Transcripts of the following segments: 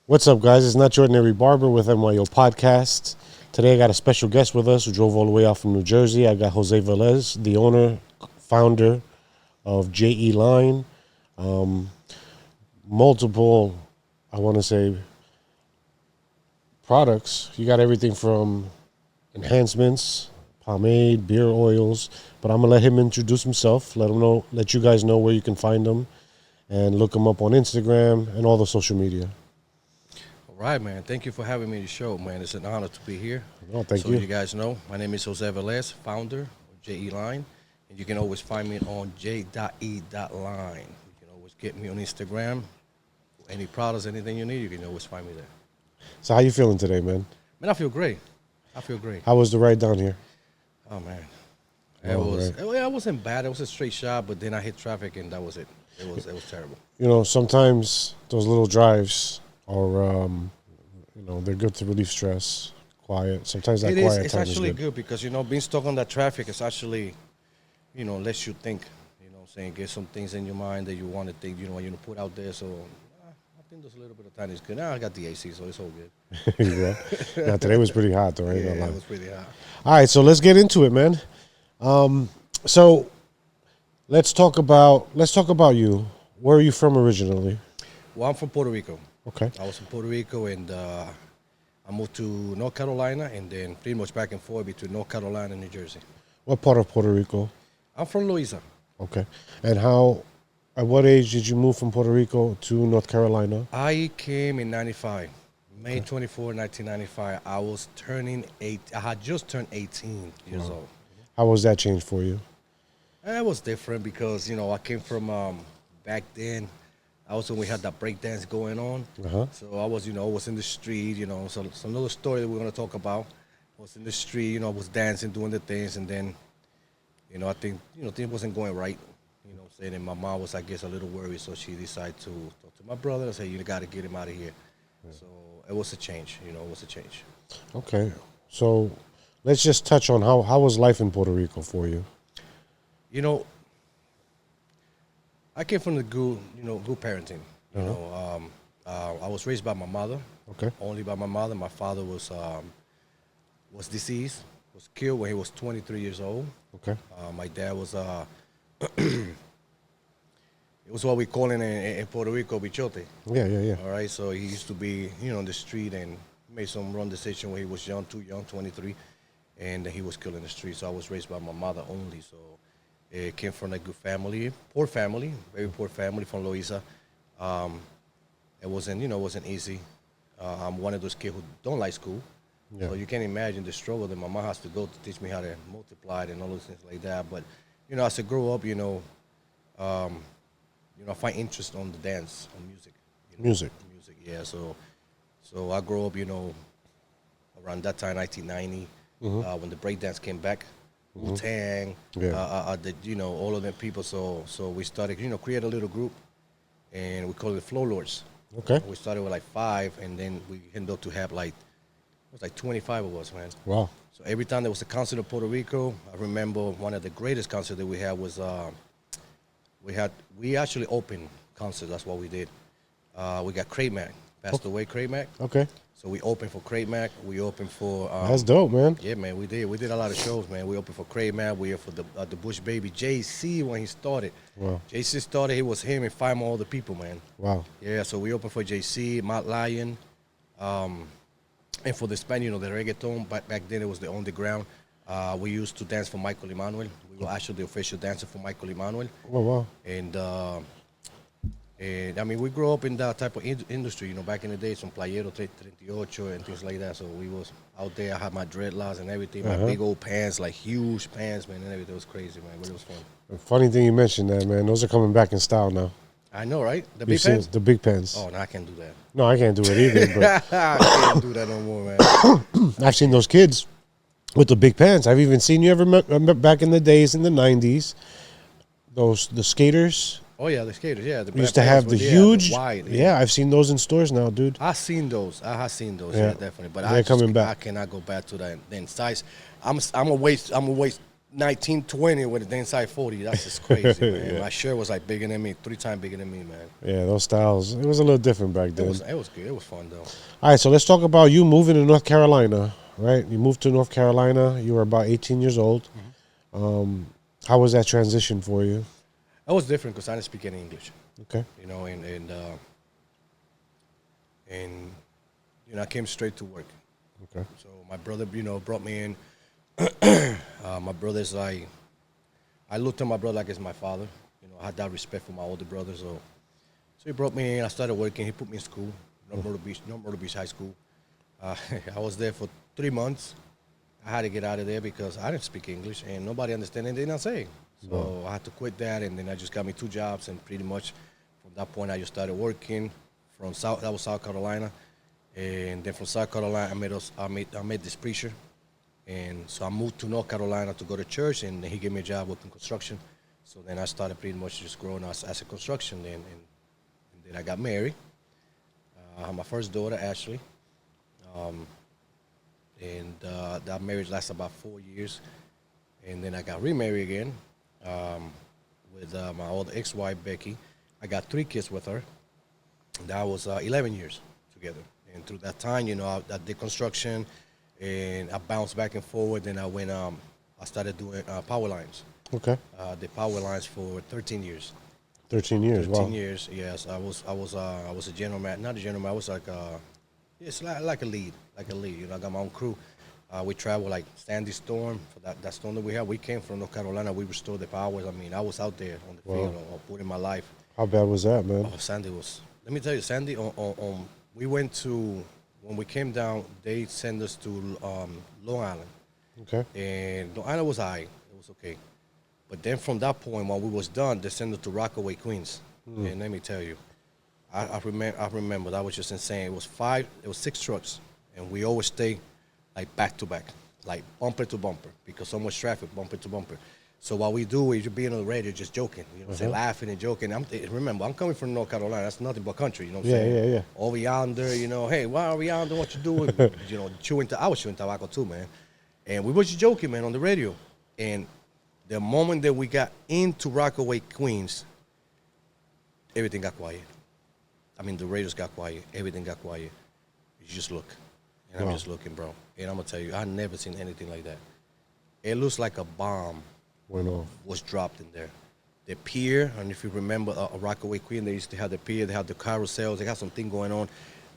What's up, guys? It's Not Your Ordinary Barber with N.Y.O podcast. Today I got a special guest with us who drove all the way out from New Jersey. I got Jose Velez, the owner, founder of J.E.LINE. Multiple, I want to say, products. You got everything from enhancements, pomade, beer oils. But I'm going to let him introduce himself, let you guys know where you can find him, and look him up on Instagram and all the social media. All right, man. Thank you for having me on the show, man. It's an honor to be here. Oh, thank so you. you guys know, my name is Jose Velez, founder of J.E.LINE. And you can always find me on J.E.LINE. You can always get me on Instagram. Any products, anything you need, you can always find me there. So how you feeling today, man? Man, I feel great. How was the ride down here? Oh, man. Right. It wasn't bad. It was a straight shot, but then I hit traffic, and that was it. It was terrible. You know, sometimes those little drives are, they're good to relieve stress, quiet. Sometimes that quiet It's time actually is good. because, being stuck on that traffic is actually, lets you think, saying get some things in your mind that you want to think, put out there. So I think there's a little bit of time is good. Now I got the AC, so it's all good. Yeah. Now, today was pretty hot, though. Yeah, it was pretty hot. All right, so let's get into it, man. So let's talk about you. Where are you from originally? Well, I'm from Puerto Rico. Okay. I was in Puerto Rico, and I moved to North Carolina, and then pretty much back and forth between North Carolina and New Jersey. What part of Puerto Rico? I'm from Louisa. Okay. And at what age did you move from Puerto Rico to North Carolina? I came in 95. May 24, 1995. I was I had just turned 18 years old. How was that change for you? It was different because, I came from back then. Also, we had that break dance going on. Uh-huh. So I was, was in the street, so it's another story that we're going to talk about. I was in the street, I was dancing, doing the things, and then, I think, things wasn't going right. Saying, and my mom was, I guess, a little worried, so she decided to talk to my brother and say, you got to get him out of here. Yeah. So it was a change, it was a change. Okay. So let's just touch on how was life in Puerto Rico for you? I came from the good parenting. Uh-huh. I was raised by my mother. Okay. Only by my mother. My father was deceased, was killed when he was 23 years old. Okay. My dad was it was what we call in Puerto Rico bichote. Yeah. All right, so he used to be on the street and made some wrong decision when he was young, too young, 23, and he was killed in the street. So I was raised by my mother only. So it came from a good family, poor family, very poor family from Louisa. It wasn't easy. I'm one of those kids who don't like school. Yeah. So you can imagine the struggle that my mom has to go to teach me how to multiply and all those things like that. But, as I grow up, I find interest on the dance, on music. Music, yeah. So I grew up, around that time, 1990, when the breakdance came back, Wu-Tang, all of them people. So we started, create a little group, and we call it Flow Lords. Okay. We started with like 5, and then we ended up to have it was like 25 of us, man. Wow. So every time there was a concert in Puerto Rico, I remember one of the greatest concerts that we had was we actually opened concerts. That's what we did. We got Crate Mac, passed away Crate Mac. Okay. So we opened for Crate Mac. We opened for That's dope, man. Yeah, man, we did. We did a lot of shows, man. We opened for Crate Mac. We opened for the Bush Baby JC when he started. Wow. JC started. It was him and 5 more other people, man. Wow. Yeah. So we opened for JC, Matt Lion, and for the Spanish, the reggaeton. Back then it was the underground. We used to dance for Michael Emanuel. We were actually the official dancer for Michael Emanuel. Oh, wow. And I mean, we grew up in that type of industry, back in the days, from Playero 38 and things like that. So we was out there. I had my dreadlocks and everything, my big old pants, like huge pants, man, and everything. It was crazy, man, but it was fun. Funny thing you mentioned that, man. Those are coming back in style now. I know, right? The big pants? The big pants. Oh, no, I can't do that. No, I can't do it either. But I can't do that no more, man. I've seen those kids with the big pants. I've even seen you ever met back in the days in the 90s, the skaters. Oh, yeah, the skaters, yeah. We used to have the huge. The wide, yeah, I've seen those in stores now, dude. I have seen those, yeah, definitely. But they're coming back. I cannot go back to that then size. I'm a waist 1920 with the inside 40. That's just crazy, man. Yeah. My shirt was like bigger than me, 3 times bigger than me, man. Yeah, those styles. It was a little different back It then. was good. It was fun though. All right, so let's talk about you moving to North Carolina, right? You moved to North Carolina. You were about 18 years old. How was that transition for you? That was different because I didn't speak any English, Okay. you know, and you know, I came straight to work. Okay. So my brother, you know, brought me in. My brother's I looked at my brother like he's my father. You know, I had that respect for my older brother. So he brought me in. I started working. He put me in school, Myrtle Beach High School. I was there for 3 months. I had to get out of there because I didn't speak English and nobody understood anything I say. So I had to quit that, and then I just got me 2 jobs, and pretty much from that point I just started working from That was South Carolina, and then from South Carolina I met this preacher, and so I moved to North Carolina to go to church, and he gave me a job working construction. So then I started pretty much just growing as a construction, and then I got married. I had my first daughter, Ashley. And that marriage lasted about 4 years, and then I got remarried again with my old ex-wife Becky. I got 3 kids with her. That was 11 years together, and through that time, you know, I did construction, and I bounced back and forward. Then I started doing power lines. Okay. The power lines for 13 years. 13 years. 13 Wow. years. Yes, I was a general man, not a general man. I was like it's like a lead, You know, I got my own crew. We travel like Sandy Storm for that storm that we had. We came from North Carolina. We restored the powers. I mean, I was out there on the field, putting my life. How bad was that, man? Oh, Sandy was. Let me tell you, Sandy. We went to when we came down. They sent us to Long Island, Okay. and Long Island was alright. It was okay. But then from that point, when we was done, they sent us to Rockaway, Queens. And let me tell you, I remember that was just insane. It was 6 trucks, and we always stay like back to back, like bumper to bumper, because so much traffic, bumper to bumper. So what we do is you being on the radio, just joking, you know, say laughing and joking. Remember, I'm coming from North Carolina. That's nothing but country, you know what I'm saying? Yeah. Over yonder, you know, hey, why are we yonder? What you doing? You know, I was chewing tobacco too, man. And we was just joking, man, on the radio. And the moment that we got into Rockaway, Queens, everything got quiet. I mean, the radios got quiet. Everything got quiet. You just look. And I'm just looking, bro. And I'm going to tell you, I've never seen anything like that. It looks like a bomb Went off. was dropped in there. The pier, and if you remember Rockaway, Queen, they used to have the pier, they had the carousels, they had something going on.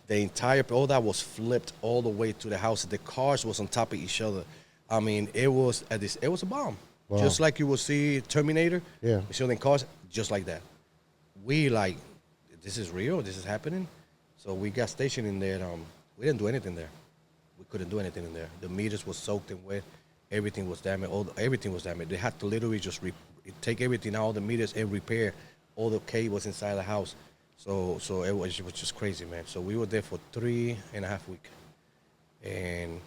The entire, all that was flipped all the way to the house. The cars was on top of each other. I mean, it was a bomb. Wow. Just like you will see Terminator. Yeah. You see the cars, just like that. We like, this is real, this is happening. So we got stationed in there. We didn't do anything there. We couldn't do anything in there. The meters was soaked and wet. Everything was damaged. Everything was damaged. They had to literally just take everything out, all the meters, and repair all the cables inside the house. So it was just crazy, man. So we were there for 3.5 weeks, and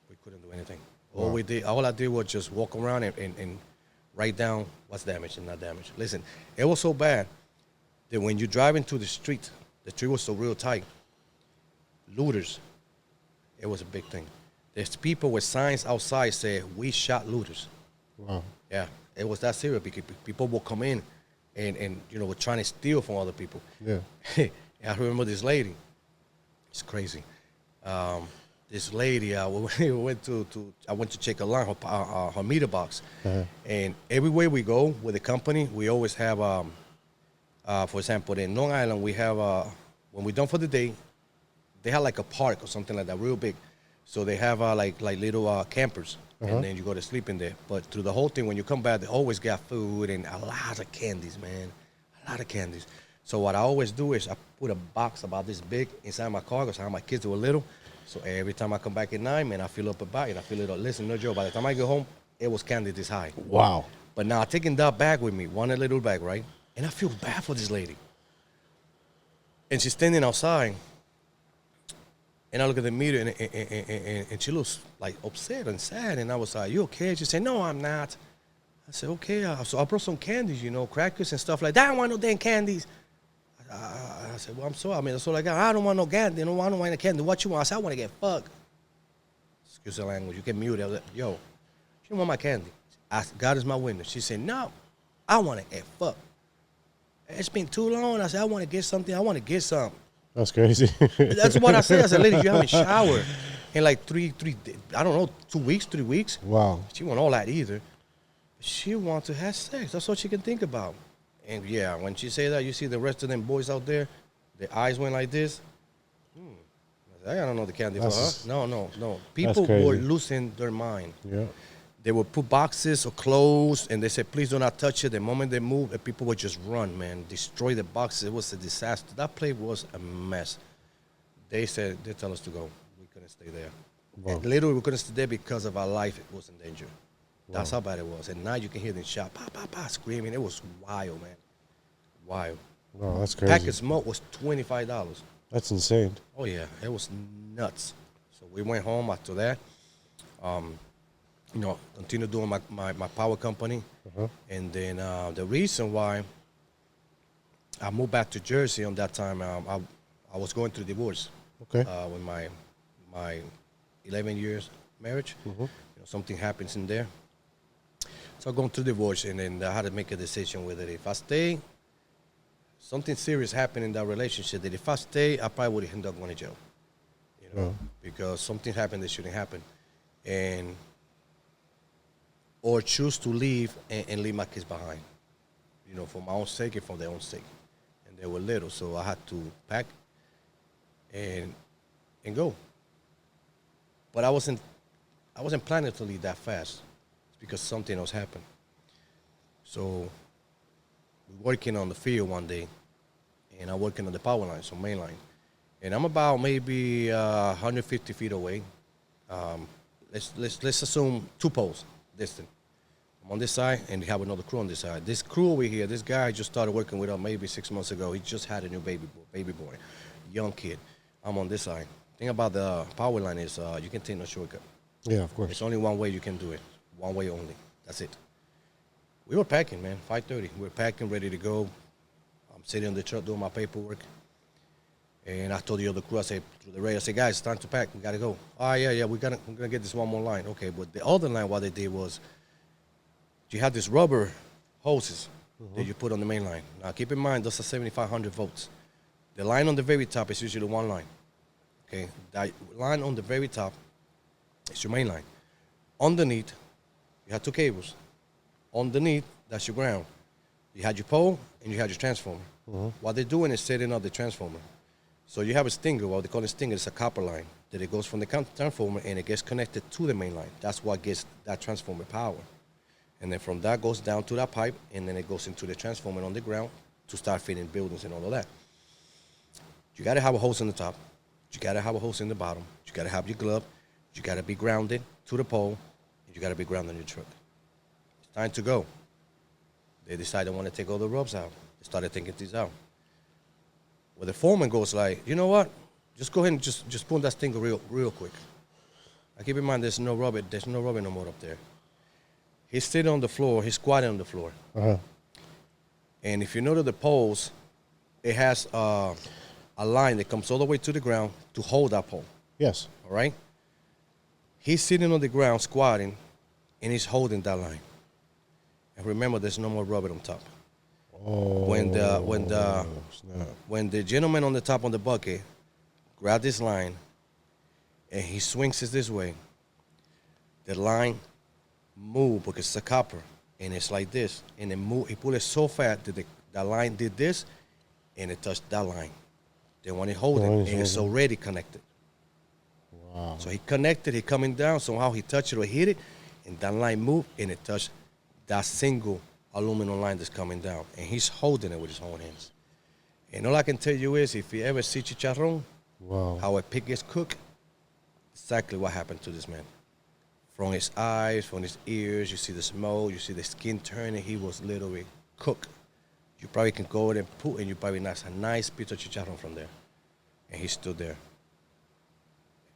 we couldn't do anything. Wow. All I did was just walk around and write down what's damaged and not damaged. Listen, it was so bad that when you drive into the street was so real tight. Looters, it was a big thing. There's people with signs outside saying, "We shot looters." Wow. Yeah, it was that serious because people will come in and you know, were trying to steal from other people. Yeah. I remember this lady. It's crazy. This lady, I went to check a line, her meter box. And everywhere we go with the company, we always have, for example, in Long Island, we have, when we're done for the day, they have like a park or something like that, real big. So they have like little campers, and then you go to sleep in there. But through the whole thing, when you come back, they always got food and a lot of candies, man, a lot of candies. So what I always do is I put a box about this big inside my car because my kids were little. So every time I come back at night, man, I fill up a bag and I fill it up. Listen, no joke, by the time I get home, it was candy this high. Wow. But now I'm taking that bag with me, one little bag, right? And I feel bad for this lady. And she's standing outside. And I look at the meter, and she looks like upset and sad. And I was like, "You okay?" She said, "No, I'm not." I said, "Okay." So I brought some candies, you know, crackers and stuff like that. I don't want no damn candies. I said, "Well, I'm sorry. I mean, that's all I got. I don't want no candy. I don't want no candy. What you want?" I said, "I want to get fucked." Excuse the language. You get muted. I was like, "Yo, she don't want my candy." God is my witness. She said, no, I want to F up. It's been too long. I said, I want to get something. I want to get something. That's crazy. That's what I said. I said, lady, you haven't showered in like I don't know, 2 weeks, 3 weeks. Wow. She want all that either. She wants to have sex. That's all she can think about. And yeah, when she say that, you see the rest of them boys out there, their eyes went like this. I don't know the candy for her. No. People were losing their mind. Yeah. They would put boxes or clothes, and they said, please do not touch it. The moment they moved, people would just run, man, destroy the boxes. It was a disaster. That place was a mess. They tell us to go. We couldn't stay there. Wow. And literally, we couldn't stay there because of our life. It was in danger. Wow. That's how bad it was. And now you can hear them shout, pa, pa, pa, screaming. It was wild, man. Wild. Wow, that's crazy. Pack of smoke was $25. That's insane. Oh, yeah. It was nuts. So we went home after that. Continue doing my power company. And then the reason why I moved back to Jersey on that time, I was going through divorce. Okay. With my 11 years marriage. Something happens in there. So I'm going through divorce, and then I had to make a decision whether if I stay, something serious happened in that relationship, that if I stay, I probably would end up going to jail. Because something happened that shouldn't happen. Or choose to leave and leave my kids behind, for my own sake and for their own sake. And they were little, so I had to pack and go. But I wasn't planning to leave that fast. It's because something else happened. So we're working on the field one day, and I'm working on the power line, so main line. And I'm about maybe 150 feet away. Let's assume 2 poles distant. I'm on this side, and we have another crew on this side. This crew over here, this guy just started working with us maybe 6 months ago. He just had a new baby boy, young kid. I'm on this side. Thing about the power line is you can take no shortcut. Yeah, of course. It's only one way you can do it. One way only. That's it. We were packing, man, 5:30. We were packing, ready to go. I'm sitting in the truck doing my paperwork. And I told the other crew, I said, through the radio, I said, guys, it's time to pack. We got to go. Oh, yeah, we're going to get this one more line. Okay, but the other line, what they did was, you have these rubber hoses that you put on the main line. Now, keep in mind, those are 7,500 volts. The line on the very top is usually one line. Okay, that line on the very top is your main line. Underneath, you have 2 cables. Underneath, that's your ground. You had your pole, and you had your transformer. What they're doing is setting up the transformer. So you have a stinger, what they call a stinger, it's a copper line, that it goes from the transformer, and it gets connected to the main line. That's what gets that transformer power. And then from that goes down to that pipe, and then it goes into the transformer on the ground to start feeding buildings and all of that. You got to have a hose on the top. You got to have a hose in the bottom. You got to have your glove. You got to be grounded to the pole. And you got to be grounded in your truck. It's time to go. They decided they want to take all the ropes out. They started taking these out. Well, the foreman goes like, you know what? Just go ahead and just pull that stinger real quick. Now keep in mind, there's no rubber no more up there. He's sitting on the floor. He's squatting on the floor. And if you notice the poles, it has a line that comes all the way to the ground to hold that pole. Yes. All right? He's sitting on the ground, squatting, and he's holding that line. And remember, there's no more rubber on top. Oh. When the gentleman on the top on the bucket grabs this line and he swings it this way, the line moves because it's a copper, and it's like this, and it moved. He pulled it so fast that the line did this, and it touched that line. Then when he hold it, and it's already connected. Wow. So he connected, he coming down, somehow he touched it or hit it, and that line moved, and it touched that single aluminum line that's coming down. And he's holding it with his own hands. And all I can tell you is, if you ever see chicharrón, how a pig gets cooked, exactly what happened to this man. From his eyes, from his ears, you see the smoke, you see the skin turning. He was literally cooked. You probably can go in and put, and you probably nice a nice piece of chicharrón from there. And he stood there.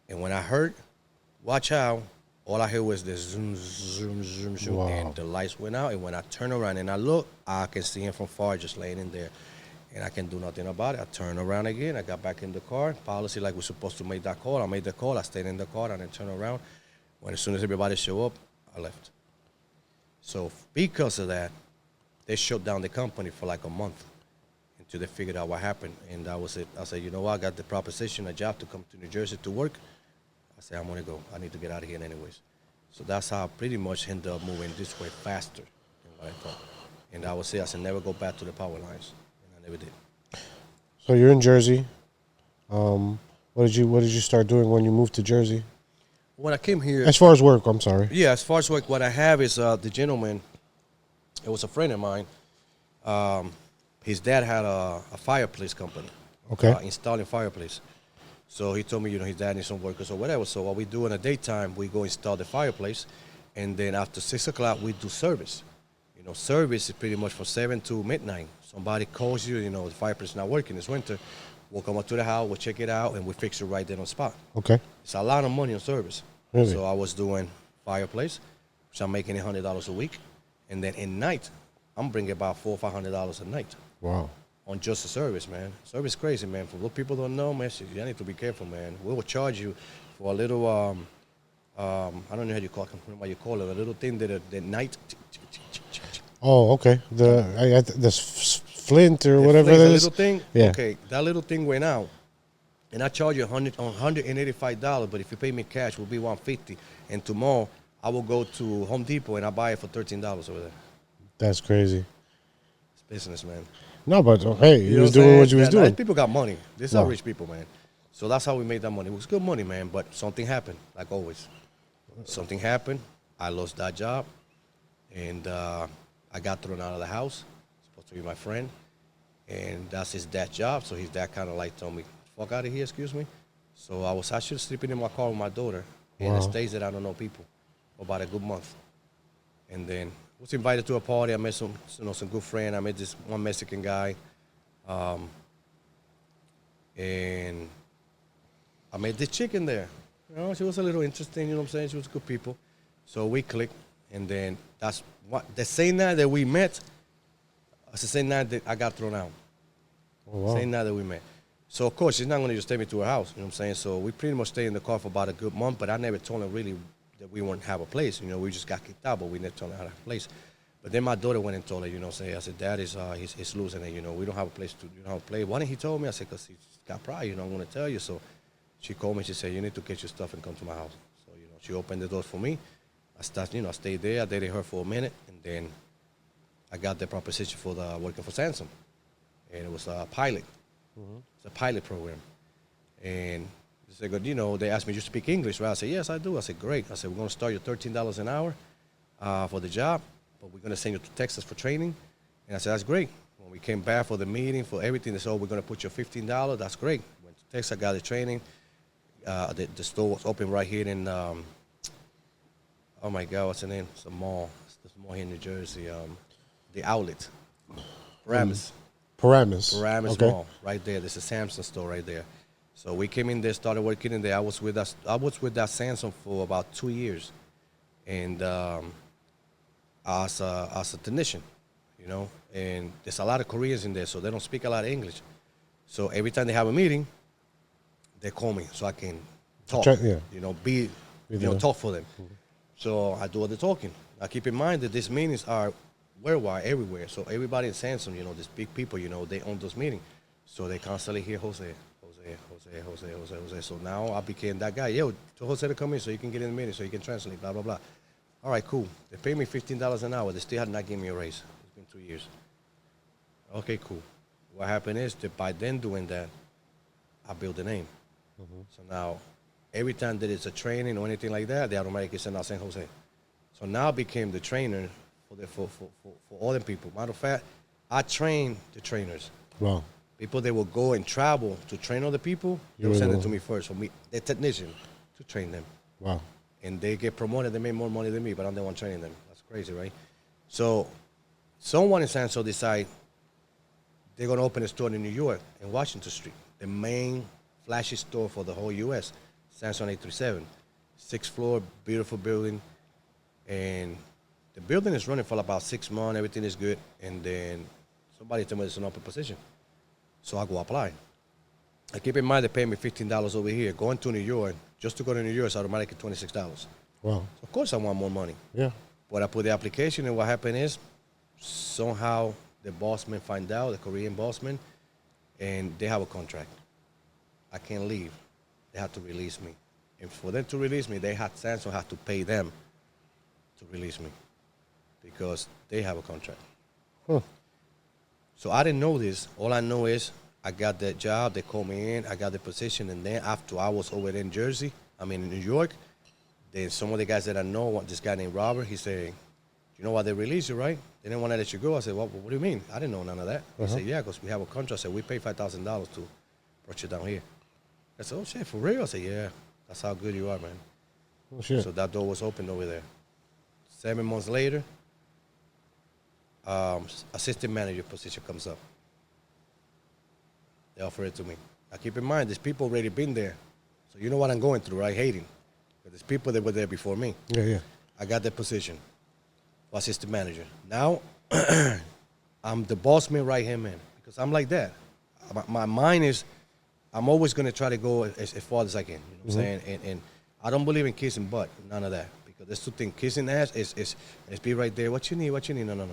And when I heard, watch out, all I heard was this zoom, zoom, zoom, zoom, and the lights went out. And when I turn around and I look, I can see him from far just laying in there. And I can do nothing about it. I turned around again. I got back in the car. Policy like we're supposed to make that call. I made the call. I stayed in the car and then turned around. As soon as everybody showed up, I left. So because of that, they shut down the company for like a month until they figured out what happened. And that was it. I said, you know what? I got the proposition, a job to come to New Jersey to work. I said, I'm going to go. I need to get out of here anyways. So that's how I pretty much ended up moving this way faster than what I thought. And I would say I said, never go back to the power lines. And I never did. So you're in Jersey. What did you start doing when you moved to Jersey? When I came here, As far as work, I'm sorry. yeah, as far as work, what I have is the gentleman, it was a friend of mine. His dad had a fireplace company. Okay. Installing fireplace. So he told me, his dad needs some workers or whatever. So what we do in the daytime, we go install the fireplace. And then after 6 o'clock, we do service. Service is pretty much from 7 to midnight. Somebody calls you, the fireplace is not working, it's winter. We'll come up to the house, we'll check it out, and we fix it right there on the spot. Okay. It's a lot of money on service. Really? So I was doing fireplace, which I'm making $100 a week. And then at night, I'm bringing about $400 or $500 a night. Wow. On just the service, man. Service crazy, man. For what people don't know, man, you need to be careful, man. We will charge you for a little, I don't know how you call it, a little thing that at night. Oh, okay. This flint or whatever That that is. little thing? Yeah. Okay, that little thing went out. And I charge you $185, but if you pay me cash, it will be $150. And tomorrow, I will go to Home Depot and I buy it for $13 over there. That's crazy. It's business, man. No, but hey, You you know was what I'm doing what saying? you was doing. People got money. These Wow. are rich people, man. So that's how we made that money. It was good money, man, but something happened, like always. Something happened. I lost that job, and I got thrown out of the house. Supposed to be my friend, and that's his dad's job. So his dad kind of like told me, "Fuck out of here, excuse me." So I was actually sleeping in my car with my daughter in the Wow. States that I don't know people for about a good month, and then was invited to a party. I met some good friend. I met this one Mexican guy, and I met this chick in there. She was a little interesting. What I'm saying? She was good people. So we clicked, and then that's what the same night that we met. It's the same night that I got thrown out. Oh, wow. Same night that we met. So of course she's not going to just take me to her house. You know what I'm saying? So we pretty much stayed in the car for about a good month. But I never told her really that we wouldn't have a place. We just got kicked out, but we never told her how to have a place. But then my daughter went and told her, say, I said, Dad is he's losing it. We don't have a place you don't have a place. Why didn't he tell me? I said, because he's got pride. I'm going to tell you. So she called me. She said, you need to get your stuff and come to my house. So she opened the doors for me. I stayed there. I dated her for a minute, and then I got the proposition for the working for Samsung, and it was a pilot. Mm-hmm. It's a pilot program, and they said, they asked me, "You speak English, right?" I said, "Yes, I do." I said, "Great." I said, "We're going to start you $13 an hour for the job, but we're going to send you to Texas for training." And I said, "That's great." When we came back for the meeting, for everything, they said, "Oh, we're going to put you $15." That's great. Went to Texas, I got the training. The store was open right here in, oh my God, what's the name? It's a mall. There's a mall here in New Jersey. The outlet. Paramus. Paramus. Okay. Mall, right there. There's a Samsung store right there. So we came in there, started working in there. I was with that Samsung for about 2 years, and as a technician, And there's a lot of Koreans in there, so they don't speak a lot of English. So every time they have a meeting, they call me so I can talk. Talk for them. Mm-hmm. So I do all the talking. Now keep in mind that these meetings are worldwide, everywhere. So everybody in Samsung, these big people, they own those meetings. So they constantly hear Jose. So now I became that guy. Yo, tell Jose to come in so you can get in the meeting, so you can translate, blah, blah, blah. All right, cool. They pay me $15 an hour. They still had not given me a raise. It's been 2 years. Okay, cool. What happened is that by then doing that, I built a name. Mm-hmm. So now, every time that it's a training or anything like that, they automatically send out San Jose. So now I became the trainer for all them people. Matter of fact, I train the trainers. Wow. People that will go and travel to train other people, they'll send it to me first. For me, the technician, to train them. Wow. And they get promoted. They make more money than me, but I'm the one training them. That's crazy, right? So someone in San Jose decide they're going to open a store in New York in Washington Street, the main flashy store for the whole U.S., Samsung 837. 6th floor, beautiful building. And the building is running for about 6 months. Everything is good. And then somebody told me it's an open position. So I go apply. I keep in mind they pay me $15 over here. Going to New York, just to go to New York is automatically $26. Wow. So of course I want more money. Yeah. But I put the application, and what happened is somehow the bossman find out, the Korean bossman, and they have a contract. I can't leave. They have to release me. And for them to release me, they had Samsung had to pay them to release me because they have a contract. Huh. So I didn't know this. All I know is I got that job. They called me in. I got the position. And then after I was over there in in New York, then some of the guys that I know, this guy named Robert, he said, you know why they released you, right? They didn't want to let you go. I said, well, what do you mean? I didn't know none of that. He said, yeah, because we have a contract. I said, we pay $5,000 to brought you down here. I said, oh, shit, for real? I said, yeah, that's how good you are, man. Oh, shit. So that door was open over there. 7 months later, assistant manager position comes up. They offer it to me. Now, keep in mind, these people already been there. So you know what I'm going through, right? Hating. But there's people that were there before me. Yeah, yeah. I got that position. Assistant manager. Now, I'm the boss man right hand man. Because I'm like that. My mind is, I'm always going to try to go as far as I can. You know what I'm saying? And I don't believe in kissing butt. None of that. Because there's two things. Kissing ass is be right there. What you need? What you need? No.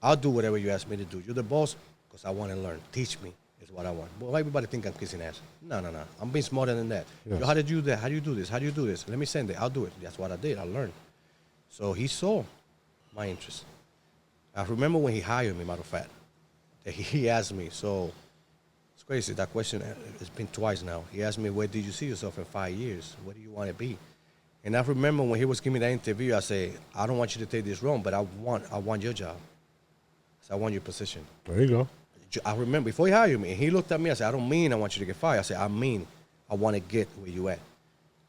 I'll do whatever you ask me to do. You're the boss because I want to learn. Teach me is what I want. But everybody think I'm kissing ass. No. I'm being smarter than that. Yes. Yo, how did you do that? How do you do this? How do you do this? Let me send it. I'll do it. That's what I did. I learned. So he saw my interest. I remember when he hired me, matter of fact, that he asked me, so it's crazy, that question, it's been twice now. He asked me, where did you see yourself in 5 years? Where do you want to be? And I remember when he was giving me that interview, I said, I don't want you to take this wrong, but I want your job. So I want your position. There you go. I remember before he hired me, he looked at me, I said, I don't mean I want you to get fired. I said, I mean, I want to get where you at.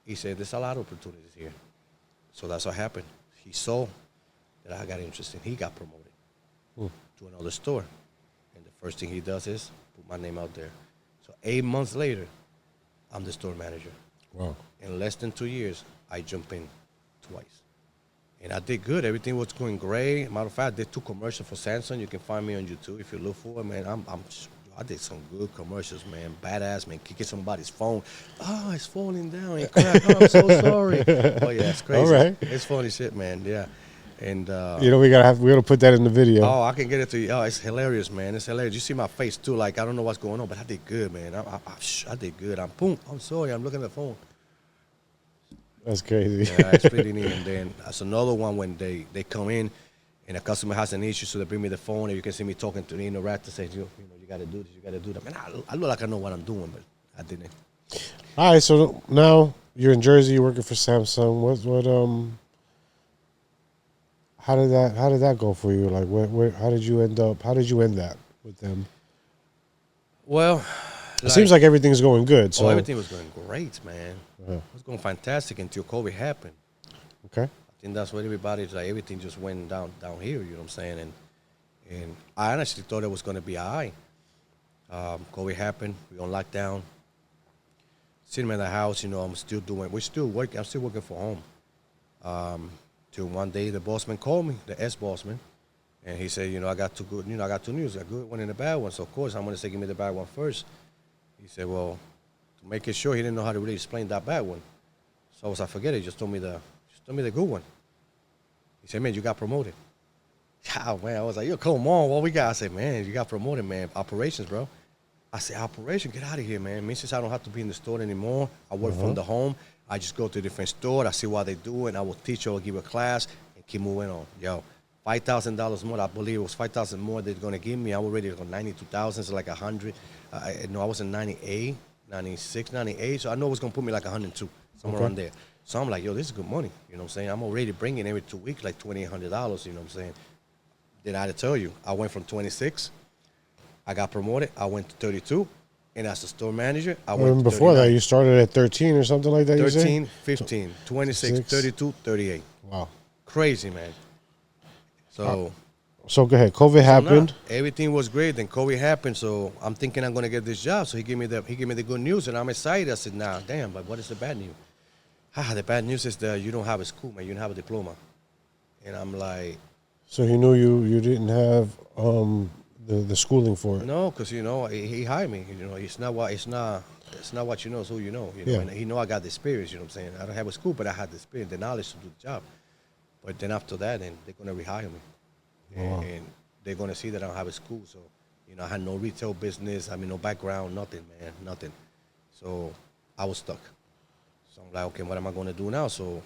He said, there's a lot of opportunities here. So that's what happened. He saw that I got interested. He got promoted to another store. And the first thing he does is put my name out there. So 8 months later, I'm the store manager. Wow. In less than 2 years, I jumped in twice. And I did good. Everything was going great. Matter of fact, I did 2 commercials for Samsung. You can find me on YouTube if you look for it, man. I did some good commercials, man. Badass, man. Kicking somebody's phone. Oh, it's falling down. It cracked. Oh, I'm so sorry. Oh, yeah, it's crazy. All right. It's funny shit, man. Yeah. And we gotta put that in the video. oh, I can get it to you. Oh, it's hilarious, man. It's hilarious. You see my face too. Like I don't know what's going on, but I did good, man. I did good. I'm sorry. I'm looking at the phone. That's crazy. Yeah, it's pretty neat. And then that's another one when they come in and a customer has an issue, so they bring me the phone and you can see me talking to me, interact and say, you got to do this, you got to do that. Man, I look like I know what I'm doing, but I didn't. All right, so now you're in Jersey, you're working for Samsung. How did that go for you? Like, how did you end that with them? Well, it seems like everything's going good. So everything was going great, man. It was going fantastic until COVID happened. Okay. I think that's what everybody's like. Everything just went down here. You know what I'm saying? And I honestly thought it was going to be high. COVID happened. We on lockdown. Sitting in the house, we're still working. I'm still working from home. Till one day the bossman called me, the bossman, and he said, I got two good, I got 2 news, a good one and a bad one. So of course I'm going to say, give me the bad one first. He said, well, to make it sure, he didn't know how to really explain that bad one. So I was like, forget it. Just told me the good one. He said, man, you got promoted. Oh, man. I was like, yo, come on. What we got? I said, man, you got promoted, man. Operations, bro. I said, operation? Get out of here, man. Since I don't have to be in the store anymore, I work from the home. I just go to a different store. I see what they do, and I will teach or give a class and keep moving on. Yo, $5,000 more. I believe it was $5,000 more they're going to give me. I already got 92,000, so like 100. I was in 98, 96, 98, so I know it was going to put me like 102, somewhere around there. So I'm like, yo, this is good money. You know what I'm saying? I'm already bringing every 2 weeks like $2,800, you know what I'm saying? Then I had to tell you, I went from 26, I got promoted, I went to 32, and as a store manager, I went to before 39. that, you started at 13 or something like that, 13, 15, 26, 32, 38. Wow. Crazy, man. So go ahead. COVID happened. Everything was great. Then COVID happened. So I'm thinking I'm gonna get this job. So he gave me the good news, and I'm excited. I said, nah, damn. But what is the bad news? The bad news is that you don't have a school, man. You don't have a diploma. And I'm like, so he knew you didn't have the schooling for it. no, because he hired me. It's not what you know, it's who you know. Yeah. And he know I got the experience. You know what I'm saying? I don't have a school, but I had the experience, the knowledge to do the job. But then after that, then they're gonna rehire me, Wow. and they're gonna see that I don't have a school. So, I had no retail business. I mean, no background, nothing, man, nothing. So I was stuck. So I'm like, okay, what am I gonna do now? So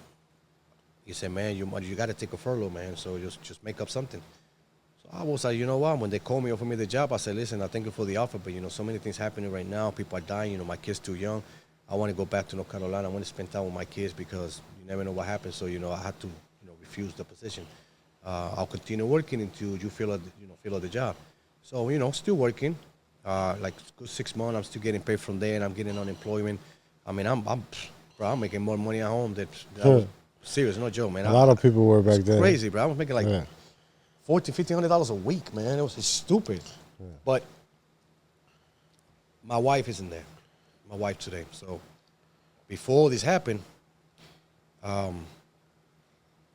he said, man, you got to take a furlough, man. So just make up something. So I was like, you know what? When they called me, offered me the job, I said, listen, I thank you for the offer, but so many things happening right now. People are dying. My kid's too young. I want to go back to North Carolina. I want to spend time with my kids because you never know what happens. So I had to refuse the position. I'll continue working until you fill out the job. So still working. Like good 6 months, I'm still getting paid from there, and I'm getting unemployment. I mean, bro, I'm making more money at home than I was. Serious, no joke, man. A lot of people were back then. Crazy, bro. I was making like Yeah. $1,400, $1,500 a week, man. It was just stupid. Yeah. But my wife isn't there. My wife today. So before this happened, I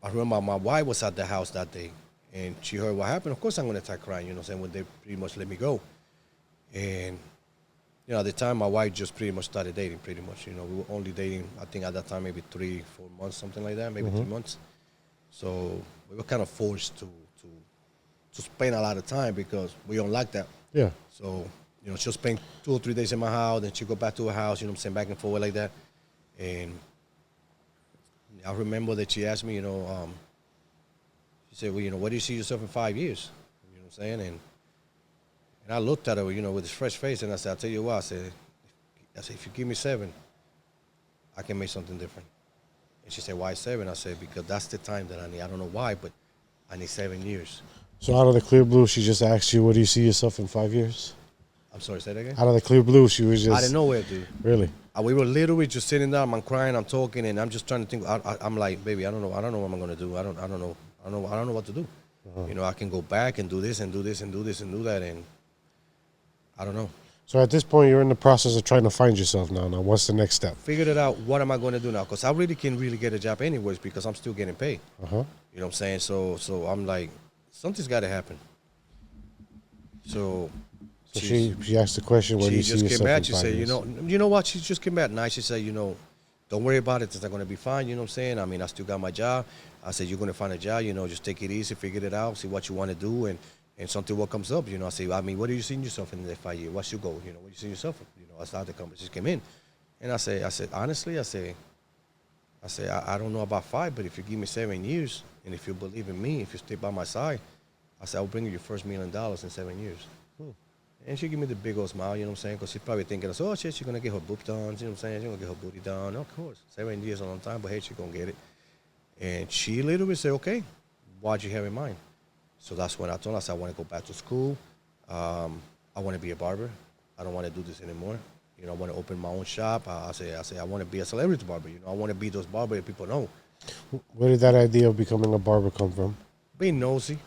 remember my wife was at the house that day, and she heard what happened. Of course, I'm gonna start crying. When they pretty much let me go, and at the time, my wife just pretty much started dating. Pretty much, we were only dating. I think at that time maybe 3-4 months, something like that, maybe 3 months. So we were kind of forced to spend a lot of time because we don't like that. Yeah. So she'll spend 2 or 3 days in my house, then she'll go back to her house. Back and forth like that. And I remember that she asked me, she said, well, where do you see yourself in 5 years? You know what I'm saying? And I looked at her, with this fresh face, and I said, I'll tell you what, I said, if you give me 7, I can make something different. And she said, why 7? I said, because that's the time that I need. I don't know why, but I need 7 years. So out of the clear blue, she just asked you, where do you see yourself in 5 years? I'm sorry, say that again? Out of the clear blue, she was just... I didn't know where, dude. Really? We were literally just sitting down. I'm crying. I'm talking, and I'm just trying to think. I'm like, baby, I don't know what I'm gonna do. I don't know what to do. I can go back and do this and do this and do this and do that, and I don't know. So at this point, you're in the process of trying to find yourself now. Now, what's the next step? Figured it out. What am I going to do now? Because I really can't really get a job anyways because I'm still getting paid. Uh-huh. You know what I'm saying? So I'm like, something's got to happen. So she asked the question, where do you see yourself in 5 years? She just came back. She said, you know what? She just came back nice. She said, don't worry about it. It's not going to be fine. You know what I'm saying? I mean, I still got my job. I said, you're going to find a job. Just take it easy, figure it out, see what you want to do, and something what comes up. I say, I mean, what do you see yourself in the next 5 years? What's your goal? What do you see yourself? That's how the conversation came in. And I said, honestly, I don't know about 5, but if you give me 7 years, and if you believe in me, if you stay by my side, I said, I'll bring you your first $1 million in 7 years. And she gave me the big old smile, you know what I'm saying? Because she's probably thinking, oh, shit, she's going to get her boob done, you know what I'm saying? She's going to get her booty done. Of course, 7 years is a long time, but hey, she's going to get it. And she literally said, okay, what do you have in mind? So that's when I told her, I said, I want to go back to school. I want to be a barber. I don't want to do this anymore. I want to open my own shop. I say, I want to be a celebrity barber. I want to be those barbers that people know. Where did that idea of becoming a barber come from? Being nosy.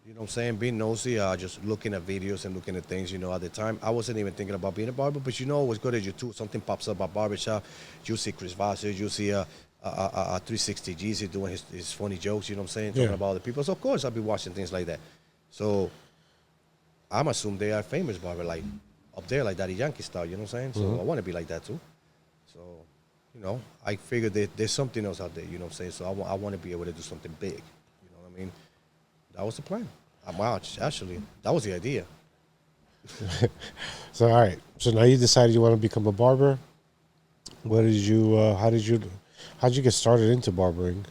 You know what I'm saying? Being nosy, just looking at videos and looking at things, at the time. I wasn't even thinking about being a barber, but what's good at YouTube, something pops up at barbershop. You see Chris Vassar, you see a 360 Jeezy doing his funny jokes, you know what I'm saying? Talking about other people. So, of course, I'll be watching things like that. So, I'm assuming they are famous barber, like up there, like Daddy Yankee style, you know what I'm saying? So, I want to be like that, too. So, I figured that there's something else out there, you know what I'm saying? So, I want to be able to do something big, you know what I mean? That was the plan. Wow, actually, that was the idea. So, all right. So now you decided you want to become a barber. What did you? How'd you get started into barbering?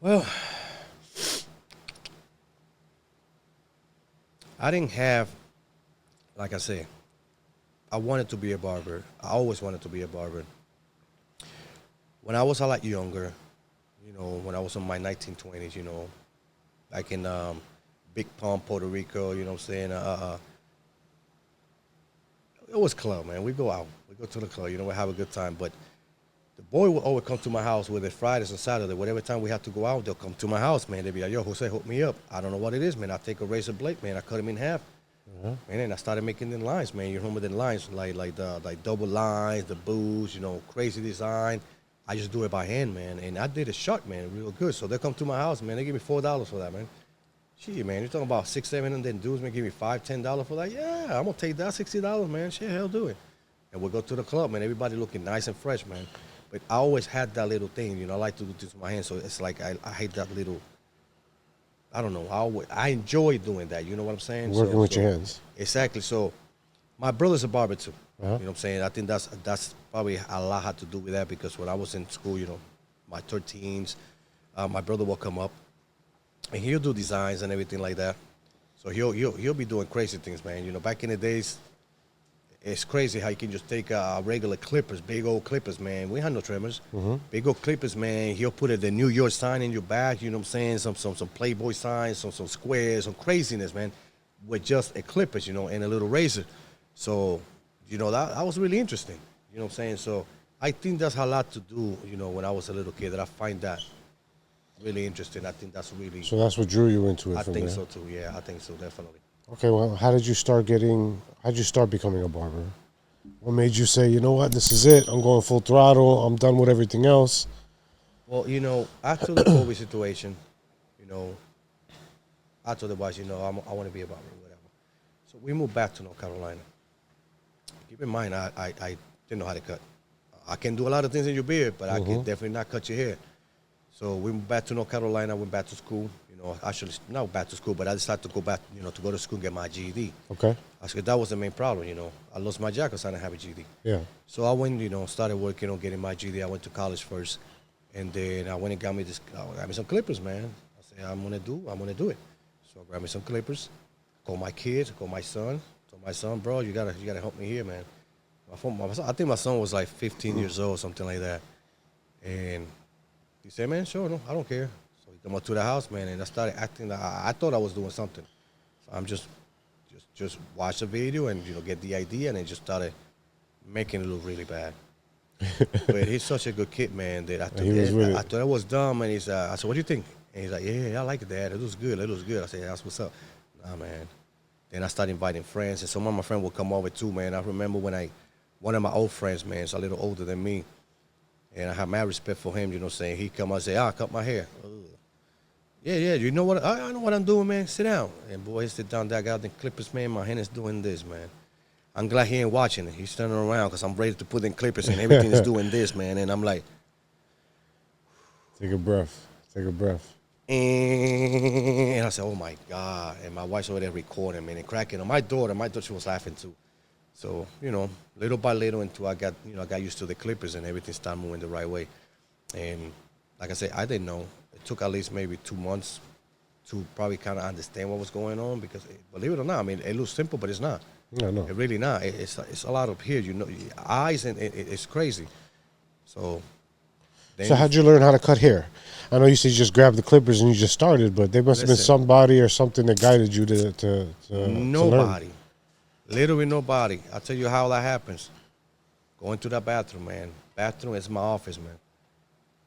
Well, I didn't have, like I said, I wanted to be a barber. I always wanted to be a barber. When I was a lot younger, when I was in my 1920s, back in Big Palm, Puerto Rico, you know what I'm saying? It was club, man. We go out. We go to the club, we have a good time. But the boy would always come to my house whether Fridays and Saturday. Whatever time we have to go out, they'll come to my house, man. They'll be like, yo, Jose, hook me up. I don't know what it is, man. I take a razor blade, man. I cut him in half. Man, and I started making the lines, man. You remember the lines, like double lines, the boots, crazy design. I just do it by hand, man. And I did a shot, man, real good. So they come to my house, man. They give me $4 for that, man. Shit, man, you're talking about 6, 7, and then dudes, man, give me $5, $10 for that. Yeah, I'm gonna take that $60, man. Shit, hell, do it. And we'll go to the club, man. Everybody looking nice and fresh, man. But I always had that little thing, you know. I like to do things with my hands, so it's like I hate that little. I don't know. I enjoy doing that. You know what I'm saying? Working with your hands. Exactly. So my brother's a barber too. Uh-huh. You know what I'm saying? I think that's probably a lot had to do with that because when I was in school, you know, my 13s, my brother will come up and he'll do designs and everything like that. So he'll be doing crazy things, man. You know, back in the days, it's crazy how you can just take regular clippers, big old clippers, man. We had no trimmers. Big old clippers, man. He'll put the N.Y.O sign in your back, you know what I'm saying? Some Playboy signs, some squares, some craziness, man, with just a clippers, you know, and a little razor. So, you know, that was really interesting. You know what I'm saying? So I think that's a lot to do, you know, when I was a little kid, that I find that really interesting. I think that's really, So that's what drew you into it I from think there. so too. Yeah, I think so, definitely. Okay, well, how'd you start becoming a barber? What made you say, you know what, this is it, I'm going full throttle, I'm done with everything else? Well, you know, after the COVID situation, you know, I told the boys, you know, I want to be a barber, whatever. So we moved back to North Carolina. Keep in mind, I didn't know how to cut. I can do a lot of things in your beard, but I can definitely not cut your hair. So we moved back to North Carolina, went back to school. You know, actually, not back to school, but I decided to go back, you know, to go to school and get my GED. Okay. I said that was the main problem, you know. I lost my job because I didn't have a GED. Yeah. So I went, you know, started working on getting my GED. I went to college first, and then I went and got me some clippers, man. I said I'm gonna do it. So I grabbed me some clippers. Called my kids, called my son. Told my son, bro, you gotta help me here, man. I think my son was like 15 years old, something like that, and he said, man, sure, no, I don't care. So he come up to the house, man, and I started acting like I thought I was doing something. So I'm just watch the video and, you know, get the idea, and then just started making it look really bad. But he's such a good kid, man, that I thought it was dumb, and I said, what do you think? And he's like, yeah, I like that. It looks good. I said, that's what's up. Nah, man. Then I started inviting friends, and some of my friends would come over too, man. I remember one of my old friends, man, is a little older than me, and I have mad respect for him, you know, saying he come out and say, cut my hair. Ugh. Yeah, you know what? I know what I'm doing, man. Sit down. And boy, he sit down there, I got the clippers, man. My hand is doing this, man. I'm glad he ain't watching it. He's turning around because I'm ready to put in clippers and everything is doing this, man. And I'm like, Take a breath. and I said, oh my God. And my wife's over there recording, man, and cracking. And my daughter, she was laughing too. So, you know, little by little until I got used to the clippers and everything started moving the right way. And like I said, I didn't know. It took at least maybe 2 months to probably kind of understand what was going on because, believe it or not, I mean, it looks simple, but it's not. No. It really not. It's a lot up here, you know, eyes, and it's crazy. So how'd you learn how to cut hair? I know you said you just grabbed the clippers and you just started, but there must have been somebody or something that guided you to nobody. learn. Literally nobody. I'll tell you how that happens. Going to the bathroom, man. Bathroom is my office, man.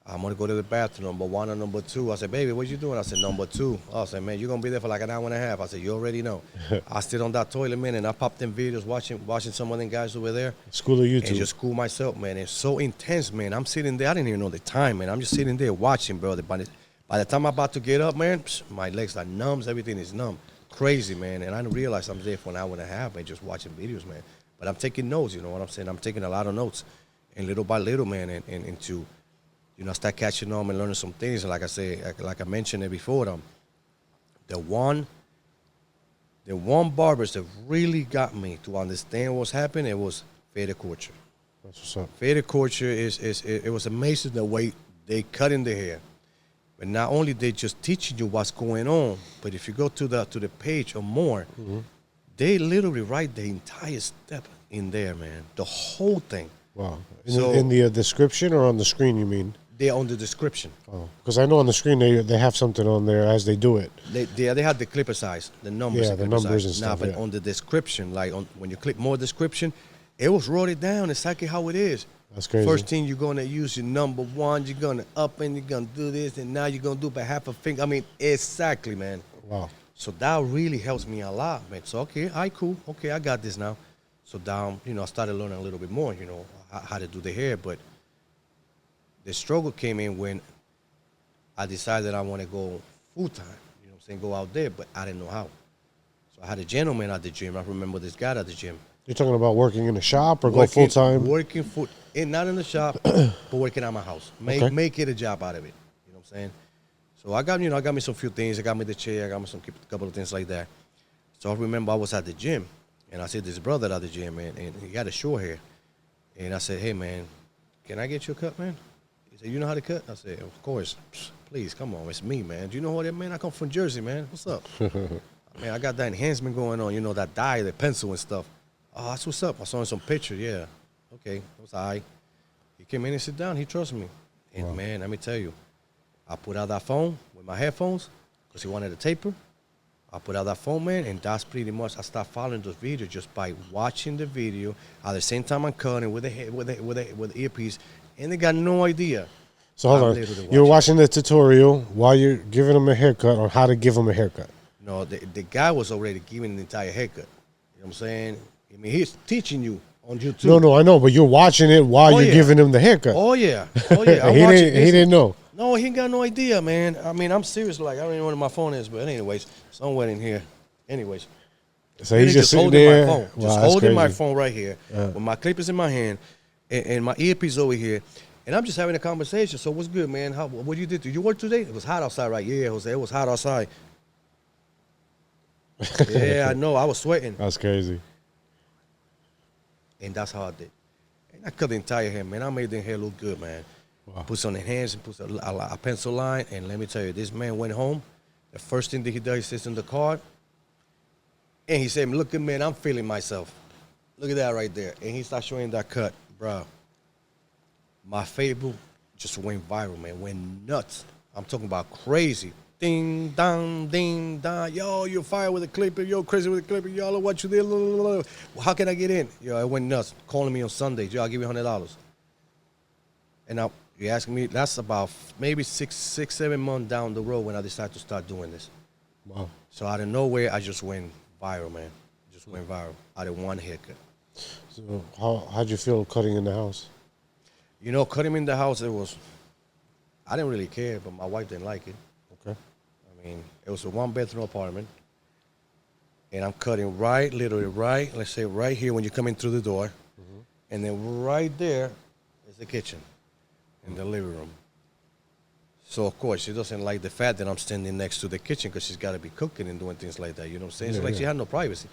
I'm going to go to the bathroom, number one or number two. I said, baby, what you doing? I said, number two. I said, man, you're going to be there for like an hour and a half. I said, you already know. I sit on that toilet, man, and I popped in videos watching some of them guys over there. School of YouTube. And just school myself, man. It's so intense, man. I'm sitting there. I didn't even know the time, man. I'm just sitting there watching, bro. By the time I'm about to get up, man, my legs are numb. Everything is numb. Crazy, man. And I didn't realize I'm there for an hour and a half, man, just watching videos, man. But I'm taking notes, you know what I'm saying? I'm taking a lot of notes. And little by little, man, and into, you know, I start catching on and learning some things. And like I say, like I mentioned it before, the one barbers that really got me to understand what's happening, it was Fede Culture. That's what's up. Fede Culture it was amazing the way they cut in the hair. But not only they just teaching you what's going on, but if you go to the page or more, they literally write the entire step in there, man. The whole thing. Wow. In the description or on the screen, you mean? They're on the description. Oh, because I know on the screen they have something on there as they do it. They have the clipper size, the numbers. Yeah, the numbers and stuff. But on the description, like when you click more description, it was wrote it down exactly how it is. That's crazy. First thing you're gonna use your number one, you're gonna up and you're gonna do this, and now you're gonna do by half a finger. I mean, exactly, man. Wow. So that really helps me a lot, man. So okay, all right, cool. Okay, I got this now. So down, you know, I started learning a little bit more, you know, how to do the hair. But the struggle came in when I decided I want to go full time, you know what I'm saying, go out there, but I didn't know how. So I had a gentleman at the gym. I remember this guy at the gym. You're talking about working in a shop or go full time? Working not in the shop, but working at my house. Make it a job out of it. You know what I'm saying? So I got me some few things. I got me the chair. I got me some couple of things like that. So I remember I was at the gym, and I said this brother at the gym, man, and he had a short hair, and I said, hey man, can I get you a cut, man? He said, you know how to cut? I said, of course. Please, come on, it's me, man. Do you know what that, man? I come from Jersey, man. What's up? Man, I got that enhancement going on, you know, that dye, the pencil and stuff. Oh, that's what's up. I saw him some pictures, yeah. Okay, that was all right. He came in and sit down. He trusts me. And, wow, man, let me tell you, I put out that phone with my headphones because he wanted a taper. I put out that phone, man, and that's pretty much, I start following those videos just by watching the video. At the same time, I'm cutting with the earpiece, and they got no idea. So hold on. You're watching the tutorial while you're giving him a haircut on how to give him a haircut. No, the guy was already giving an entire haircut. You know what I'm saying? I mean, he's teaching you on YouTube. No, I know, but you're watching it while you're giving him the haircut. Oh, yeah. He didn't know. No, he ain't got no idea, man. I mean, I'm serious. Like, I don't even know where my phone is, but anyways, somewhere in here. Anyways. So he's just sitting there. My phone. Wow, just holding my phone right here with my clippers in my hand and my earpiece over here. And I'm just having a conversation. So what's good, man? What you did? Did you work today? It was hot outside, right? Yeah, Jose, it was hot outside. Yeah, I know. I was sweating. That's crazy. And that's how I did. And I cut the entire hair, man. I made the hair look good, man. Wow. Put some enhancement, put a pencil line, and let me tell you, this man went home. The first thing that he does, he sits in the car, and he said, look, man, I'm feeling myself. Look at that right there. And he starts showing that cut, bro. My Facebook just went viral, man. Went nuts. I'm talking about crazy. Ding, dong, ding, dong. Yo, you're fire with a clipper. Yo, crazy with a clipper. Yo, look what you did. Well, how can I get in? Yo, it went nuts. Calling me on Sundays. Yo, I'll give you $100. And now you're asking me, that's about maybe six, 7 months down the road when I decided to start doing this. Wow. So out of nowhere, I just went viral, man. Just went viral out of one haircut. So how'd you feel cutting in the house? You know, cutting in the house, I didn't really care, but my wife didn't like it. Okay. I mean, it was a one-bedroom apartment, and I'm cutting literally right, let's say right here when you're coming through the door, and then right there is the kitchen and the living room. So, of course, she doesn't like the fact that I'm standing next to the kitchen because she's got to be cooking and doing things like that, you know what I'm saying? She had no privacy,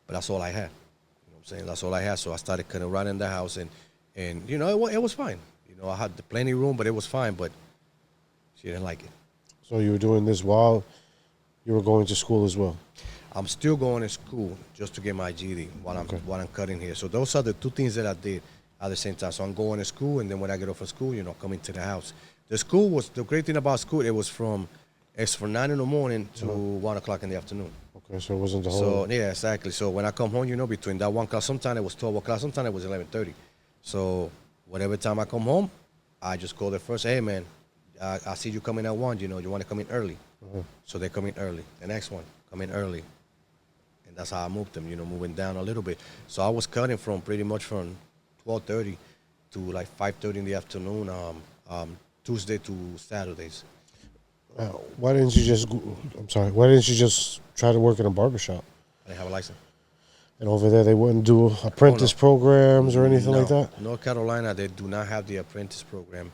but that's all I had. You know what I'm saying? That's all I had, so I started cutting right in the house, and you know, it was fine. You know, I had plenty of room, but it was fine, but she didn't like it. So you were doing this while you were going to school as well? I'm still going to school just to get my GED while I'm cutting here. So those are the two things that I did at the same time. So I'm going to school, and then when I get off of school, you know, coming to the house. The great thing about school, it's from 9 in the morning to 1 o'clock in the afternoon. Okay, so it wasn't the whole... So, yeah, exactly. So when I come home, you know, between that 1 o'clock, sometimes it was 12 o'clock, sometimes it was 11:30. So whatever time I come home, I just call the first, hey, man, I see you coming at 1, you know, you want to come in early. So they come in early. The next one, come in early. And that's how I moved them, you know, moving down a little bit. So I was cutting from pretty much from 12:30 to like 5:30 in the afternoon, Tuesday to Saturdays. Why didn't you just try to work in a barbershop? I didn't have a license. And over there, they wouldn't do apprentice programs or anything like that? North Carolina, they do not have the apprentice program.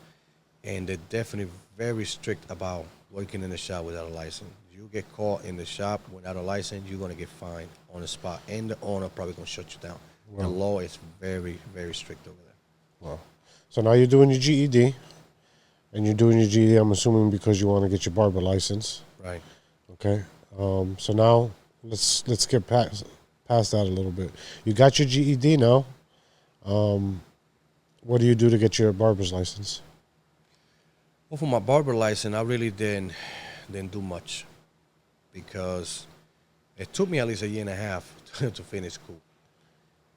And they're definitely very strict about working in the shop without a license. You get caught in the shop without a license, you're going to get fined on the spot. And the owner probably going to shut you down. Wow. The law is very, very strict over there. Wow. So now you're doing your GED. And you're doing your GED, I'm assuming, because you want to get your barber license. Right. Okay. So now let's get past that a little bit. You got your GED now. What do you do to get your barber's license? Well, for my barber license, I really didn't do much because it took me at least a year and a half to finish school.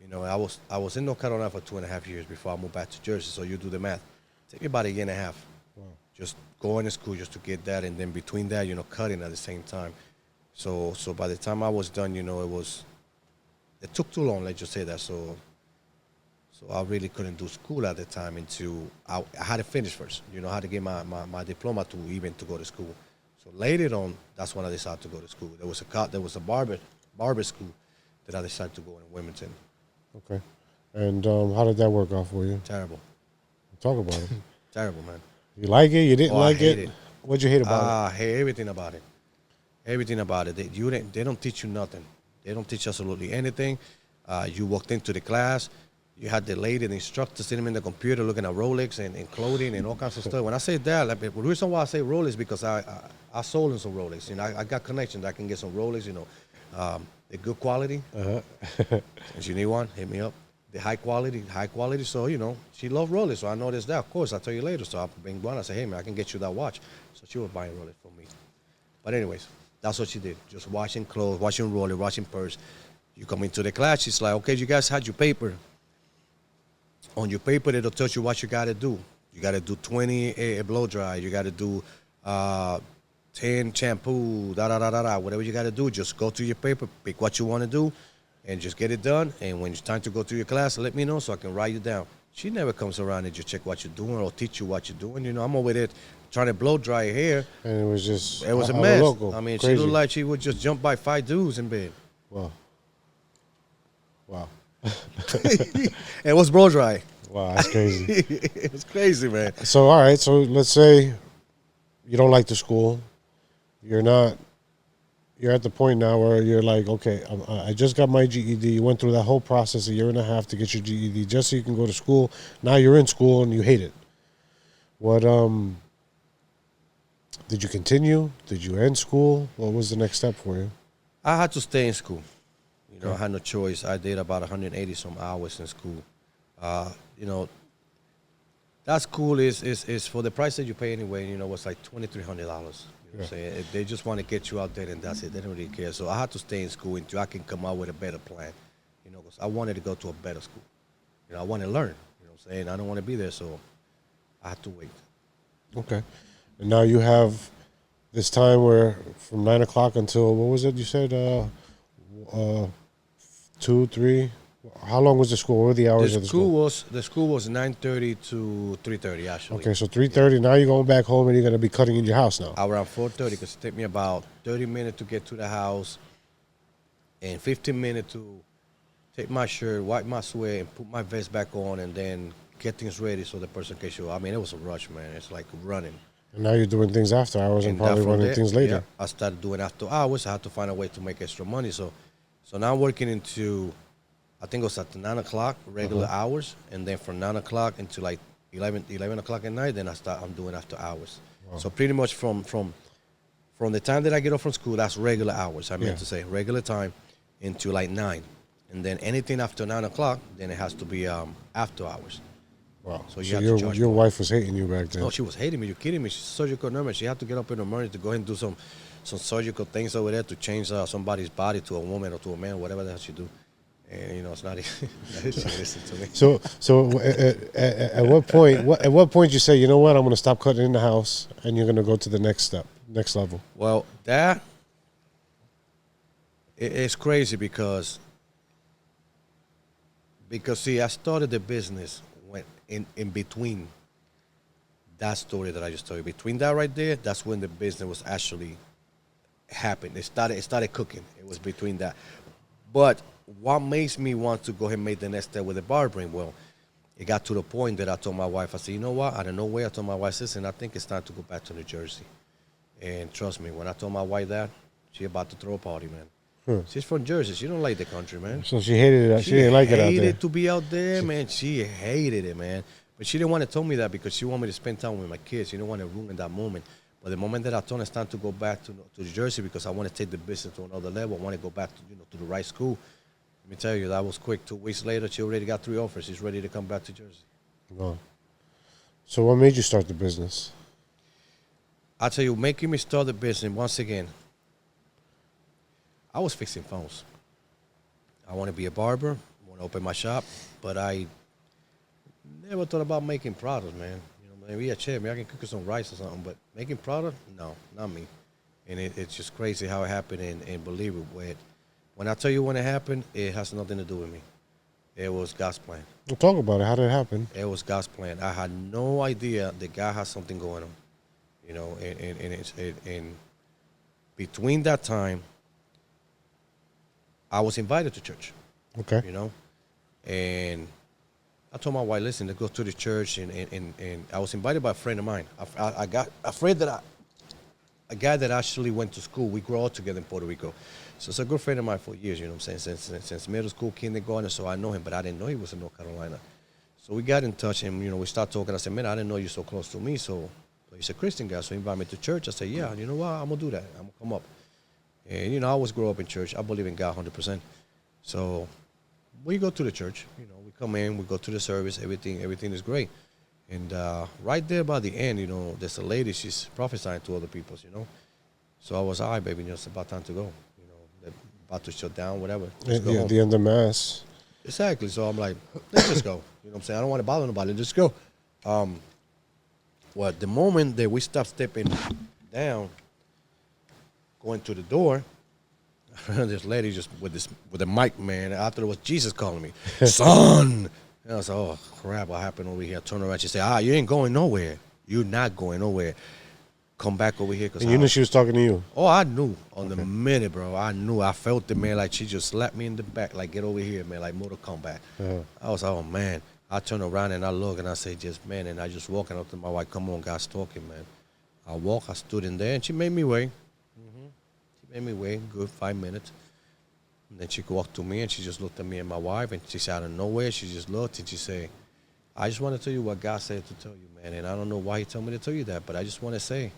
You know, I was in North Carolina for 2.5 years before I moved back to Jersey. So you do the math. It took me about a year and a half. Wow. Just going to school just to get that, and then between that, you know, cutting at the same time. So by the time I was done, you know, it took too long. Let's just say that. So I really couldn't do school at the time until I had to finish first. You know, I had to get my diploma to go to school. So later on, that's when I decided to go to school. There was a barber school that I decided to go in Wilmington. Okay. And how did that work out for you? Terrible. Talk about it. Terrible, man. You like it? You didn't Oh, I like hate it? it. What'd you hate about it? I hate everything about it. Everything about it. They don't teach you nothing. They don't teach absolutely anything. You walked into the class. You had the lady, the instructor, sitting in the computer looking at Rolex and clothing and all kinds of stuff. When I say that, like, the reason why I say Rolex is because I sold in some Rolex. You know, I got connections. I can get some Rolex. You know, the good quality. Uh-huh. If you need one, hit me up. The high quality. So, you know, she loved Rolex. So I noticed that. Of course, I'll tell you later. So I'll bring one. I say, hey, man, I can get you that watch. So she was buying Rolex for me. But anyways, that's what she did. Just washing clothes, washing Rolex, washing purse. You come into the class, she's like, okay, you guys had your paper. On your paper, it'll tell you what you got to do. You got to do 20 blow dry. You got to do 10 shampoo, da-da-da-da-da. Whatever you got to do, just go to your paper, pick what you want to do, and just get it done. And when it's time to go to your class, let me know so I can write you down. She never comes around and just check what you're doing or teach you what you're doing. You know, I'm over there trying to blow dry your hair. And it was just It was a a mess. local. I mean, Crazy. she looked like she would just jump by 5 dudes in bed. Wow. Wow. It was blow dry. Wow, that's crazy. It was crazy, man. So, all right. So, let's say you don't like the school. You're at the point now where you're like, okay, I just got my GED. You went through that whole process, a year and a half to get your GED just so you can go to school. Now you're in school and you hate it. What, did you continue? Did you end school? What was the next step for you? I had to stay in school. You know, I had no choice. I did about 180 some hours in school. You know, that school is for the price that you pay anyway. You know, it's like $2,300. You know what I'm saying? They just want to get you out there and that's it. They don't really care. So I had to stay in school until I can come out with a better plan. You know, because I wanted to go to a better school. You know, I want to learn. You know what I'm saying? I don't want to be there, so I had to wait. Okay. And now you have this time where from 9 o'clock until, what was it you said? 2, 3? How long was the school? What were the hours of the school? The school was 9:30 to 3:30 actually. Okay, so 3:30. Now you're going back home and you're going to be cutting in your house now. Around 4:30 because it took me about 30 minutes to get to the house and 15 minutes to take my shirt, wipe my sweat, and put my vest back on, and then get things ready so the person can show. I mean, it was a rush, man. It's like running. And now you're doing things after hours and probably from running there, things later. yeah, I started doing after hours. I had to find a way to make extra money. So now I'm working into, I think it was at 9 o'clock, regular hours. And then from 9 o'clock into like 11 o'clock at night, then I'm doing after hours. Wow. So pretty much from the time that I get off from school, that's regular hours. I meant to say regular time into like 9. And then anything after 9 o'clock, then it has to be after hours. Wow. So your wife was hating you back then. Oh, she was hating me. You're kidding me. She's a surgical nurse. She had to get up in the morning to go ahead and do some surgical things over there to change somebody's body to a woman or to a man, whatever the hell she do. And, you know, it's not she listens to me. So at what point you say, you know what, I'm going to stop cutting in the house and you're going to go to the next level? Well, it's crazy because see, I started the business when in between that story that I just told you. Between that right there, that's when the business was actually happened. It started cooking. It was between that. But what makes me want to go ahead and make the next step with the barbering? Well, it got to the point that I told my wife, I said, you know what? Out of nowhere, I told my wife, listen, I think it's time to go back to New Jersey. And trust me, when I told my wife that, she about to throw a party, man. She's from Jersey. She don't like the country, man. So she hated it. She didn't like it out there. She hated to be out there, man. She hated it, man. But she didn't want to tell me that because she wanted me to spend time with my kids. She didn't want to ruin that moment. But the moment that I told her it's time to go back to New Jersey because I want to take the business to another level, I want to go back to the right school. Let me tell you, that was quick. 2 weeks later, she already got 3 offers. She's ready to come back to Jersey. Wow. So what made you start the business? I tell you, making me start the business, once again, I was fixing phones. I want to be a barber. I want to open my shop. But I never thought about making products, man. You know, maybe a chef, maybe I can cook you some rice or something. But making product, no, not me. And it's just crazy how it happened and believe it. When I tell you when it happened, it has nothing to do with me. It was God's plan. Well, talk about it. How did it happen? It was God's plan. I had no idea that God has something going on. You know, and between that time, I was invited to church. Okay. You know, And I told my wife, listen, let's go to the church. And I was invited by a friend of mine. I got a friend a guy that actually went to school. We grew up together in Puerto Rico. So it's a good friend of mine for years, you know what I'm saying, since middle school, kindergarten. So I know him, but I didn't know he was in North Carolina. So we got in touch, and, we started talking. I said, man, I didn't know you're so close to me. So he's a Christian guy, so he invited me to church. I said, yeah, you know what, I'm going to do that. I'm going to come up. And, I always grew up in church. I believe in God 100%. So we go to the church. We come in, we go to the service. Everything is great. And right there by the end, there's a lady. She's prophesying to other people, So I was, all right, baby, it's about time to go. They're about to shut down, whatever. Just go home. At the end of Mass. Exactly. So I'm like, let's just go. You know what I'm saying? I don't want to bother nobody. Just go. Well, the moment that we stop stepping down, going to the door, this lady just with the mic, man. I thought it was Jesus calling me, son. And I was like, oh crap, what happened over here? I turned around. She said, you ain't going nowhere. You're not going nowhere. Come back over here. And you knew she was talking to you? Oh, I knew on the minute, bro. I knew. I felt it, man. Like she just slapped me in the back. Like, get over here, man. Like Mortal Kombat. I was like, oh, man. I turned around and I look and I say, just, man. And I just walking up to my wife. Come on, God's talking, man. I walk. I stood in there and she made me wait. She made me wait. Good 5 minutes. And then she walked to me and she just looked at me and my wife. And she said, out of nowhere, she just looked and she said, I just want to tell you what God said to tell you, man. And I don't know why he told me to tell you that, but I just want to say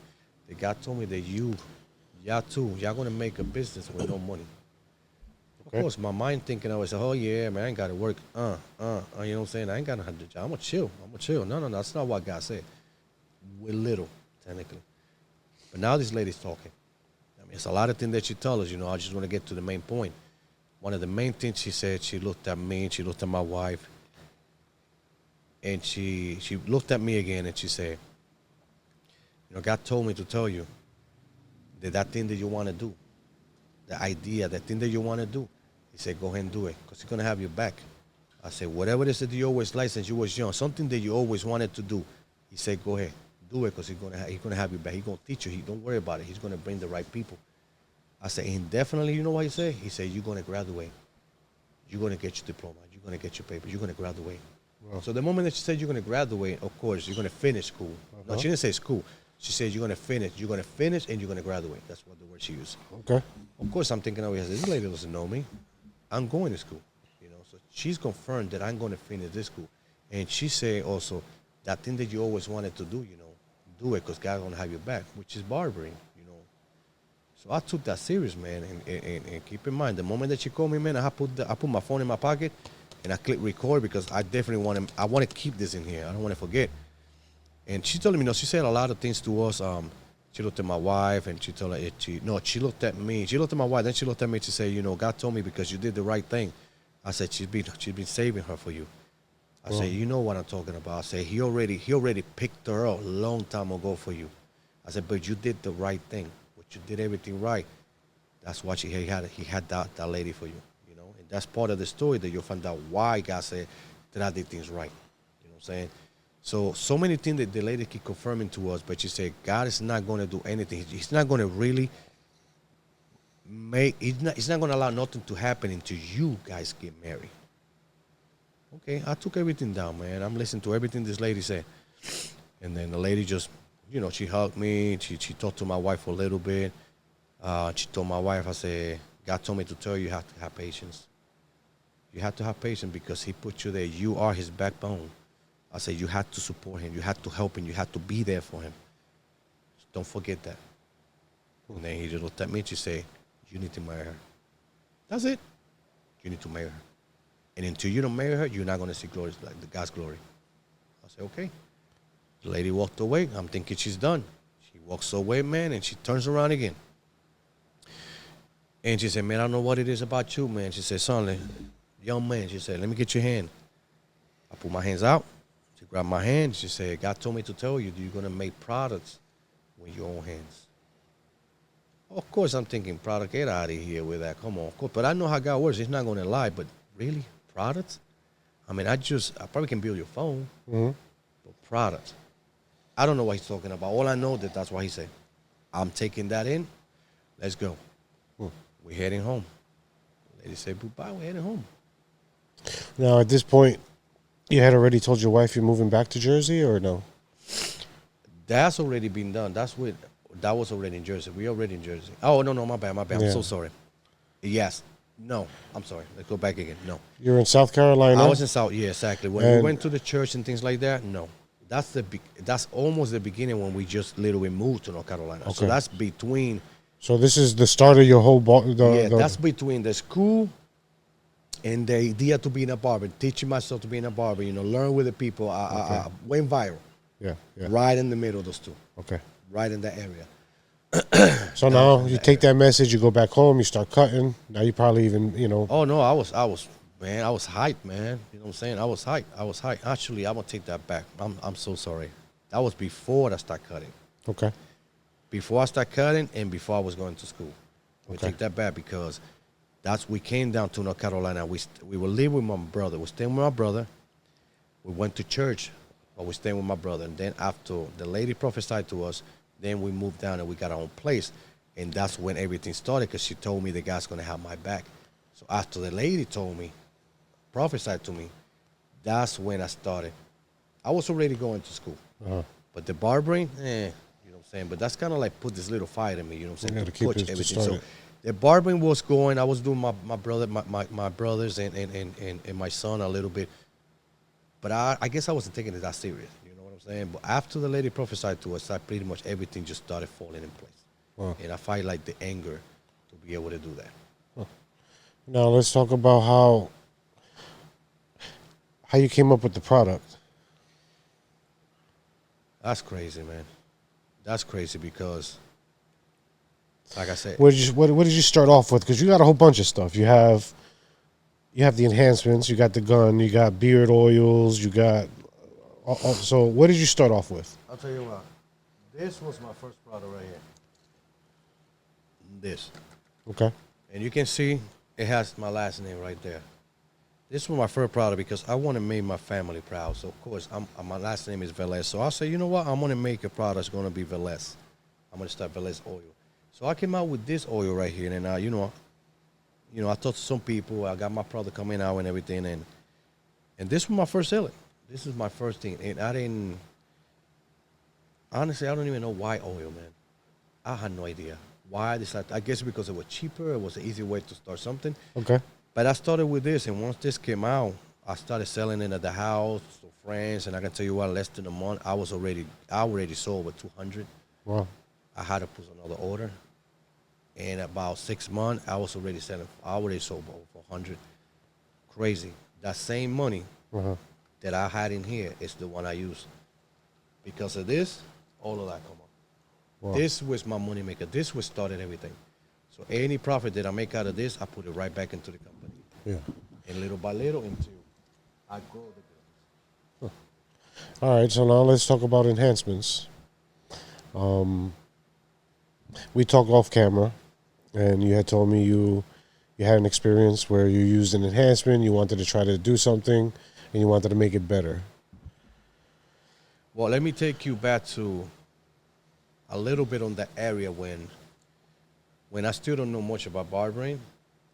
that God told me that y'all going to make a business with no money. Okay. Of course, my mind thinking, I was like, oh, yeah, man, I ain't got to work. You know what I'm saying? I ain't got to have the job. I'm going to chill. No, that's not what God said. We're little, technically. But now this lady's talking. I mean, it's a lot of things that she tells us, I just want to get to the main point. One of the main things she said, she looked at me, and she looked at my wife, and she looked at me again, and she said, God told me to tell you that thing that you want to do, the idea, that thing that you want to do, he said, go ahead and do it, because he's going to have your back. I said, whatever it is that you always liked since you was young, something that you always wanted to do, he said, go ahead, do it, because he's going to have your back. He's going to teach you. Don't worry about it. He's going to bring the right people. I said, indefinitely, you know what he said? He said, you're going to graduate. You're going to get your diploma. You're going to get your papers. You're going to graduate. Wow. So the moment that she said you're going to graduate, of course, you're going to finish school. No, she didn't say school. She said you're going to finish. You're going to finish and you're going to graduate. That's what the word she used. Okay. Of course, I'm thinking, this lady doesn't know me. I'm going to school. So she's confirmed that I'm going to finish this school. And she said also, that thing that you always wanted to do, do it because God's going to have your back, which is barbering. So I took that serious, man, and keep in mind, the moment that she called me, man, I put my phone in my pocket, and I clicked record because I definitely want to keep this in here. I don't want to forget. And she told me, she said a lot of things to us. She looked at my wife, and she told her, she looked at me. She looked at my wife, then she looked at me to say, God told me because you did the right thing. I said, she's been saving her for you. I said, you know what I'm talking about. I said, he already picked her up a long time ago for you. I said, but you did the right thing. You did everything right. That's why he had that lady for you, And that's part of the story that you'll find out why God said that I did things right. You know what I'm saying? So many things that the lady keep confirming to us, but she said God is not going to do anything. He's not going to really he's not going to allow nothing to happen until you guys get married. Okay, I took everything down, man. I'm listening to everything this lady said. And then the lady just, she hugged me. She talked to my wife for a little bit. She told my wife, I said, God told me to tell you have to have patience. You have to have patience because he put you there. You are his backbone. I said, you have to support him. You have to help him. You have to be there for him. So don't forget that. And then he just looked at me and she said, you need to marry her. That's it. You need to marry her. And until you don't marry her, you're not going to see glory, like the God's glory. I said, okay. The lady walked away. I'm thinking she's done. She walks away, man, and she turns around again. And she said, man, I don't know what it is about you, man. She said, son, young man, she said, let me get your hand. I put my hands out. She grabbed my hand. She said, God told me to tell you that you're going to make products with your own hands. Of course, I'm thinking, product, get out of here with that. Come on. Of course. But I know how God works. He's not going to lie. But really? Products? I mean, I probably can build your phone. Mm-hmm. But products. I don't know what he's talking about. All I know that's what he said. I'm taking that in. Let's go. We're heading home. The lady said, goodbye, we're heading home. Now, at this point, you had already told your wife you're moving back to Jersey, or no? That's already been done. That was already in Jersey. We already in Jersey. Oh no, my bad, my bad. I'm Yeah. so sorry. Yes. No, I'm sorry. Let's go back again. No. You're in South Carolina. I was in South. Yeah, exactly. When we And- went to the church and things like that, no. That's almost the beginning when we just literally moved to North Carolina. So Okay. that's between. So this is the start of your whole. That's between the school and the idea to be in a barber, teaching myself to be in a barber. Learn with the people. I went viral. Yeah. Right in the middle of those two. Okay. Right in that area. So now you take that message, you go back home, you start cutting. Now you probably even. Oh no, I was hyped, man. You know what I'm saying? I was hyped. Actually, I'm gonna take that back. I'm so sorry. That was before I started cutting. Okay. Before I started cutting and before I was going to school. We Okay. take that back because we came down to North Carolina. We were living with my brother. We staying with my brother. We went to church, but we staying with my brother. And then after the lady prophesied to us, then we moved down and we got our own place. And that's when everything started because she told me the guy's going to have my back. So after the lady told me, prophesied to me, that's when I started. I was already going to school. Uh-huh. But the barbering, you know what I'm saying? But that's kind of like put this little fire in me, you know what I'm saying? To keep push it, to everything. start So it. the barbering was going. I was doing my brothers and my son a little bit. But I guess I wasn't taking it that serious. You know what I'm saying? But after the lady prophesied to us, pretty much everything just started falling in place. Wow. And I find like the anger to be able to do that. Now let's talk about how you came up with the product. That's crazy, man. That's crazy because, like I said, What did you start off with? Because you got a whole bunch of stuff. You have the enhancements. You got the gun. You got beard oils. You got. So what did you start off with? I'll tell you what. This was my first product right here. This. Okay. And you can see it has my last name right there. This was my first product because I want to make my family proud. So, of course, my last name is Velez. So I say, you know what? I'm going to make a product that's going to be Velez. I'm going to start Velez oil. So I came out with this oil right here. And, I talked to some people. I got my product coming out and everything. And this was my first selling. This is my first thing. And honestly, I don't even know why oil, man. I had no idea why I decided. I guess because it was cheaper. It was an easy way to start something. Okay. But I started with this, and once this came out, I started selling it at the house to friends, and I can tell you what, less than a month, I already sold with 200. Wow. I had to put another order. In about 6 months, I was already selling. I already sold over 100. Crazy. That same money Uh-huh. that I had in here is the one I use. Because of this, all of that come up. Wow. This was my money maker. This was started everything. So any profit that I make out of this, I put it right back into the company. Yeah. And little by little until I grow the business. All right. So now let's talk about enhancements. We talked off camera, and you had told me you had an experience where you used an enhancement. You wanted to try to do something, and you wanted to make it better. Well, let me take you back to a little bit on the area when I still don't know much about barbering.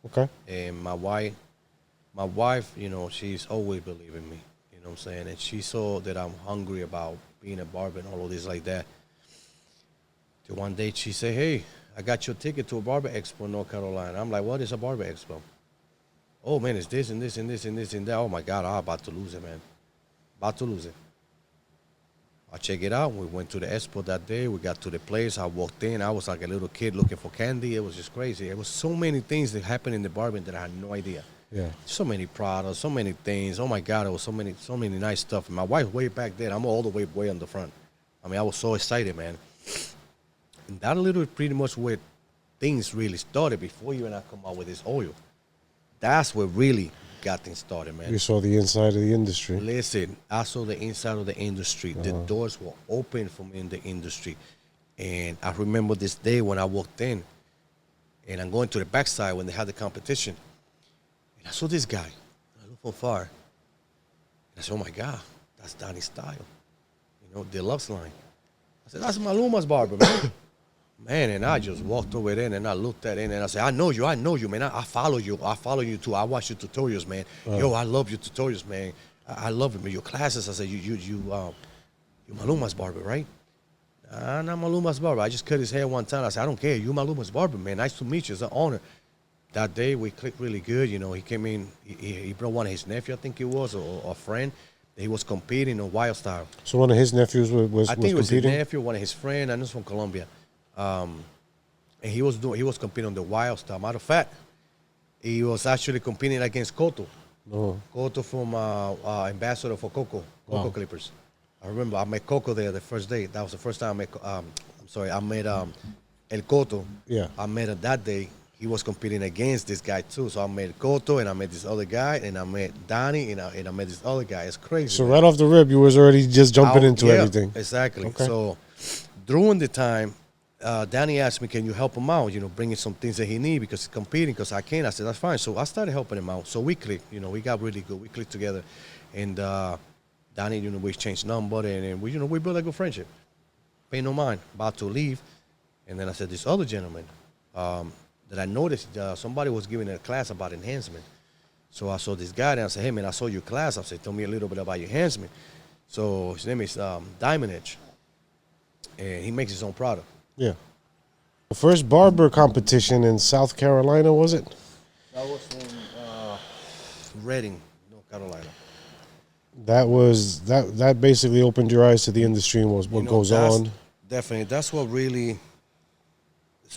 Okay. And my wife, she's always believed in me. You know what I'm saying? And she saw that I'm hungry about being a barber and all of this like that. Till one day she said, hey, I got your ticket to a barber expo in North Carolina. I'm like, what is a barber expo? Oh, man, it's this and this and this and this and that. Oh, my God, I'm about to lose it, man. About to lose it. I check it out. We went to the expo that day. We got to the place. I walked in. I was like a little kid looking for candy. It was just crazy. It was so many things that happened in the barbering that I had no idea. Yeah. So many products, so many things. Oh my God, it was so many nice stuff. And my wife way back then. I'm all the way on the front. I mean, I was so excited, man. And that little pretty much where things really started before you and I come out with this oil. That's what really got things started, man. You saw the inside of the industry. Listen, I saw the inside of the industry. The doors were open for me in the industry. And I remember this day when I walked in, and I'm going to the backside when they had the competition. And I saw this guy. I looked from far. And I said, oh, my God, that's Donnie's style. You know, deluxe line. I said, that's Maluma's barber, man. Man, and I just walked over there and I looked at it and I said, I know you, man. I follow you too. I watch your tutorials, man. Yo, I love your tutorials, man. I love it, man. Your classes. I said, you Maluma's barber, right? Not Maluma's barber. I just cut his hair one time. I said, I don't care. You Maluma's barber, man. Nice to meet you. It's an honor. That day we clicked really good. You know, he came in. He brought one of his nephew, I think it was, or a friend. He was competing on wild style. So one of his nephews was I think it was his competing? nephew, one of his friends. I know he's from Colombia. And he was competing on the wild style. Matter of fact, he was actually competing against Cotto. Oh. Cotto from ambassador for Coco Clippers. I remember I met Coco there the first day. That was the first time I met. I met El Cotto. Yeah. I met him that day. He was competing against this guy too. So I met Cotto and I met this other guy and I met Donnie and I met this other guy. It's crazy. So man. right off the rip, you was already just jumping into Yeah, everything. Exactly. Okay. So during the time, Danny asked me, can you help him out? You know, bringing some things that he need because he's competing because I can't. I said, that's fine. So I started helping him out. So we clicked. You know, we got really good. We clicked together. And Danny, you know, we exchanged number and we, you know, we built a good friendship. Pay no mind. About to leave. And then I said, this other gentleman that I noticed somebody was giving a class about enhancement. So I saw this guy and I said, hey, man, I saw your class. I said, tell me a little bit about your enhancement. So his name is Diamond Edge. And he makes his own product. Yeah. The first barber competition in South Carolina, was it? That was in Reading, North Carolina. That basically opened your eyes to the industry and what goes on. Definitely. That's what really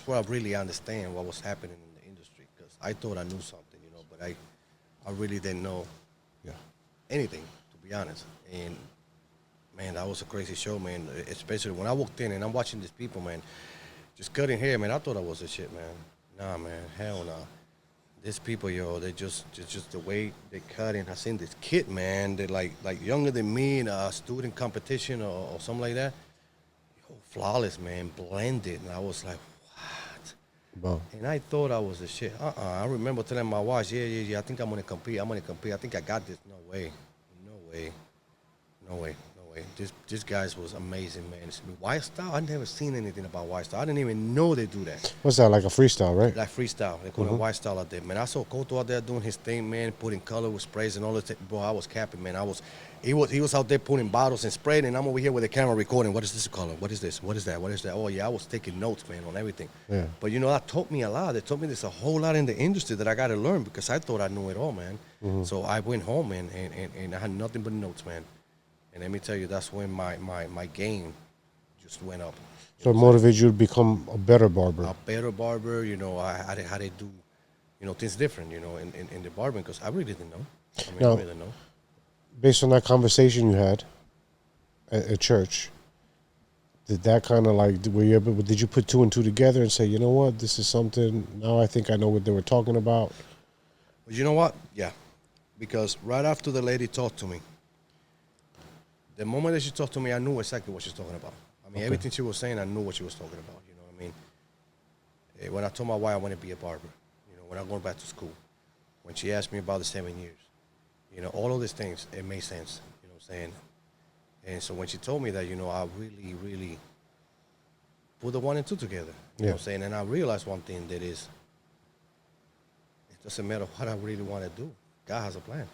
I really understand what was happening in the industry because I thought I knew something, you know, but I really didn't know anything, to be honest. And man, that was a crazy show, man. Especially when I walked in and I'm watching these people, man, just cutting hair, man. I thought I was the shit, man. Nah, man, hell no. These people, yo, they just the way they cut. And I seen this kid, man, they like younger than me in a student competition or something like that. Yo, flawless, man, blended, and I was like, what? Wow. And I thought I was the shit. I remember telling my wife, yeah. I think I'm gonna compete. I think I got this. No way. This guys was amazing, man. Wild style, I never seen anything about wild style. I didn't even know they do that. What's that, like a freestyle, right? Like freestyle. They call it wild style out there. Man, I saw Cotto out there doing his thing, man, putting color with sprays and all that. Bro, I was capping, man. He was out there putting bottles and spraying, and I'm over here with the camera recording. What is this color? What is this? What is that? What is that? Oh, yeah, I was taking notes, man, on everything. Yeah. But, you know, that taught me a lot. They taught me there's a whole lot in the industry that I got to learn because I thought I knew it all, man. So I went home, man, and I had nothing but notes, man. And let me tell you, that's when my game just went up. So it motivated you to become a better barber. A better barber, you know, how they do, you know, things different, you know, in the barbering, because I really didn't know. I mean, Now, I really didn't know. Based on that conversation you had at church, did that kind of like, did you put two and two together and say, you know what, this is something, now I think I know what they were talking about? Well, you know what? Yeah. Because right after the lady talked to me, the moment that she talked to me, I knew exactly what she was talking about. I mean, everything she was saying, I knew what she was talking about. You know what I mean? When I told my wife I want to be a barber, you know, when I'm going back to school, when she asked me about the 7 years, you know, all of these things, it made sense. You know what I'm saying? And so when she told me that, you know, I really, really put the one and two together. You know what I'm saying? And I realized one thing, that is, it doesn't matter what I really want to do. God has a plan.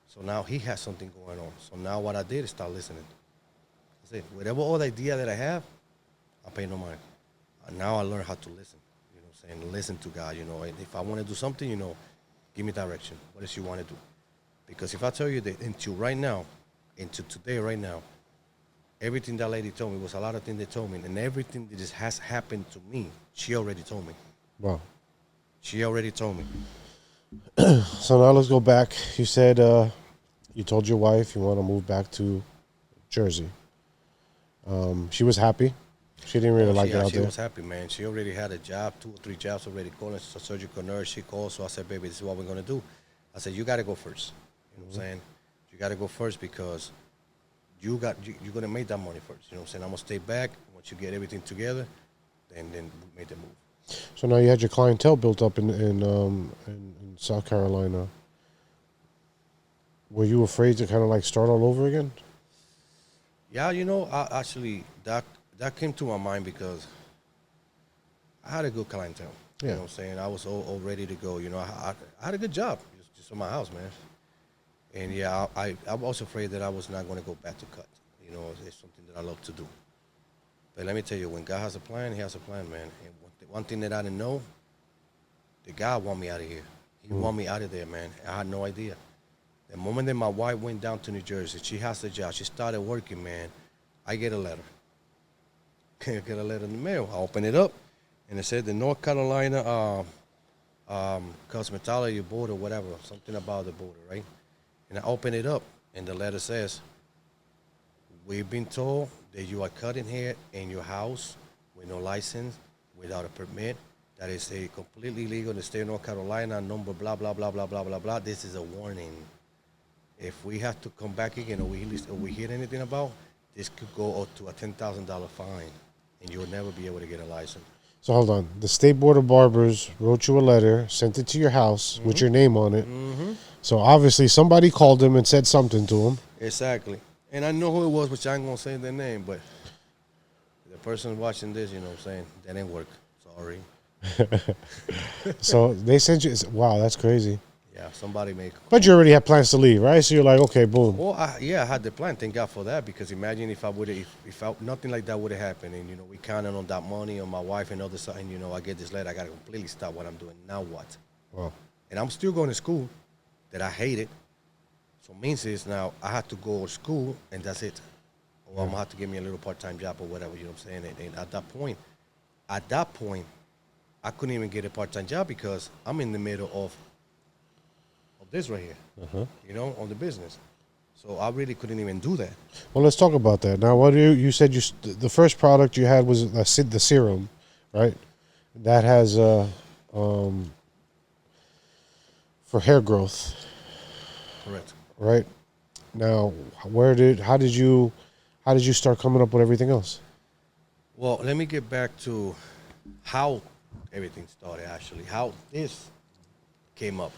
So now he has something going on. So now what I did is start listening. That's it. Whatever old idea that I have, I pay no mind. And now I learn how to listen. You know what I'm saying? Listen to God, you know. And if I want to do something, you know, give me direction. What does you want to do? Because if I tell you that into right now, into today right now, everything that lady told me was a lot of things they told me. And everything that just has happened to me, she already told me. Wow. She already told me. So now let's go back. You said you told your wife you want to move back to Jersey. She was happy. She didn't really like it out there. She was happy, man. She already had a job, 2 or 3 jobs already calling. A surgical nurse, she called. So I said, baby, this is what we're going to do. I said, you got to go first. You know what I'm saying? You got to go first because you're going to make that money first. You know what I'm saying? I'm going to stay back. Once you get everything together, then we make the move. So now you had your clientele built up in South Carolina. Were you afraid to kind of like start all over again? Yeah, you know, actually, that came to my mind because I had a good clientele. You Yeah. know what I'm saying? I was all ready to go. You know, I had a good job just on my house, man. And yeah, I was afraid that I was not going to go back to cut. You know, it's something that I love to do. But let me tell you, when God has a plan, He has a plan, man. And one thing that I didn't know, the God want me out of here. He want me out of there, man. I had no idea. The moment that my wife went down to New Jersey, she has a job. She started working, man. I get a letter. I get a letter in the mail. I open it up, and it said the North Carolina cosmetology board or whatever, something about the border, right? And I open it up, and the letter says, "We've been told that you are cutting hair in your house with no license, without a permit. That is a completely illegal in the state of North Carolina. Number blah blah blah blah blah blah blah. This is a warning. If we have to come back again, or we hear anything about, this could go up to a $10,000 fine, and you'll never be able to get a license." So hold on. The State Board of Barbers wrote you a letter, sent it to your house with your name on it. So obviously somebody called him and said something to him. Exactly. And I know who it was, which I ain't gonna say their name, but the person watching this, you know what I'm saying, that didn't work. Sorry. So they sent you. Wow, that's crazy. Yeah, somebody make. But you already had plans to leave, right? So you're like, okay, boom. Well, I had the plan. Thank God for that, because imagine if I would have, if nothing like that would have happened, and you know we counted on that money on my wife and other side, and you know I get this letter, I gotta completely stop what I'm doing. Now what? Wow. And I'm still going to school that I hated. So means is now I have to go to school and that's it. Or I'm gonna have to give me a little part-time job or whatever, you know what I'm saying? And at that point, I couldn't even get a part-time job because I'm in the middle of this right here, you know, on the business. So I really couldn't even do that. Well, let's talk about that. Now, what do you said the first product you had was the serum, right? That has for hair growth, Correct. right? Now, how did you start coming up with everything else? Well, let me get back to how everything started, actually, how this came up.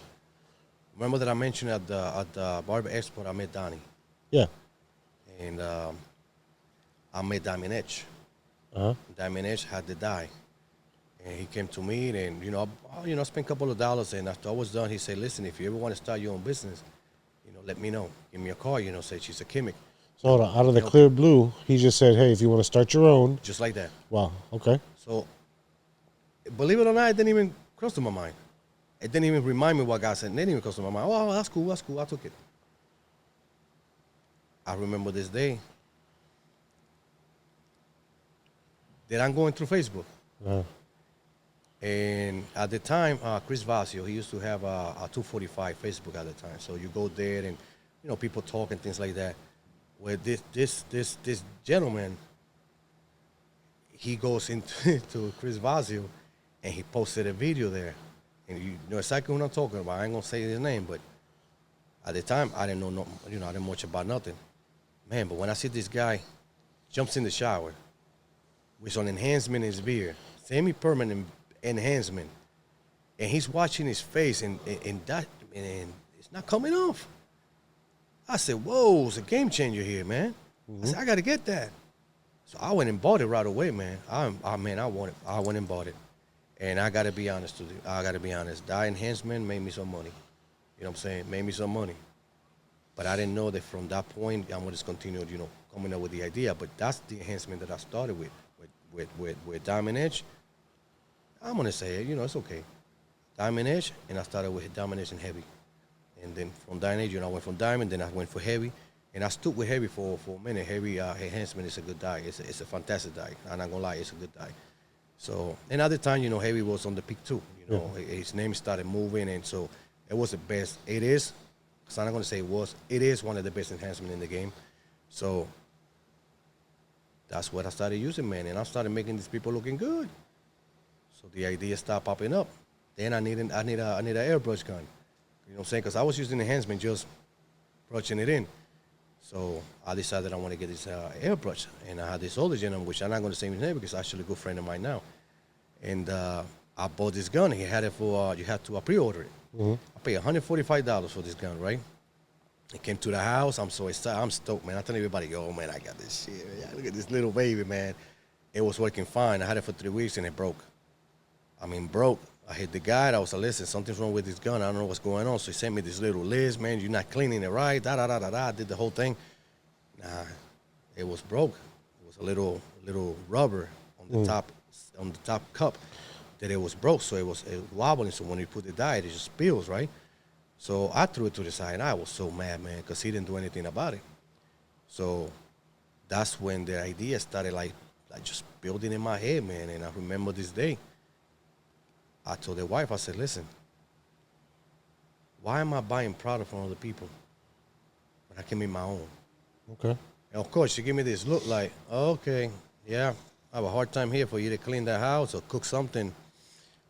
Remember that I mentioned at the Barber Expo, I met Donnie. Yeah. And I met Diamond Edge. Uh-huh. Diamond Edge had the dye. And he came to me, and I spent a couple of dollars, and after I was done, he said, "Listen, if you ever want to start your own business, let me know. Give me a call, say she's a chemic." So hold on, out of the clear blue, he just said, "Hey, if you want to start your own." Just like that. Wow. Okay. So, believe it or not, it didn't even cross to my mind. It didn't even remind me what God said. It didn't even cross to my mind. Oh, that's cool. I took it. I remember this day that I'm going through Facebook. And at the time, Chris Vasio, he used to have a 245 Facebook at the time. So you go there and, people talk and things like that. Where this gentleman, he goes into to Chris Vasio and he posted a video there. And you know exactly what I'm talking about. I ain't gonna say his name, but at the time I didn't know I didn't much about nothing. Man, but when I see this guy jumps in the shower with some enhancement in his beard, semi-permanent enhancement, and he's watching his face and it's not coming off. I said, "Whoa, it's a game changer here, man." I said, "I got to get that." So I went and bought it right away, man. I want it. I went and bought it. And I got to be honest with you. That enhancement made me some money. You know what I'm saying? Made me some money. But I didn't know that from that point, I'm going to just continue, coming up with the idea. But that's the enhancement that I started with Diamond Edge. I'm going to say it, it's okay. Diamond Edge, and I started with Diamond Edge and Heavy. And then from Diamond Edge, I went from Diamond, then I went for Heavy. And I stood with Heavy for a minute. Heavy enhancement is a good dye. It's a fantastic dye. I'm not going to lie, it's a good dye. So, and at the time, Heavy was on the peak too. His name started moving, and so it was the best. It is, because I'm not going to say it was, it is one of the best enhancements in the game. So, that's what I started using, man, and I started making these people looking good. So the idea started popping up. Then I need an airbrush gun. You know what I'm saying? Because I was using enhancement, just brushing it in. So I decided I want to get this airbrush. And I had this older gentleman, which I'm not going to say his name because he's actually a good friend of mine now. And I bought this gun. He had it for, you had to pre-order it. I paid $145 for this gun, right? It came to the house. I'm so excited. I'm stoked, man. I tell everybody, "Oh, man, I got this shit. Yeah, look at this little baby, man." It was working fine. I had it for 3 weeks and it broke. I mean, broke. I hit the guy. I was like, listen, something's wrong with this gun. I don't know what's going on. So he sent me this little list, man. You're not cleaning it right. Da da da da da. I did the whole thing. Nah, it was broke. It was a little rubber on the top cup that it was broke. So it was wobbling. So when you put the dye, it just spills, right? So I threw it to the side. And I was so mad, man, because he didn't do anything about it. So that's when the idea started, like just building in my head, man. And I remember this day. I told the wife, I said, listen, why am I buying product from other people when I can make my own? Okay. And of course, she gave me this look like, oh, okay, yeah, I have a hard time here for you to clean the house or cook something.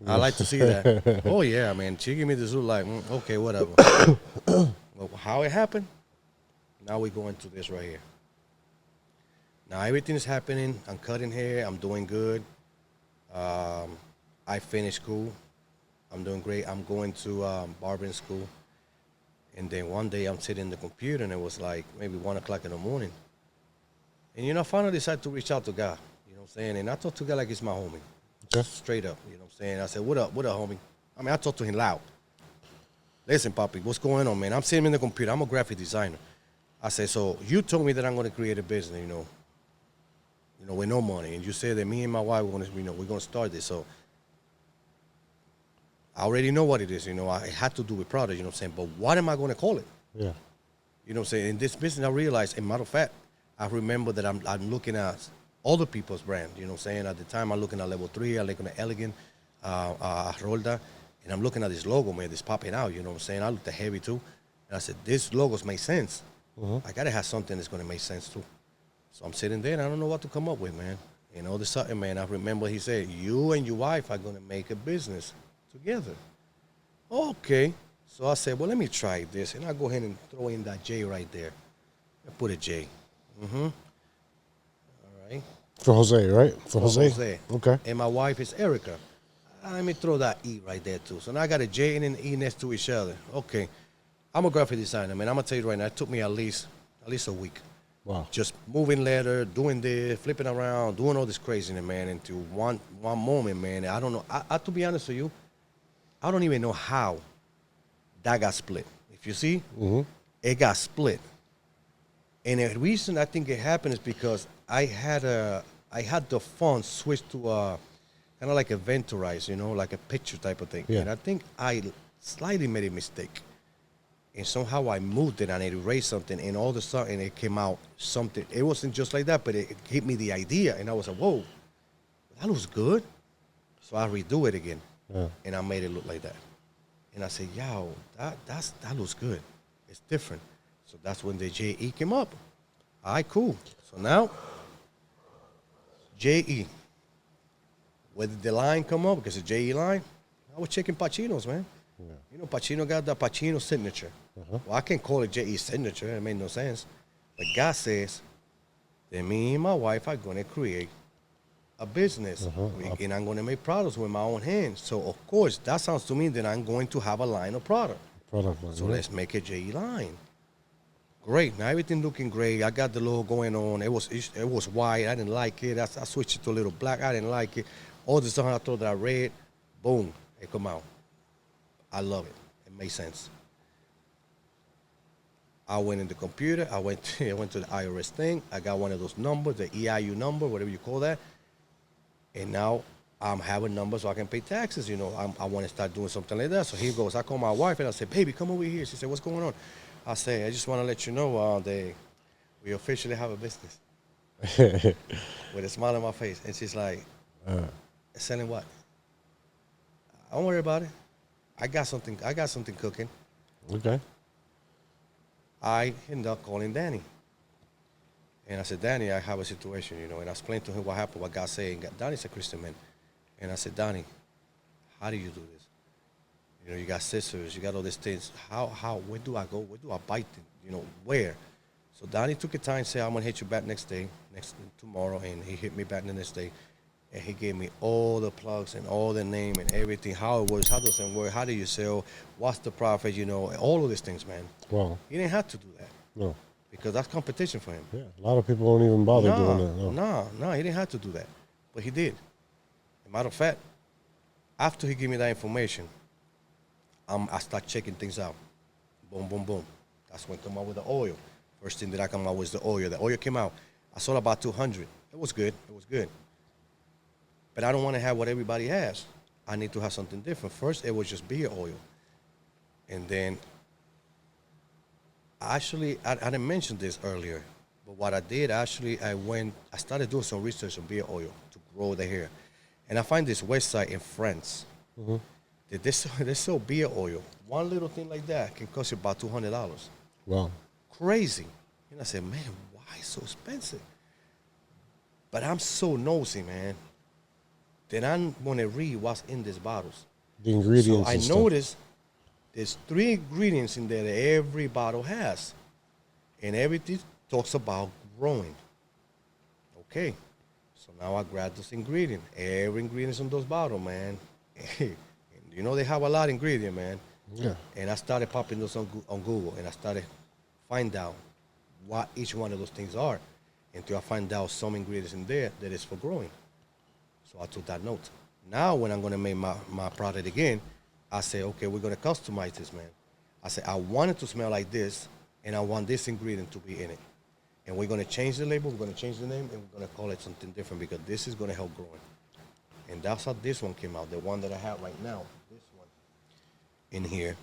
I like to see that. Oh, yeah, man. She gave me this look like, okay, whatever. Well, how it happened, now we go into this right here. Now everything is happening. I'm cutting hair. I'm doing good. I finished school. I'm doing great. I'm going to barbering school. And then one day I'm sitting in the computer and it was like maybe 1 o'clock in the morning. And, you know, I finally decided to reach out to God, you know what I'm saying? And I talked to God like he's my homie. Okay. Straight up, you know what I'm saying? I said, what up, homie? I mean, I talked to him loud. Listen, Papi, what's going on, man? I'm sitting in the computer. I'm a graphic designer. I said, so you told me that I'm going to create a business, you know, with no money. And you said that me and my wife, we're going to start this. So I already know what it is, you know. I had to do with product, you know what I'm saying? But what am I going to call it? Yeah. You know what I'm saying? In this business, I realized, as a matter of fact, I remember that I'm looking at other people's brand, you know what I'm saying? At the time, I'm looking at Level 3, I'm looking at Elegant, Rolda, and I'm looking at this logo, man, this popping out, you know what I'm saying? I looked at Heavy, too. And I said, this logos make sense. I got to have something that's going to make sense, too. So I'm sitting there, and I don't know what to come up with, man. And all of a sudden, man, I remember he said, you and your wife are going to make a business together. Okay. So I said, well, let me try this. And I go ahead and throw in that J right there. I put a J. All right. For Jose, right? For Jose. Jose. Okay. And my wife is Erica. Let me throw that E right there, too. So now I got a J and an E next to each other. Okay. I'm a graphic designer, man. I'm going to tell you right now, it took me at least a week. Wow. Just moving letter, doing this, flipping around, doing all this craziness, man, into one moment, man. I don't know. I to be honest with you, I don't even know how that got split. If you see, it got split. And the reason I think it happened is because I had the font switched to kind of like a vectorized, you know, like a picture type of thing. Yeah. And I think I slightly made a mistake. And somehow I moved it and it erased something, and all of a sudden it came out something. It wasn't just like that, but it gave me the idea, and I was like, whoa, that looks good. So I redo it again, and I made it look like that. And I said, yo, that looks good. It's different. So that's when the J.E. came up. All right, cool. So now, J.E. Where did the line come up? Because the J.E. line, I was checking Pacino's, man. Yeah. You know, Pacino got the Pacino signature. Well, I can't call it J.E. signature. It made no sense. But God says that me and my wife are going to create a business. And I'm going to make products with my own hands. So, of course, that sounds to me that I'm going to have a line of product. So let's make a J.E. line. Great. Now everything looking great. I got the logo going on. It was white. I didn't like it. I switched it to a little black. I didn't like it. All the stuff I thought that I read, boom, it come out. I love it. It makes sense. I went in the computer. I went to the IRS thing. I got one of those numbers, the EIU number, whatever you call that. And now I'm having numbers so I can pay taxes. You know, I want to start doing something like that. So here goes. I call my wife and I said, baby, come over here. She said, what's going on? I say, I just want to let you know we officially have a business. With a smile on my face. And she's like, selling what? Don't worry about it. I got something cooking. Okay. I ended up calling Danny. And I said, Danny, I have a situation, you know, and I explained to him what happened, what God said. And Danny's a Christian man. And I said, Danny, how do you do this? You know, you got scissors, you got all these things. Where do I go? Where do I bite them? You know, where? So Danny took the time and said, I'm going to hit you back tomorrow. And he hit me back the next day. And he gave me all the plugs and all the name and everything, how it works, how does it work, how do you sell, what's the profit, you know, all of these things, man. Wow. He didn't have to do that. No. Because that's competition for him. Yeah, a lot of people don't even bother doing that. No, he didn't have to do that. But he did. As a matter of fact, After he gave me that information, I start checking things out. Boom, boom, boom. That's when I come out with the oil. First thing that I come out was the oil. The oil came out. I sold about 200. It was good. It was good. But I don't want to have what everybody has. I need to have something different. First, it was just beer oil. And then, actually, I didn't mention this earlier, but what I did, actually, I started doing some research on beer oil to grow the hair. And I find this website in France. That they sell beer oil. One little thing like that can cost you about $200. Wow. Crazy. And I said, man, why so expensive? But I'm so nosy, man. Then I'm gonna read what's in these bottles. The ingredients. So I noticed there's 3 ingredients in there that every bottle has, and everything talks about growing. Okay, so now I grab this ingredient. Every ingredient on those bottles, man. You know they have a lot of ingredient, man. Yeah. And I started popping those on Google, and I started find out what each one of those things are, until I find out some ingredients in there that is for growing. So I took that note. Now when I'm gonna make my product again, I say, okay, we're gonna customize this, man. I say I want it to smell like this, and I want this ingredient to be in it. And we're gonna change the label, we're gonna change the name, and we're gonna call it something different because this is gonna help growing. And that's how this one came out, the one that I have right now, this one in here.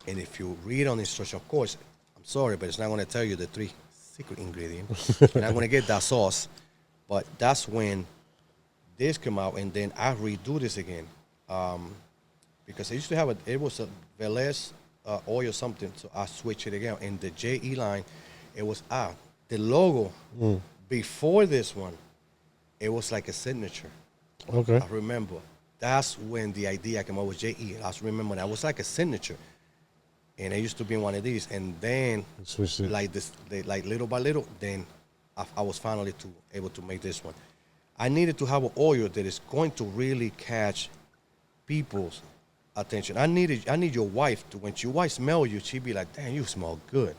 And if you read on the instruction, of course, I'm sorry, but it's not gonna tell you the 3 secret ingredients. And I'm gonna get that sauce, but that's when this came out, and then I redo this again. Because I used to have it was a velez oil or something, so I switched it again. And the J.E.LINE, it was the logo before this one, it was like a signature. Okay. I remember. That's when the idea came up with J.E. I remember that was like a signature. And it used to be in one of these. And then, Switched it. like this, like little by little, then I was finally able to make this one. I needed to have an oil that is going to really catch people's attention. I need your wife to, when your wife smell you, she be like, damn, you smell good.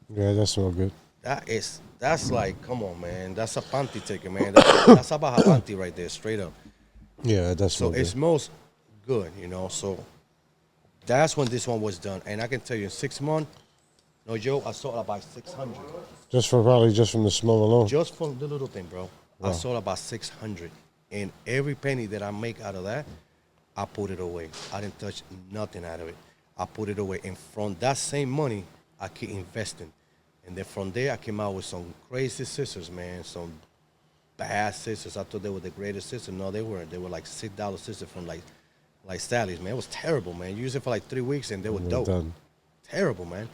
Yeah, that smells good. That's like, come on, man. That's a panty taker, man. That's about a panty right there, straight up. Yeah, that's So good. it smells good, you know. So that's when this one was done. And I can tell you, in 6 months, no joke, I sold about 600. Just from the smell alone. Just from the little thing, bro. Wow. I sold about 600. And every penny that I make out of that, I put it away. I didn't touch nothing out of it. I put it away. And from that same money, I keep investing. And then from there, I came out with some crazy scissors, man. Some bad scissors. I thought they were the greatest scissors. No, they weren't. They were like $6 scissors from like Sally's, man. It was terrible, man. You use it for like 3 weeks, and they were dope. Done. Terrible, man.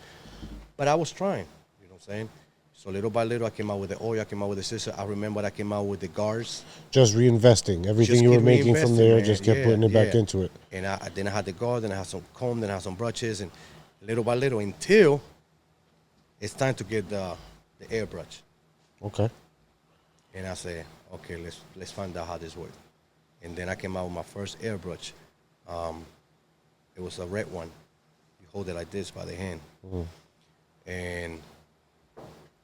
But I was trying. You know what I'm saying? So little by little, I came out with the oil. I came out with the scissors. I remember I came out with the guards. Just reinvesting. Everything Just you were keep making from reinvesting, there, man. just kept putting it back into it. And then I had the guard, then I had some comb, then I had some brushes, and little by little until it's time to get the airbrush. Okay. And I said, okay, let's find out how this works. And then I came out with my first airbrush. It was a red one. You hold it like this by the hand. And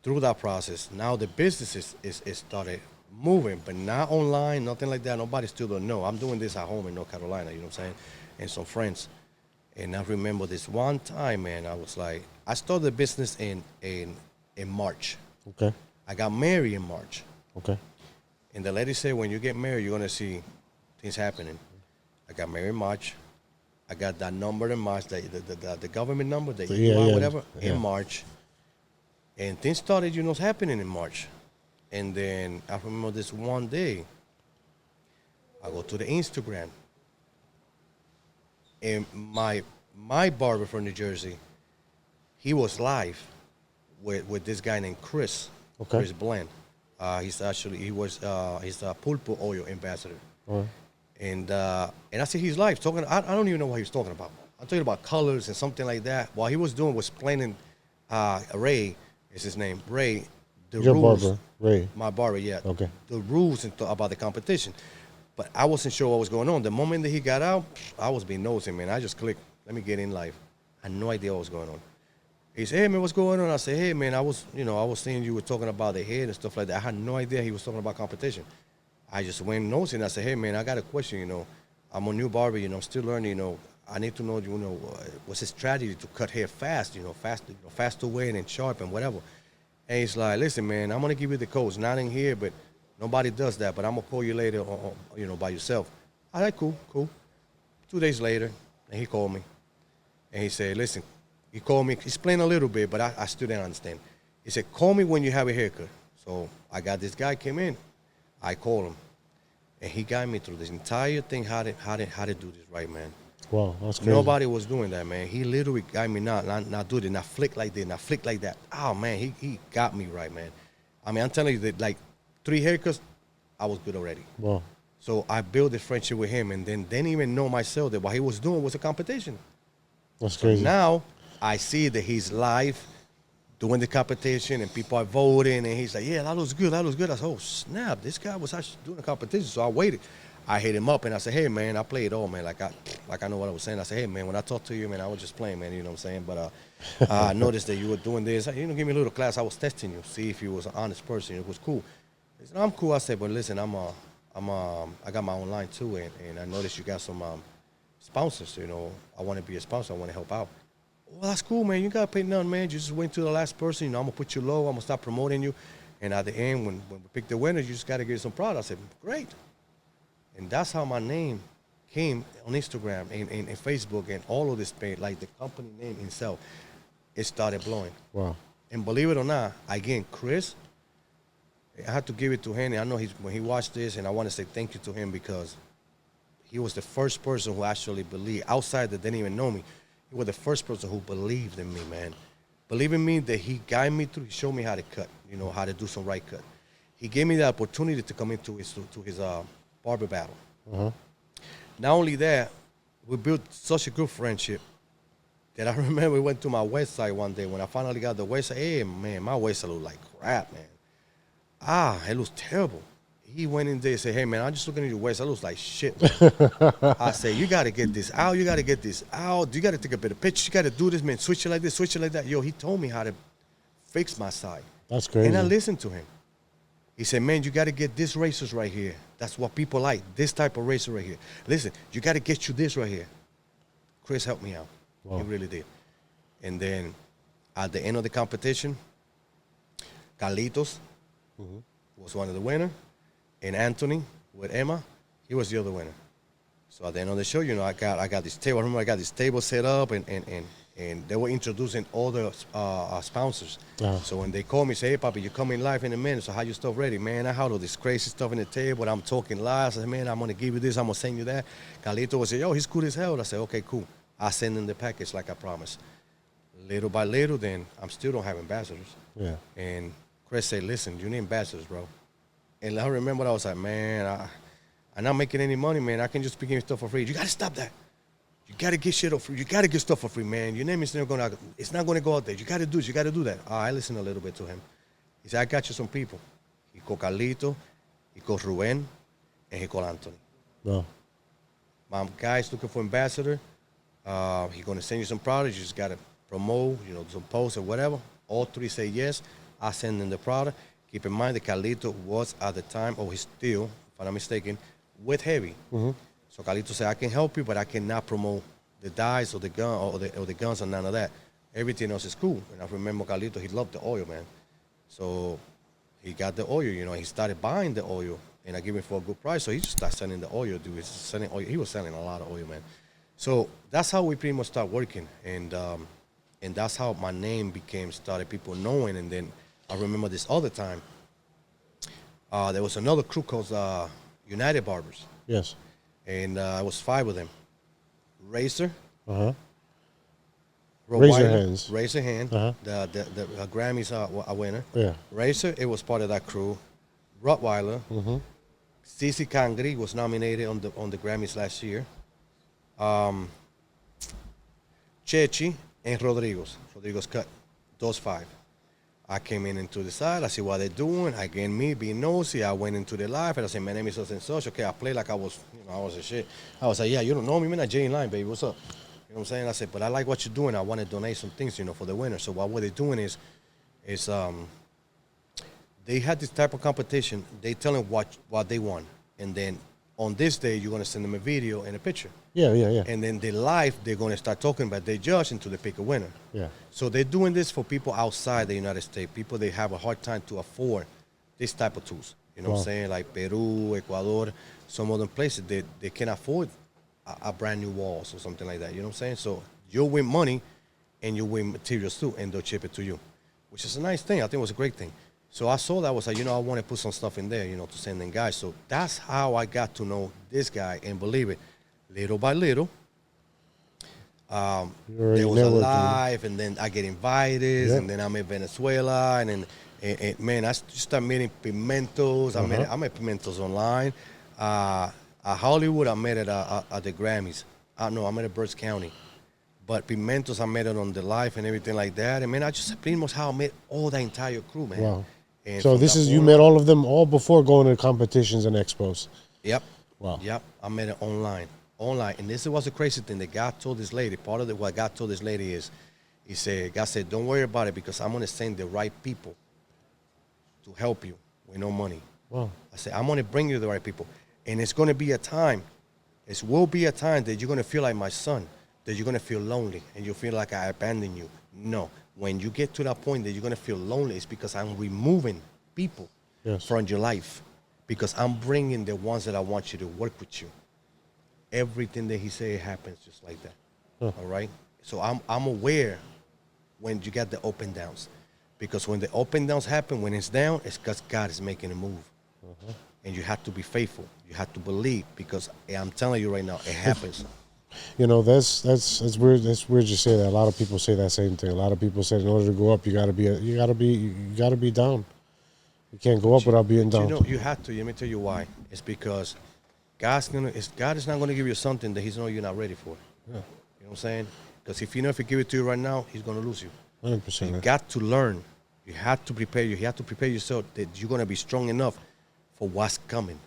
through that process, now the business is started moving, but not online, nothing like that. Nobody still don't know. I'm doing this at home in North Carolina, you know what I'm saying? And some friends. And I remember this one time, man, I was like, I started the business in March. Okay. I got married in March. Okay. And the lady said, when you get married, you're going to see things happening. I got married in March. I got that number in March, the government number, the EY, whatever, in March. And things started, happening in March. And then I remember this one day, I go to the Instagram. And my barber from New Jersey, he was live with this guy named Chris. Okay. Chris Bland. He's a pulpo oil ambassador. All right. And I see he's live talking. I don't even know what he was talking about. I'm talking about colors and something like that. What he was doing was explaining Ray is his name. Ray, the Your rules. barber, Ray. My barber, yeah. Okay. The rules about the competition. But I wasn't sure what was going on. The moment that he got out, I was being nosy, man. I just clicked, let me get in live. I had no idea what was going on. He said, hey, man, what's going on? I said, hey, man, I was seeing you were talking about the head and stuff like that. I had no idea he was talking about competition. I just went nosy and I said, hey, man, I got a question, I'm a new barber, still learning, I need to know, what's the strategy to cut hair fast, fast away and sharp and whatever. And he's like, listen, man, I'm going to give you the codes, not in here, but nobody does that, but I'm going to call you later, by yourself. All right, cool. 2 days later, and he called me. And he said, listen, he called me, explained a little bit, but I still didn't understand. He said, call me when you have a haircut. So I got this guy came in. I called him. And he got me through this entire thing, how to do this right, man. Wow, that's crazy. Nobody was doing that, man. He literally got me not do it, not flick like this, not flick like that. Oh, man, he got me right, man. I mean, I'm telling you that, like, 3 haircuts, I was good already. Wow. So I built a friendship with him, and then didn't even know myself that what he was doing was a competition. That's crazy. Now I see that he's live doing the competition, and people are voting, and he's like, yeah, that looks good. I said, oh, snap, this guy was actually doing a competition. So I waited. I hit him up, and I said, hey, man, I play it all, man. Like I know what I was saying. I said, hey, man, when I talked to you, man, I was just playing, man, you know what I'm saying? But I noticed that you were doing this. Give me a little class. I was testing you, see if you was an honest person. It was cool. He said, I'm cool. I said, but listen, I got my own line, too, and I noticed you got some sponsors, I want to be a sponsor. I want to help out. Well, that's cool, man. You got to pay nothing, man. You just went to the last person. I'm going to put you low. I'm going to start promoting you. And at the end, when we pick the winner, you just got to get some product. I said, great. And that's how my name came on Instagram and Facebook and all of this, like the company name itself. It started blowing. Wow. And believe it or not, again, Chris, I had to give it to him. And I know when he watched this, and I want to say thank you to him because he was the first person who actually believed, outside that didn't even know me, he was the first person who believed in me, man. Believe in me that he guided me through, he showed me how to cut, how to do some right cut. He gave me the opportunity to come into his barber battle. Uh-huh. Not only that, we built such a good friendship that I remember we went to my website one day when I finally got the website. Hey, man, my website looked like crap, man. It looks terrible. He went in there and said, hey, man, I'm just looking at your website. It looks like shit, man. I said, you got to get this out. You got to get this out. You got to take a better picture. You got to do this, man. Switch it like this, switch it like that. Yo, he told me how to fix my side. That's crazy. And I listened to him. He said, man, you got to get these razors right here. That's what people like, this type of razor right here. Listen, you got to get you this right here. Chris helped me out. Wow. He really did. And then at the end of the competition, Carlitos was one of the winners. And Anthony with Emma, he was the other winner. So at the end of the show, I got this table. I remember I got this table set up, and they were introducing all the sponsors. Uh-huh. So when they called me, say, hey, Papi, you're coming live in a minute, so how your stuff ready? Man, I had all this crazy stuff in the table. I'm talking live. I said, man, I'm going to give you this. I'm going to send you that. Carlito was saying, yo, he's cool as hell. I said, okay, cool. I send him the package like I promised. Little by little, then I'm still don't have ambassadors. Yeah. And Chris said, listen, you need ambassadors, bro. And I remember I was like, man, I'm not making any money, man. I can just be giving stuff for free. You got to stop that. You got to get shit for free. You got to get stuff for free, man. Your name is not going to go out there. You got to do this. You got to do that. I listened a little bit to him. He said, I got you some people. He called Carlito, he called Ruben, and he called Anthony. No. My guy's looking for ambassador. He's going to send you some products. You just got to promote, some posts or whatever. All 3 say yes. I send them the product. Keep in mind that Carlito was at the time, or he's still, if I'm not mistaken, with Heavy. Mm-hmm. So Carlito said, I can help you, but I cannot promote the dyes or the gun or the guns and none of that. Everything else is cool. And I remember Carlito, he loved the oil, man. So he got the oil, he started buying the oil, and I gave him for a good price. So he just started selling the oil, dude. He was selling a lot of oil, man. So that's how we pretty much started working. And that's how my name started people knowing. And then I remember this other time, there was another crew called United Barbers. Yes. And I was 5 of them. Razor. Uh-huh. Razor Hands. Razor Hand. Uh-huh. The Grammys a winner. Yeah. Razor, it was part of that crew. Rottweiler. Mm-hmm. Cici Cangri was nominated on the Grammys last year. Chechi and Rodrigo's cut. Those 5. I came into the side. I see what they're doing. Again, me being nosy, I went into the live and I said, my name is such and such. Okay, I played like I was, I was a shit. I was like, yeah, you don't know me, man. NOTCH J.E.LINE, baby. What's up? You know what I'm saying? I said, but I like what you're doing. I want to donate some things, for the winner. So what they're doing is they had this type of competition. They tell them what they want. and then on this day you're gonna send them a video and a picture. Yeah. And then the live, they're gonna start talking about their judge until they pick a winner. Yeah. So they're doing this for people outside the United States, people they have a hard time to afford this type of tools. You know what I'm saying? Like Peru, Ecuador, some other places they can afford a brand new walls or something like that. You know what I'm saying? So you'll win money and you win materials too, and they'll ship it to you, which is a nice thing. I think it was a great thing. So I saw that, I was like, I want to put some stuff in there, to send in guys. So that's how I got to know this guy, and believe it, little by little, there was a live, and then I get invited, and then I'm in Venezuela, and man, I start meeting Pimentos. I met Pimentos online. At Hollywood, I met at the Grammys. No, I met at Berks County. But Pimentos, I met it on the live and everything like that. And man, I just pretty much how I met all the entire crew, man. Wow. And so this is, you met all of them all before going to competitions and expos? Yep. Wow. Yep. I met it online. And this was a crazy thing that God told this lady. Part of what God told this lady is, God said, don't worry about it because I'm going to send the right people to help you with no money. Wow. I said, I'm going to bring you the right people. And it's going to be a time, it will be a time that you're going to feel like my son, that you're going to feel lonely and you feel like I abandoned you. No. When you get to that point that you're going to feel lonely, it's because I'm removing people from your life, because I'm bringing the ones that I want you to work with you. Everything that he said happens just like that. All right? So I'm aware when you get the up and downs, because when the up and downs happen, when it's down, it's because God is making a move. And you have to be faithful. You have to believe, because I'm telling you right now, it happens. That's weird. That's weird you say that. A lot of people say that same thing. A lot of people say in order to go up, you gotta be down. You can't go up without being down. You have to. Let me tell you why. It's because God is not gonna give you something that you're not ready for. Yeah. You know what I'm saying? Because if he give it to you right now, he's gonna lose you. 100%. You got to learn. You have to prepare. You have to prepare yourself that you're gonna be strong enough for what's coming.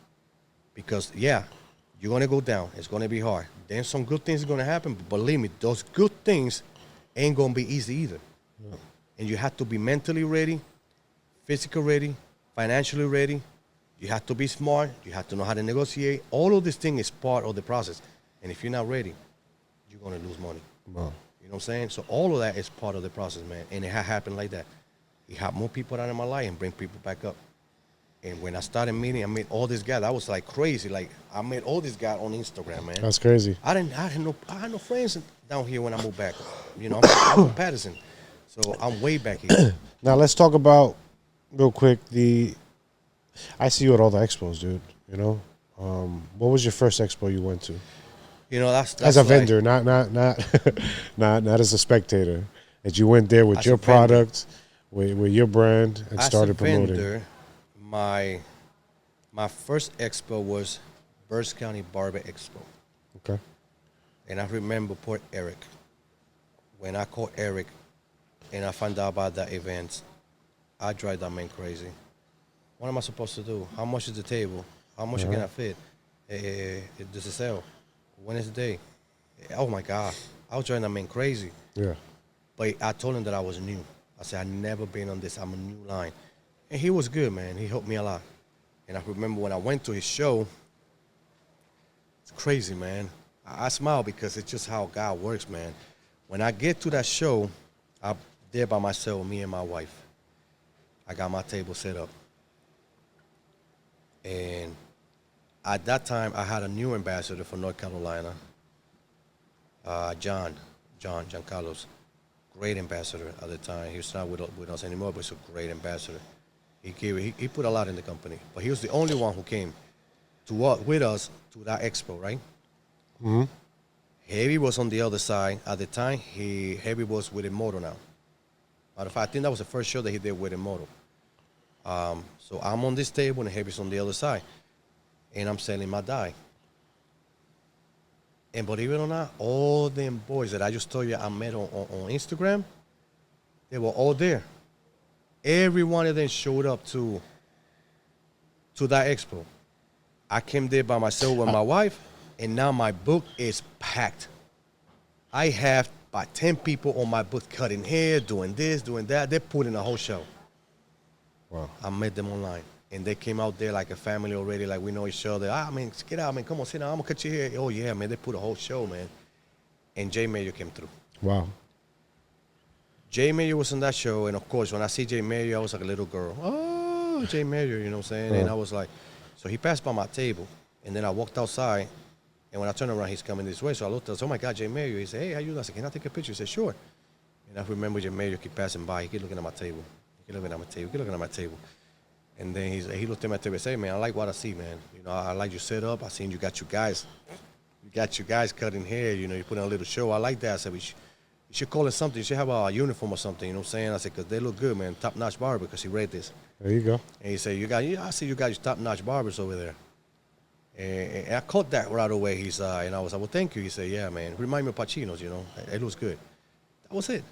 Because you're gonna go down. It's gonna be hard. Then some good things are gonna happen. But believe me, those good things ain't gonna be easy either. Yeah. And you have to be mentally ready, physically ready, financially ready. You have to be smart. You have to know how to negotiate. All of this thing is part of the process. And if you're not ready, you're gonna lose money. Wow. You know what I'm saying? So all of that is part of the process, man. And it has happened like that. It had more people out in my life and bring people back up. And when I started meeting, I met all these guys. I was like crazy. Like I met all these guys on Instagram, man. That's crazy. I had no friends down here when I moved back. I'm from Patterson, so I'm way back here. Now let's talk about real quick I see you at all the expos, dude. What was your first expo you went to? That's as a vendor, not not as a spectator. That you went there with your product, with your brand, and started promoting. Vendor, my first expo was Berks County Barber Expo. Okay. And I remember Port Eric. When I called Eric and I found out about that event, I drive that man crazy. What am I supposed to do? How much is the table? How much can I fit? Does it sell? When is the day? Oh my God. I was driving that man crazy. Yeah. But I told him that I was new. I said, I've never been on this. I'm a new line. And he was good, man. He helped me a lot. And I remember when I went to his show, it's crazy, man. I smile because it's just how God works, man. When I get to that show, I'm there by myself, me and my wife. I got my table set up. And at that time, I had a new ambassador for North Carolina, John Carlos. Great ambassador at the time. He's not with us anymore, but he's a great ambassador. He put a lot in the company, but he was the only one who came to work with us to that expo, right? Mm-hmm. Heavy was on the other side. At the time, Heavy was with N.Y.O now. Matter of fact, I think that was the first show that he did with N.Y.O. So I'm on this table and Heavy's on the other side. And I'm selling my dye. And believe it or not, all them boys that I just told you I met on Instagram, they were all there. Every one of them showed up to that expo. I came there by myself with my wife, and now my booth is packed. I have about 10 people on my booth cutting hair, doing this, doing that. They're putting a whole show. Wow. I met them online. and they came out there like a family already, like we know each other. Ah, man, get out, man, come on, sit down, I'm gonna cut you here. Oh yeah, man, they put a whole show, man. And Jay Mayo came through. Wow. Jay Mayo was on that show, and of course, when I see Jay Mayo, I was like a little girl. Oh, Jay Mayo, you know what I'm saying? Yeah. And I was like, so he passed by my table, and then I walked outside, and when I turned around, he's coming this way. So I looked, I said, oh my God, Jay Mayo. He said, hey, how you doing? I said, can I take a picture? He said, sure. And I remember Jay Mayo keep passing by. He keep looking at my table. He keep looking at my table. He keep looking at my table. And then he looked at my table and said, hey, man, I like what I see, man. You know, I like your setup. I seen you got you guys cutting hair. You know, you put on a little show. I like that. I said, you should call it something. You should have a uniform or something. You know what I'm saying? I said, because they look good, man. Top-notch barber, because he read this. There you go. And he said, I see you got your top-notch barbers over there. And I caught that right away. And I was like, well, thank you. He said, yeah, man. Remind me of Pacino's, you know. It looks good. That was it.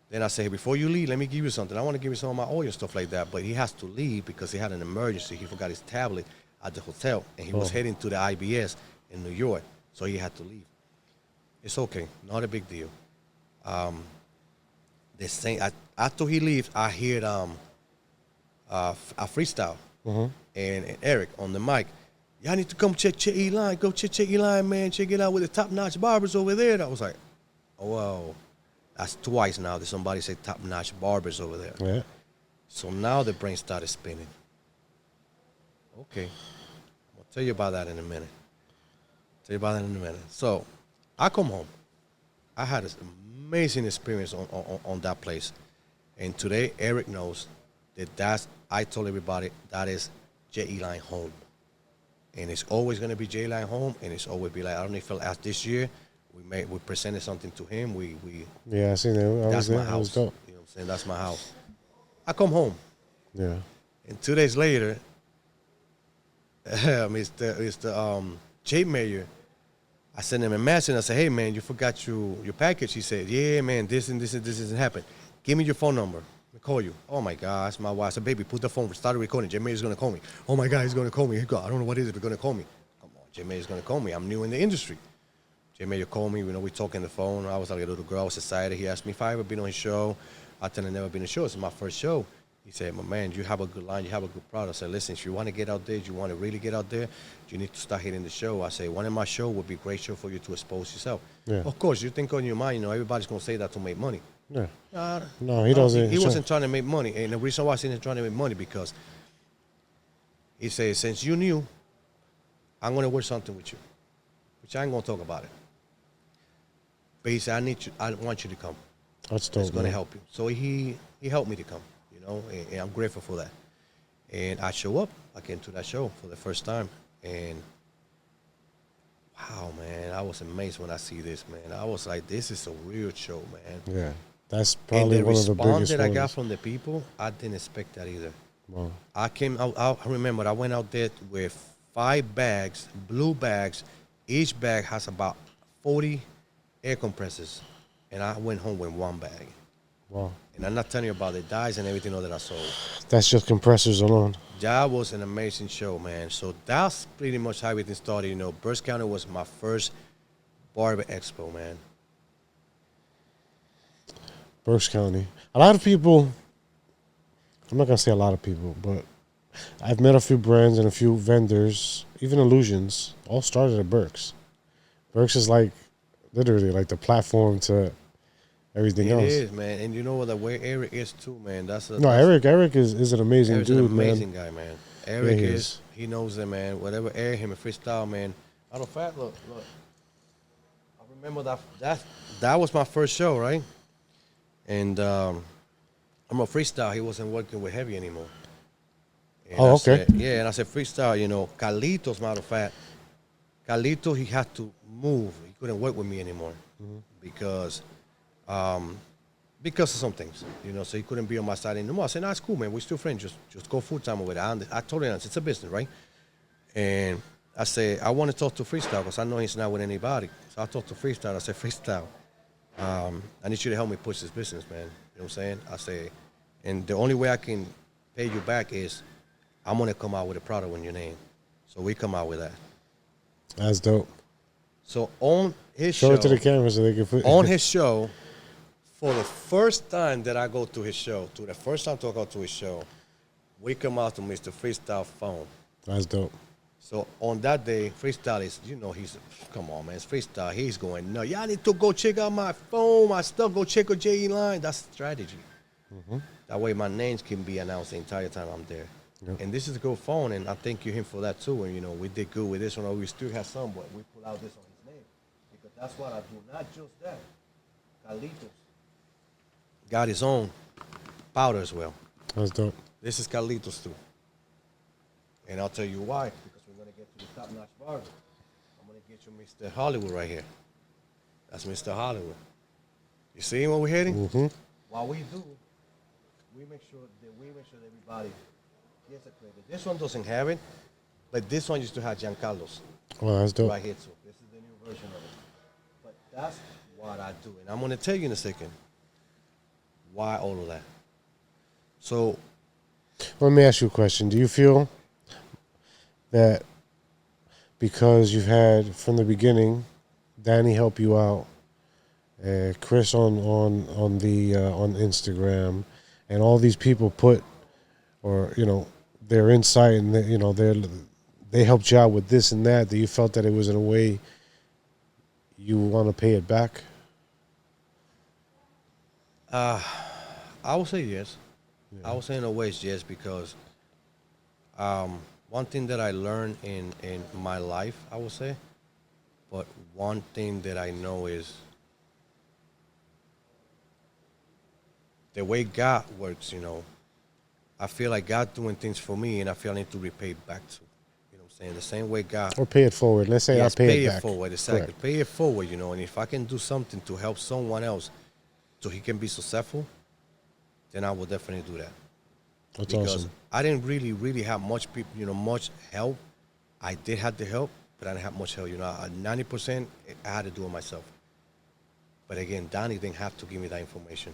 Then I said, before you leave, let me give you something. I want to give you some of my oil and stuff like that. But he has to leave because he had an emergency. He forgot his tablet at the hotel. And he was heading to the IBS in New York. So he had to leave. It's okay. Not a big deal. After he leaves, I hear a freestyle. And Eric on the mic. Y'all need to come check J.E.LINE. Go check J.E.LINE, man. Check it out with the top-notch barbers over there. And I was like, oh, wow. That's twice now that somebody said top-notch barbers over there. Yeah. So now the brain started spinning. Okay. I'll tell you about that in a minute. So I come home. I had this amazing experience on that place. And today, Eric knows that I told everybody that is J.E.LINE home. And it's always going to be J.E.LINE home. And it's always be like, I don't know if as this year, we presented something to him. Yeah, I seen that. That's my house. You know what I'm saying? That's my house. I come home. Yeah. And 2 days later, Mr. Jay Mayer, I sent him a message and I said, hey, man, you forgot your package. He said, yeah, man, this hasn't happened. Give me your phone number. I'll call you. Oh, my God, that's my wife. I said, baby, put the phone, start recording. Jay Mayer's going to call me. Oh, my God, he's going to call me. I don't know what it is, but he's going to call me. Come on, Jay Mayer's going to call me. I'm new in the industry. Jay Mayer called me. You know, we talk on the phone. I was like a little girl. I was excited. He asked me if I ever been on his show. I told him I've never been on his show. It's my first show. He said, my man, you have a good line. You have a good product. I said, listen, if you want to get out there, you want to really get out there, you need to start hitting the show. I said, one of my show would be a great show for you to expose yourself. Yeah. Of course, you think on your mind, you know, everybody's going to say that to make money. Yeah. No, he doesn't. He wasn't trying to make money. And the reason why I wasn't trying to make money because he said, since you knew, I'm going to work something with you, which I ain't going to talk about it. But he said, I want you to come. That's dope. It's going to help you. So he helped me to come, you know, and I'm grateful for that. And I show up. I came to that show for the first time. And, wow, man, I was amazed when I see this, man. I was like, this is a real show, man. Yeah. That's probably one of the biggest ones. And the response that I got from the people, I didn't expect that either. Wow. I remember I went out there with 5 bags, blue bags. Each bag has about 40 air compressors, and I went home with 1 bag. Wow. And I'm not telling you about the dyes and everything that I sold. That's just compressors alone. That was an amazing show, man. So that's pretty much how everything started. You know, Berks County was my first barber expo, man. Berks County. A lot of people, I'm not going to say a lot of people, but I've met a few brands and a few vendors, even Illusions, all started at Berks. Berks is like, literally, like the platform to everything else. It is, man. And you know what, the way Eric is too, man. Eric is an amazing Eric's dude, an amazing man. guy, man. Eric he knows it, man. Whatever air him, a freestyle, man. Matter of fact, look. I remember that was my first show, right? And I'm a freestyle. He wasn't working with heavy anymore. And okay. And I said, freestyle, you know, Carlitos, matter of fact, Carlitos, he had to move. He couldn't work with me anymore because of some things, you know, so he couldn't be on my side anymore. I said, nah, it's cool, man. We're still friends. Just go full-time over there. I told him, it's a business, right? And I said, I want to talk to Freestyle because I know he's not with anybody. So I talked to Freestyle. I said, Freestyle, I need you to help me push this business, man. You know what I'm saying? I say, and the only way I can pay you back is I'm going to come out with a product in your name. So we come out with that. That's dope. So on his show it to the camera so they can put on his show, for the first time that I go to his show, the first time to go to his show, we come out to Mr. Freestyle phone. That's dope. So on that day, Freestyle is, he's, come on, man, it's Freestyle. He's going, no, y'all need to go check out my phone, my stuff, go check out J.E.LINE. That's strategy. That way my names can be announced the entire time I'm there. Yep. And this is a good phone, and I thank you him for that too. And, we did good with this one. We still have some, but we pull out this on his name. Because that's what I do. Not just that. Carlitos got his own powder as well. That's dope. This is Carlitos too. And I'll tell you why. Because we're going to get to the top-notch barber. I'm going to get you Mr. Hollywood right here. That's Mr. Hollywood. You see where we're heading? Mm-hmm. What we do, we make sure that everybody gets a credit. This one doesn't have it, but this one used to have Giancarlo's Well, that's dope. right here too. This is the new version of it. But that's what I do. And I'm going to tell you in a second why all of that. So, Let me ask you a question. Do you feel that because you've had from the beginning, Danny help you out, Chris on Instagram, and all these people put, or their insight and they helped you out with this and that you felt that it was in a way you want to pay it back? I would say yes. I would say in a way it's yes because one thing that I learned in my life, I would say, but one thing that I know is the way God works, I feel like God doing things for me, and I feel I need to repay back to. You know what I'm saying? The same way God. Or pay it forward. Let's say Yes, I pay it it back. forward, exactly. Correct. Pay it forward, and if I can do something to help someone else so he can be successful, then I will definitely do that. That's Because awesome. I didn't really have much people, much help. I did have the help, but I didn't have much help. 90% I had to do it myself. But again, Donnie didn't have to give me that information.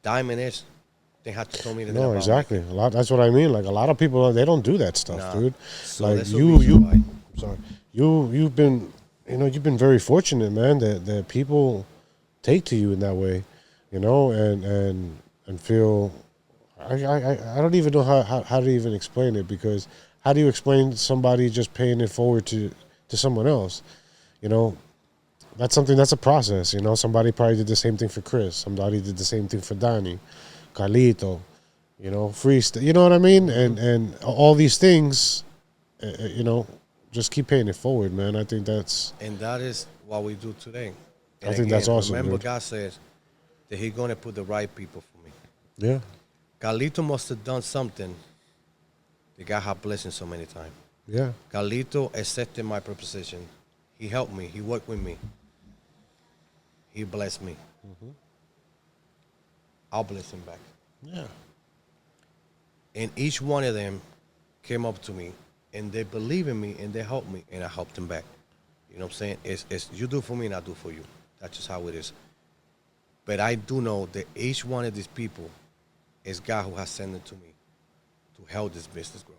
Diamond Edge, they had to tell me anything No, about exactly. A lot. That's what I mean. Like a lot of people, they don't do that stuff, Nah. dude. So like that's the reason why. sorry, you've been, you've been very fortunate, man. That people take to you in that way, and feel. I don't even know how to even explain it, because how do you explain somebody just paying it forward to someone else? That's something, that's a process. Somebody probably did the same thing for Chris. Somebody did the same thing for Donnie, Carlito, Freestyle. You know what I mean? And all these things, just keep paying it forward, man. I think that's. And that is what we do today. And I think that's awesome, remember, dude. God says that He's going to put the right people for me. Yeah. Carlito must have done something that God had blessed him so many times. Yeah. Carlito accepted my proposition. He helped me. He worked with me. He blessed me. I'll bless him back. Yeah. And each one of them came up to me, and they believe in me, and they helped me, and I helped them back. You know what I'm saying? It's you do for me, and I do for you. That's just how it is. But I do know that each one of these people is God who has sent it to me to help this business grow.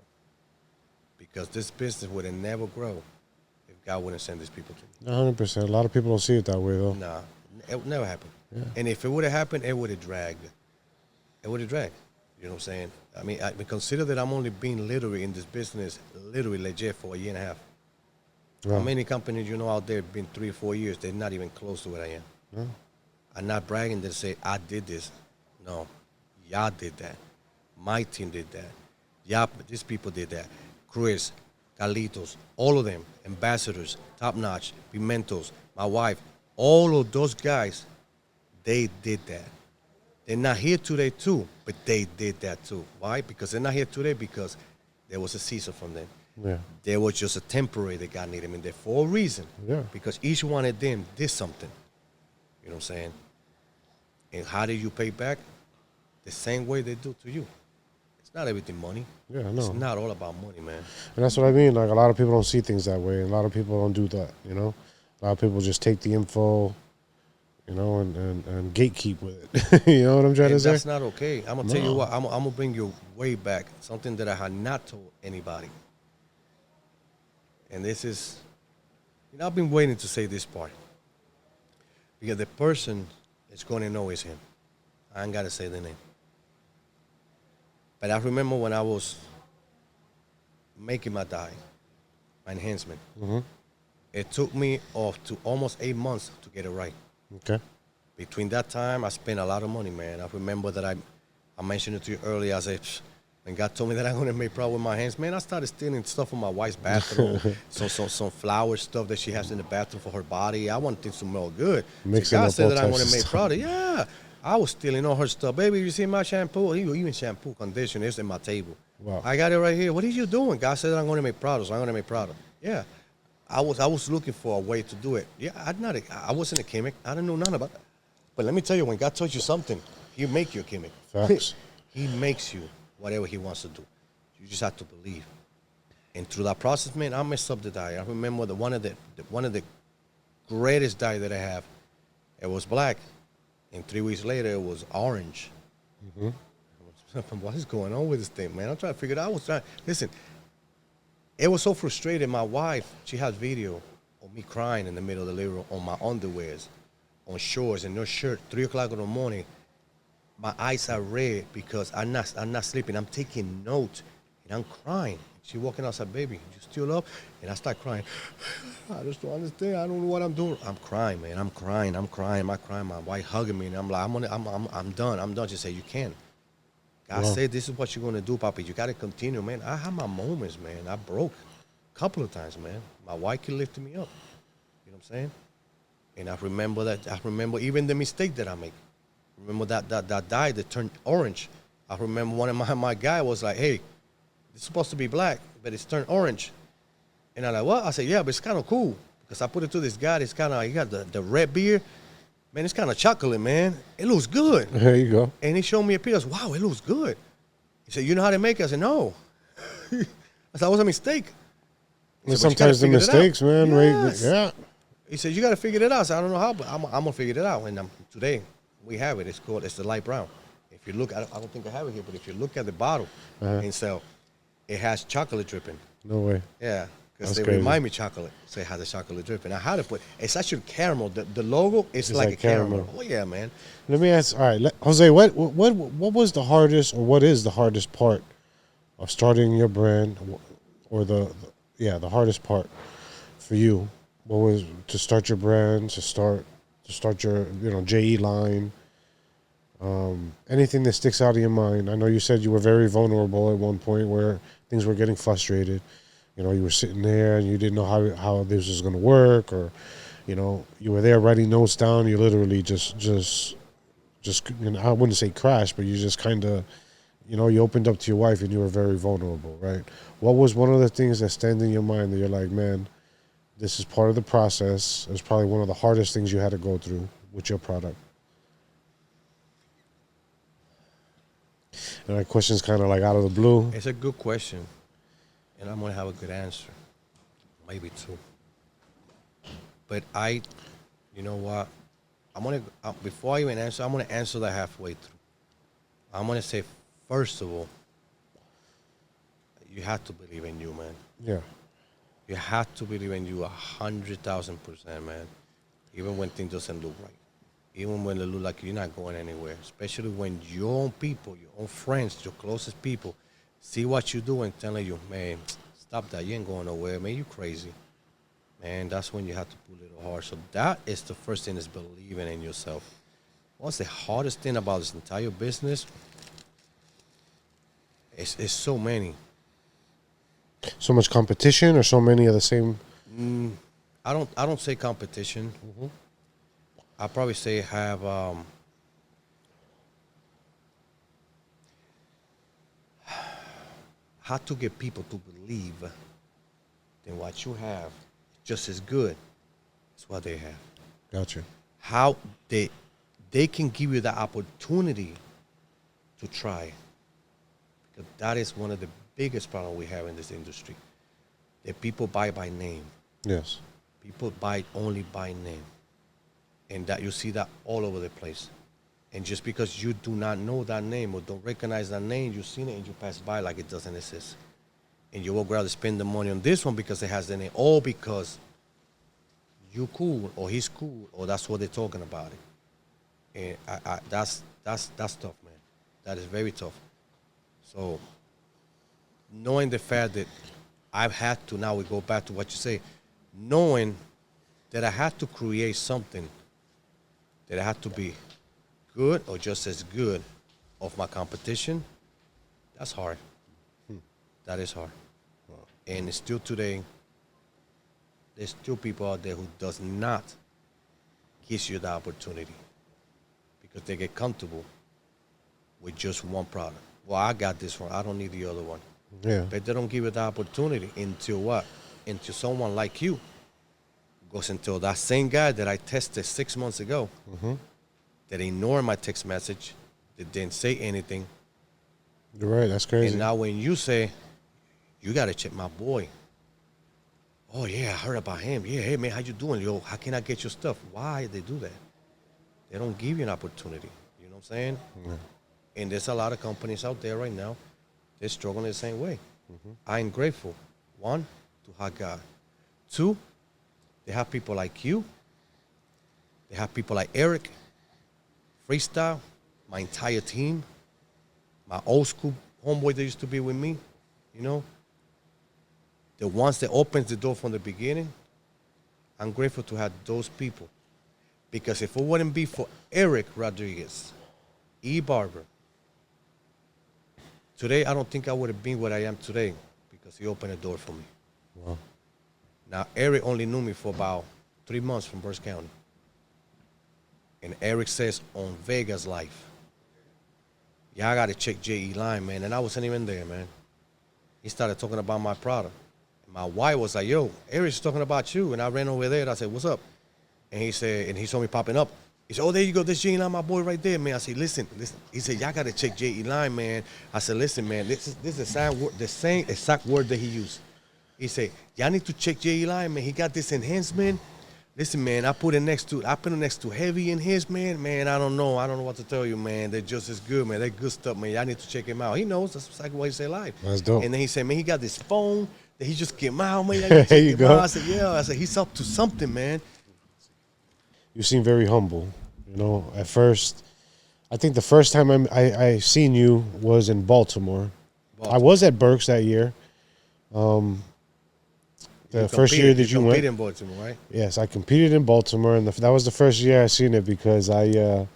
Because this business would have never grow if God wouldn't send these people to me. 100%. A lot of people don't see it that way, though. Nah, it would never happen. Yeah. And if it would have happened, it would have dragged. It would have dragged. You know what I'm saying? I mean, consider that I'm only being literally in this business, literally legit, for a year and a half. Wow. How many companies out there been 3 or 4 years? They're not even close to what I am. Yeah. I'm not bragging to say I did this. No, y'all did that. My team did that. Y'all, these people did that. Chris, Carlitos, all of them, ambassadors, top notch, Pimentos, my wife, all of those guys, they did that. They're not here today too, but they did that too. Why? Because they're not here today because there was a season from them. Yeah. There was just a temporary that God needed them in there for a reason. Yeah. Because each one of them did something. You know what I'm saying? And how do you pay back? The same way they do to you. It's not everything money. Yeah, I It's know. not all about money, man. And that's what I mean. Like, a lot of people don't see things that way. A lot of people don't do that, A lot of people just take the info, and gatekeep with it. You know what I'm trying to And say? that's not okay. I'm going to tell you No. what. I'm going to bring you way back. Something that I had not told anybody. And this is, I've been waiting to say this part. Because the person is going to know is him. I ain't got to say the name. But I remember when I was making my dye, my enhancement, it took me off to almost 8 months to get it right. Okay. Between that time, I spent a lot of money, man. I remember that I mentioned it to you earlier. I said, when God told me that I'm gonna make problem with my hands, man, I started stealing stuff from my wife's bathroom, some flower stuff that she has in the bathroom for her body. I want things to smell good. Mixing God up said all that I'm types gonna of make stuff. product. Yeah, I was stealing all her stuff. Baby, you see my shampoo? Even shampoo, conditioner is in my table. Wow. I got it right here. What are you doing? God said that I'm gonna make products. I'm gonna make product. Yeah. I was looking for a way to do it. Yeah, I wasn't a chemic. I didn't know nothing about that. But let me tell you, when God tells you something, He make you a chemic. Facts. He makes you whatever He wants to do. You just have to believe. And through that process, man, I messed up the dye. I remember one of the greatest dye that I have. It was black, and 3 weeks later, it was orange. What is going on with this thing, man? I'm trying to figure it out. I was trying. Listen, it was so frustrating. My wife, she had video of me crying in the middle of the living room on my underwears, on shorts and no shirt, 3 o'clock in the morning. My eyes are red because I'm not sleeping. I'm taking notes and I'm crying. She walking outside, baby, you still up? And I start crying. I just don't understand. I don't know what I'm doing. I'm crying, man. I'm crying. My wife hugging me, and I'm like, I'm done. I'm done. She said, you can't. God Wow. said, this is what you're gonna do, Papi. You gotta continue, man. I had my moments, man. I broke a couple of times, man. My wife kept lifting me up. You know what I'm saying? And I remember that. I remember even the mistake that I make. Remember that dye that turned orange. I remember one of my guy was like, hey, it's supposed to be black, but it's turned orange. And I'm like, what? I said, yeah, but it's kind of cool. Because I put it to this guy, it's kind of, he got the red beard. Man, it's kind of chocolate, man. It looks good. There you go. And he showed me a picture. Wow, it looks good. He said, you know how to make it? I said, no. I said, that was a mistake. He And said, "But you gotta sometimes the figure it out." mistakes, man. Yes. Right? Yeah. He said, you got to figure it out. I said, I don't know how, but I'm going to figure it out. And today, we have it. It's the light brown. If you look, I don't think I have it here, but if you look at the bottle, and so it has chocolate dripping. No way. Yeah, because That's they crazy. remind me chocolate. So it has a chocolate dripping. I had to put, it's actually caramel. The logo is It's like like a caramel. caramel. Oh, yeah, man. Let me ask. All right, Jose. What was the hardest, or what is the hardest part of starting your brand, or the hardest part for you? What was to start your brand, to start your J.E.LINE? Anything that sticks out of your mind? I know you said you were very vulnerable at one point where things were getting frustrated. You know, you were sitting there and you didn't know how this was going to work, or you were there writing notes down. You literally just I wouldn't say crash, but you just kind of you opened up to your wife and you were very vulnerable, right? What was one of the things that stand in your mind that you're like, man, this is part of the process? It was probably one of the hardest things you had to go through with your product. And that question's kind of like out of the blue. It's a good question, and I'm going to have a good answer. Maybe two. But you know what? I'm going to, before I even answer, I'm going to answer that halfway through. I'm going to say, first of all, you have to believe in you, man. Yeah. You have to believe in you 100,000%, man. Even when things doesn't look right. Even when it look like you're not going anywhere. Especially when your own people, your own friends, your closest people, see what you do and telling you, man, stop that. You ain't going nowhere. Man, you crazy. Man, that's when you have to pull it hard. So that is the first thing, is believing in yourself. What's the hardest thing about this entire business? It's so many. So much competition, or so many of the same. I don't say competition. I probably say have how to get people to believe that what you have is just as good as what they have. Gotcha. How they can give you the opportunity to try. Because that is one of the biggest problems we have in this industry. That people buy by name. Yes. People buy only by name. And that you see that all over the place. And just because you do not know that name or don't recognize that name, you've seen it and you pass by like it doesn't exist. And you will rather spend the money on this one because it has the name, or because you cool, or he's cool, or that's what they're talking about it. And that's tough, man. That is very tough. So knowing the fact that I've had to, now we go back to what you say, knowing that I had to create something that I had to be good or just as good of my competition, that's hard. That is hard. And still today, there's still people out there who does not give you the opportunity because they get comfortable with just one product. Well, I got this one. I don't need the other one. Yeah. But they don't give it the opportunity until what? Until someone like you goes until that same guy that I tested 6 months ago that ignored my text message, that didn't say anything. You're right. That's crazy. And now when you say, you got to check my boy. Oh, yeah, I heard about him. Yeah, hey, man, how you doing? Yo, how can I get your stuff? Why they do that? They don't give you an opportunity. You know what I'm saying? Yeah. And there's a lot of companies out there right now, they're struggling the same way. I'm grateful. One, to have God. Two, they have people like you. They have people like Eric, Freestyle, my entire team, my old school homeboy that used to be with me, you know. The ones that opens the door from the beginning, I'm grateful to have those people. Because if it wouldn't be for Eric Rodriguez, Barber, today I don't think I would have been what I am today because he opened a door for me. Wow. Now, Eric only knew me for about 3 months from Berks County. And Eric says on Vegas Life, yeah, I got to check J.E.LINE, man. And I wasn't even there, man. He started talking about my product. And my wife was like, yo, Eric's talking about you. And I ran over there and I said, what's up? And he said, and he saw me popping up. He said, oh, there you go. This J.E.LINE, my boy right there, man. I said, listen. He said, y'all got to check J.E.LINE, man. I said, listen, man, this is the same exact word that he used. He said, y'all need to check J.E.LINE, man. He got this enhancement. Listen, man, I put it next to heavy enhancement, man. I don't know what to tell you, man. They're just as good, man. They're good stuff, man. Y'all need to check him out. He knows. That's exactly what he said live. That's dope. And then he said, man, he got this phone that he just came out, man. Y'all There you go. I said, yeah. I said, he's up to something, man. You seem very humble. You know, at first, I think the first time I seen you was in Baltimore. I was at Berks that year. The first year that you went in Baltimore, right? Yes, I competed in Baltimore, and that was the first year I seen it because it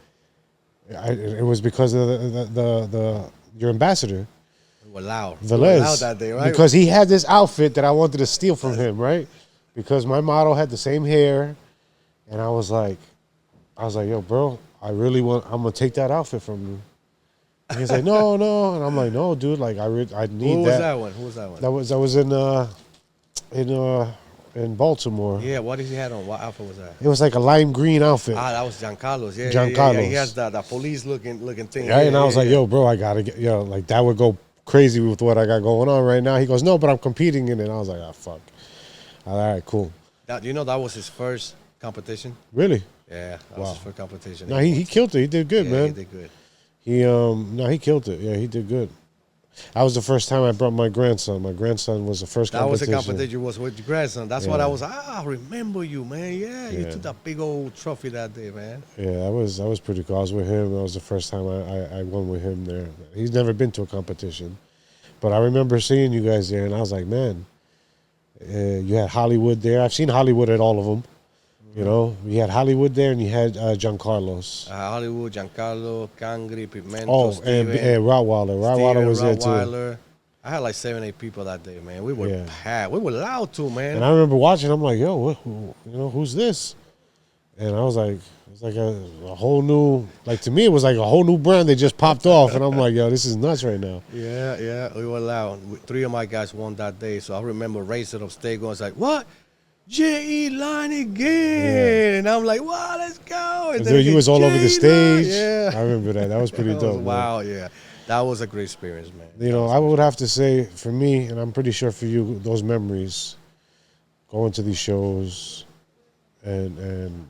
was because of your ambassador. We were loud. Velez. We were loud that day, right? Because he had this outfit that I wanted to steal from him, right? Because my model had the same hair, and I was like, yo, bro, I'm gonna take that outfit from you. And he's like, no, and I'm like, no, dude, like I need that. Who was that one? That was in Baltimore. Yeah, what did he have on? What outfit was that? It was like a lime green outfit. Ah, that was Giancarlo's. Yeah, Giancarlo's. Yeah. He has that police looking thing. Yeah, and I was like, yo, bro, I gotta get, like that would go crazy with what I got going on right now. He goes, no, but I'm competing in it. And I was like, oh, fuck. All right, cool. That, you know, that was his first competition. Really? Yeah, that was his first competition. No, he killed it. He did good, man. He did good. He killed it. Yeah, he did good. That was the first time I brought my grandson. My grandson was the first competition. That was the competition was with your grandson. That's what I was. I remember you, man. Yeah, you took that big old trophy that day, man. Yeah, that was pretty cool. I was with him. That was the first time I won with him there. He's never been to a competition. But I remember seeing you guys there, and I was like, man, you had Hollywood there. I've seen Hollywood at all of them. You know, you had Hollywood there, and you had Giancarlo's. Hollywood, Giancarlo, Cangri, Pimento, and Steven, Rottweiler. Rottweiler was there too. I had like 7, 8 people that day, man. We were packed. We were loud too, man. And I remember watching. I'm like, yo, who's this? And I was like, it's like a whole new, like to me, it was like a whole new brand that just popped off. And I'm like, yo, this is nuts right now. Yeah, we were loud. 3 of my guys won that day, so I remember racing upstate going, like, what? J.E.LINE again, and I'm like, wow, let's go. And then you was all over the stage. Yeah, I remember that. That was pretty dope. Wow, yeah, that was a great experience, man. You know, I would have to say for me, and I'm pretty sure for you, those memories, going to these shows, and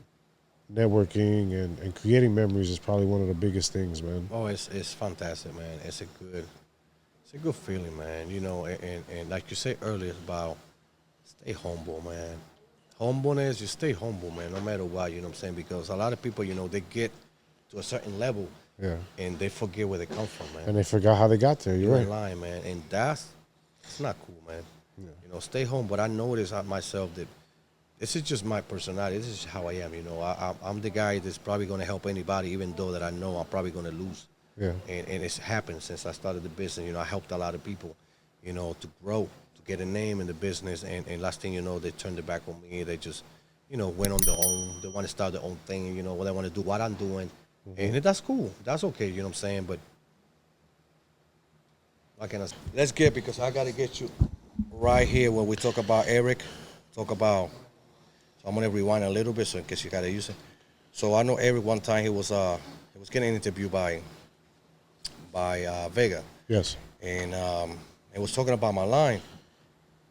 networking and creating memories is probably one of the biggest things, man. Oh, it's fantastic, man. It's a good feeling, man. You know, and like you said earlier about. Stay humble, man. Humbleness, you stay humble, man, no matter what, you know what I'm saying? Because a lot of people, you know, they get to a certain level Yeah. and they forget where they come from, man. And they forgot how they got there. You're You're right. in line, man, and it's not cool, man. Stay home. But I notice myself that this is just my personality. This is how I am. I'm the guy that's probably going to help anybody, even though that I know I'm probably going to lose. Yeah. And it's happened since I started the business. I helped a lot of people, to grow, to get a name in the business. And last thing you know, they turned their back on me. They just, went on their own. They want to start their own thing. They want to do what I'm doing. And that's cool. That's okay. You know what I'm saying? But what can I say? Let's get, because I got to get you right here when we talk about Eric. So I'm going to rewind a little bit so in case you got to use it. So I know Eric one time he was getting interviewed by Vega. Yes. And he was talking about my line.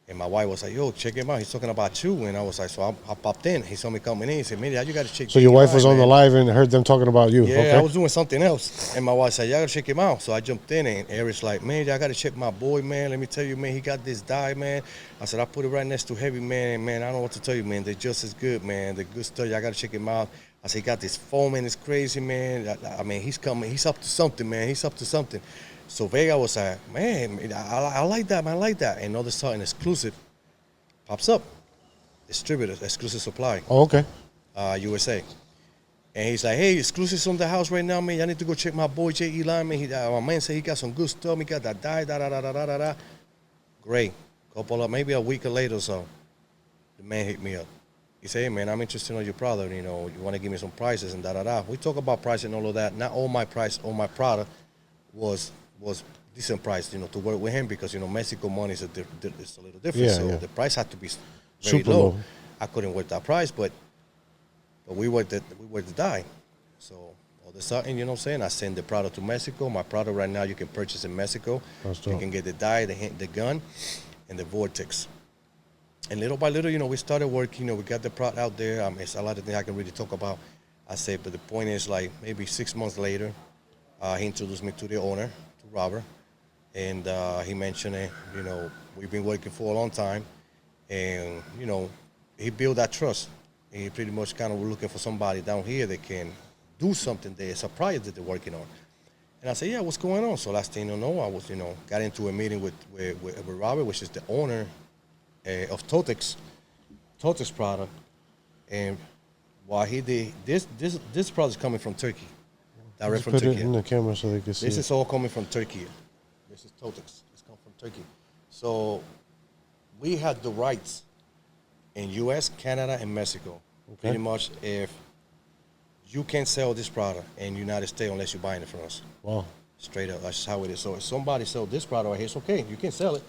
And my wife was like, yo, check him out. He's talking about you. And I was like, so I popped in. He saw me coming in. He said, man, you got to check So your wife was on man. the live and heard them talking about you. Yeah, Okay. I was doing something else. And my wife said, y'all got to check him out. So I jumped in, and Eric's like, man, y'all got to check my boy, man. Let me tell you, man, he got this dye, man. I said, I put it right next to Heavy, man. And, man, I don't know what to tell you, man. They're just as good, man. The good stuff. Y'all got to check him out. I said, he got this foam, man. It's crazy, man. I mean, he's coming. He's up to something, man. He's up to something. So Vega was like, man, I like that, man. I like that. And all of a sudden, exclusive pops up. Distributor, exclusive supply. Oh, okay. USA. And he's like, hey, exclusives on the house right now, man. Y'all need to go check my boy J.E.LINE, man. My man said he got some good stuff. He got that dye, da-da-da-da-da-da. Great. Maybe a week later or so, the man hit me up. He said, hey, man, I'm interested in your product. You want to give me some prices and da-da-da. We talk about price and all of that. Not all my price, all my product was decent price, to work with him because, Mexico money is a little different. Yeah, so yeah. the price had to be very Super low. low. I couldn't work that price, but we worked the dye. So all of a sudden, you know what I'm saying? I send the product to Mexico. My product right now you can purchase in Mexico. That's You dope. can get the dye, the gun, and the vortex. And little by little, we started working. We got the product out there. It's a lot of things I can really talk about. I say, but the point is, like, maybe 6 months later, he introduced me to the owner, to Barber, and he mentioned it. We've been working for a long time, and he built that trust. He pretty much kind of looking for somebody down here that can do something. There's a project that they're working on. And I said, yeah, what's going on? So last thing you know, I was, got into a meeting with Robert, which is the owner of NOTCH product. And while he did, this product is coming from Turkey. Direct Just from put it Turkey. in the camera so they can see. This is all coming from Turkey. This is NOTCH. It's come from Turkey. So we had the rights in U.S., Canada, and Mexico. Okay. Pretty much, if you can't sell this product in the United States unless you're buying it from us. Wow. Straight up, that's how it is. So if somebody sells this product right here, it's okay. You can sell it,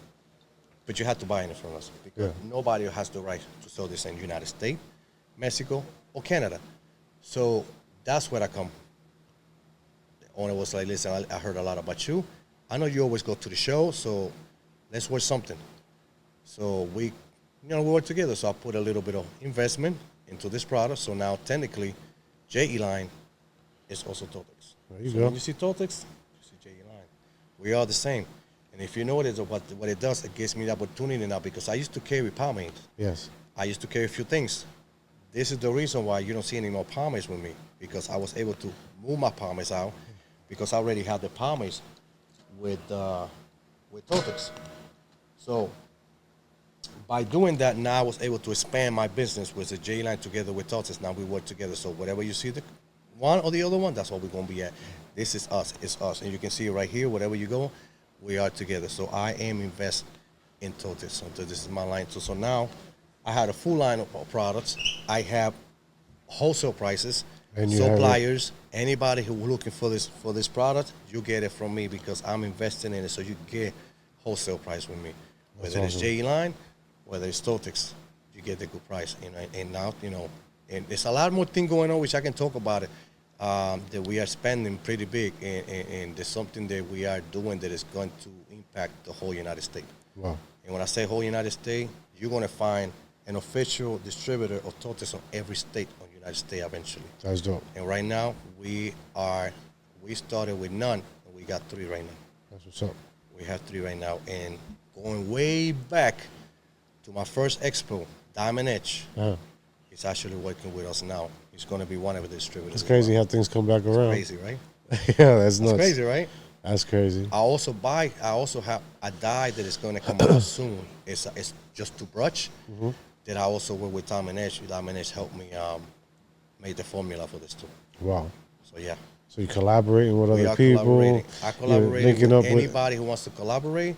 but you have to buy it from us because nobody has the right to sell this in the United States, Mexico, or Canada. So that's where I come. The owner was like, listen, I heard a lot about you. I know you always go to the show, so let's work something. So we work together. So I put a little bit of investment into this product. So now technically, J.E.LINE is also NOTCH. There you So go. when you see NOTCH, you see J.E.LINE. We are the same. And if you notice what it does, it gives me the opportunity now because I used to carry pomade. Yes. I used to carry a few things. This is the reason why you don't see any more pomades with me because I was able to move my pomades out because I already had the pomades with NOTCH. So by doing that, now I was able to expand my business with the J.E.LINE together with NOTCH. Now we work together. So whatever you see, the one or the other one, that's what we're going to be at. This is us. It's us. And you can see it right here. Wherever you go, we are together. So I am invest in NOTCH. So this is my line too. So now I had a full line of products. I have wholesale prices, And you have suppliers, anybody who looking for this product, you get it from me because I'm investing in it. So you get wholesale price with me. That's Whether it's awesome. J.E.LINE, whether it's NOTCH, you get the good price. And now, and there's a lot more thing going on, which I can talk about it, that we are spending pretty big. And there's something that we are doing that is going to impact the whole United States. Wow. And when I say whole United States, you're going to find an official distributor of NOTCH on every state of the United States eventually. That's dope. And right now, we started with none, and we got 3 right now. That's what's up. We have 3 right now. And going way back to my first expo, Diamond Edge, he's actually working with us now. He's going to be one of the distributors. It's crazy how things come back around. Crazy, right? Yeah, that's That's nuts. crazy, right? That's crazy. I also have a dye that is going to come out soon. It's just to brush. That I also work with Tom and Edge. Tom and Edge helped me make the formula for this too. Wow. So yeah, So you're collaborating with we other are people. collaborating. I You're collaborated linking with up with. anybody who wants to collaborate.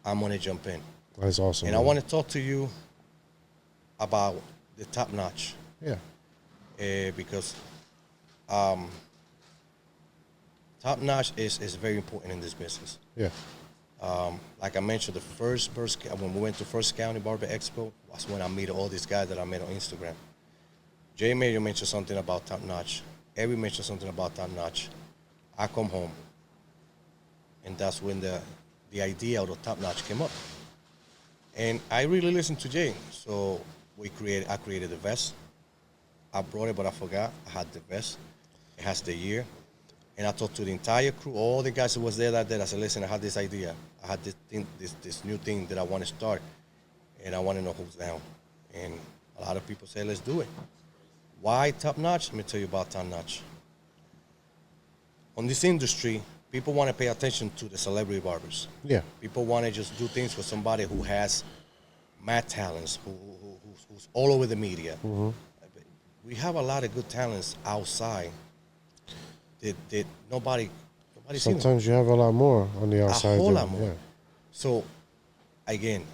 I'm gonna jump in, That's awesome. and I man. want to talk to you about the top notch Yeah. because top notch is very important in this business. Yeah. Like I mentioned, the first when we went to First County Barber Expo was when I met all these guys that I met on Instagram. Jay Mayo mentioned something about top notch. Every mentioned something about top notch. I come home, and that's when the idea of the top notch came up. And I really listened to Jay, so I created the vest. I brought it, but I forgot. I had the vest. It has the year. And I talked to the entire crew, all the guys who was there that day. I said, listen, I had this idea. I had this thing, this new thing that I want to start, and I want to know who's down. And a lot of people say, let's do it. Why top notch? Let me tell you about top notch. On this industry, people want to pay attention to the celebrity barbers. Yeah. People want to just do things for somebody who has mad talents, who's all over the media. We have a lot of good talents outside that nobody seen them. Sometimes you have a lot more on the outside. A whole than- lot more. Yeah. So, again,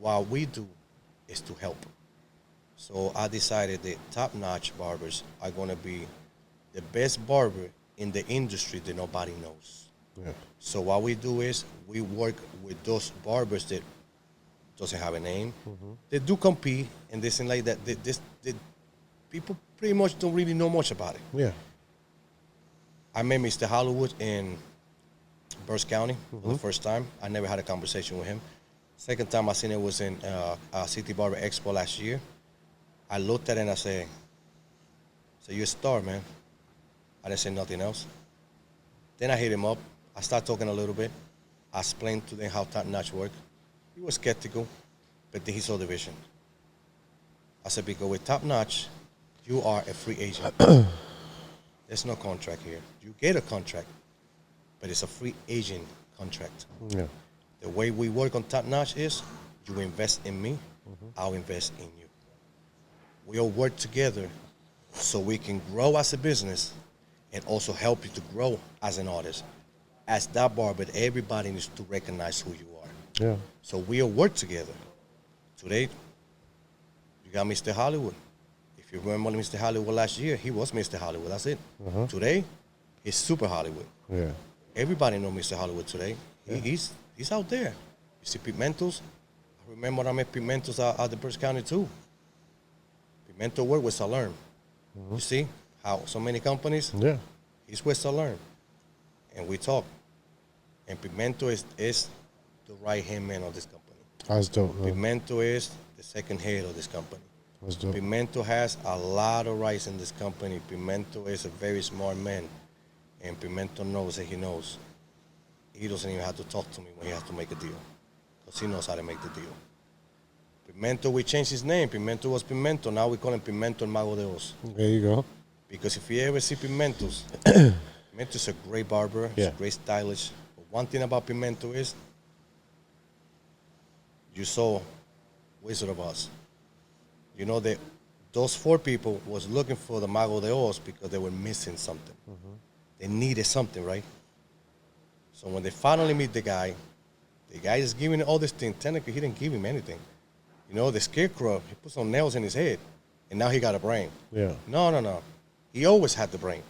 what we do is to help. So I decided that top-notch barbers are going to be the best barber in the industry that nobody knows. Yeah. So what we do is we work with those barbers that doesn't have a name. They do compete and this and like that. People pretty much don't really know much about it. Yeah. I met Mr. Hollywood in Berks County for the first time. I never had a conversation with him. Second time I seen it was in City Barber Expo last year. I looked at it and I said, so you're a star, man. I didn't say nothing else. Then I hit him up. I started talking a little bit. I explained to them how top notch work. He was skeptical, but then he saw the vision. I said, because with top notch, you are a free agent. There's no contract here. You get a contract, but it's a free agent contract. Yeah. The way we work on top notch is you invest in me, I'll invest in you. We all work together so we can grow as a business and also help you to grow as an artist. As that barber, everybody needs to recognize who you are. Yeah. So we all work together. Today, you got Mr. Hollywood. If you remember Mr. Hollywood last year, he was Mr. Hollywood. That's it. Today, he's Super Hollywood. Yeah. Everybody knows Mr. Hollywood today. He's out there. You see Pimentos. I remember when I met Pimentos out the Berks County too. Pimento worked with Salern. You see how so many companies, Yeah. he's with Salern. And we talk. And Pimento is the right-hand man of this company. That's dope, man. Pimento is the second head of this company. That's dope. Pimento has a lot of rights in this company. Pimento is a very smart man. And Pimento knows that he knows. He doesn't even have to talk to me when he has to make a deal. Because he knows how to make the deal. Pimento, we changed his name. Pimento was Pimento. Now we call him Pimento el Mago de Oz. There you go. Because if you ever see Pimentos, Pimento's a great barber. He's Yeah. a great stylist. But one thing about Pimento is you saw Wizard of Oz. You know that those 4 people was looking for the Mago de Oz because they were missing something. They needed something, right? So when they finally meet the guy is giving all this thing. Technically, he didn't give him anything. You know, the scarecrow, he put some nails in his head, and now he got a brain. Yeah. No. He always had the brain.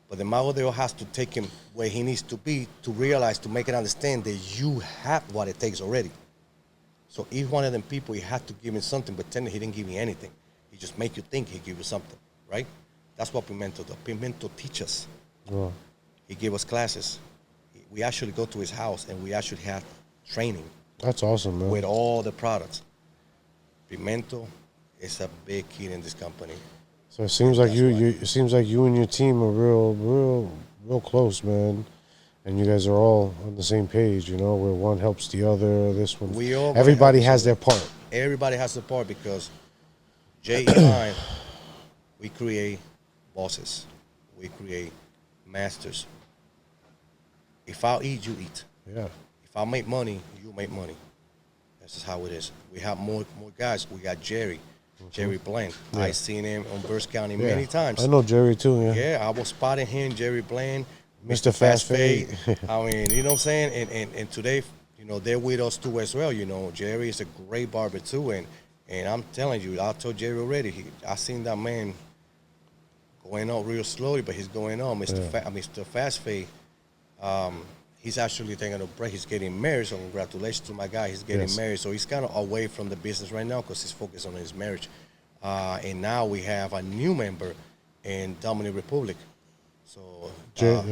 But the Mago de Oz has to take him where he needs to be to realize, to make it understand that you have what it takes already. So each one of them people, he had to give him something, but technically he didn't give me anything. He just make you think he give you something, right? That's what Pimento does. Pimento teaches. Wow. He gave us classes. We actually go to his house, and we actually have training That's awesome, man. with all the products. Pimento is a big key in this company. So it seems like That's you, why. it seems like you and your team are real close, man. And you guys are all on the same page, you know, where one helps the other. This one, We all gonna everybody help has each their other. part. Everybody has a part because J.E.LINE, we create bosses. We create masters. if I eat, you eat. Yeah. If I make money, you make money. That's just how it is. We have more guys. We got Jerry Bland. Yeah. I seen him on Burst County Yeah. many times. I know Jerry too. Yeah. Yeah, I was spotting him, Jerry Bland, Mr. Fast Fade. I mean, you know what I'm saying? And today, you know, they're with us too as well. You know, Jerry is a great barber too. And I'm telling you, I told Jerry already, I seen that man going on real slowly, but he's going on. Mr. Fast Fade, he's actually taking a break. He's getting married, so congratulations to my guy. He's getting married, so he's kind of away from the business right now because he's focused on his marriage. And now we have a new member in Dominican Republic. So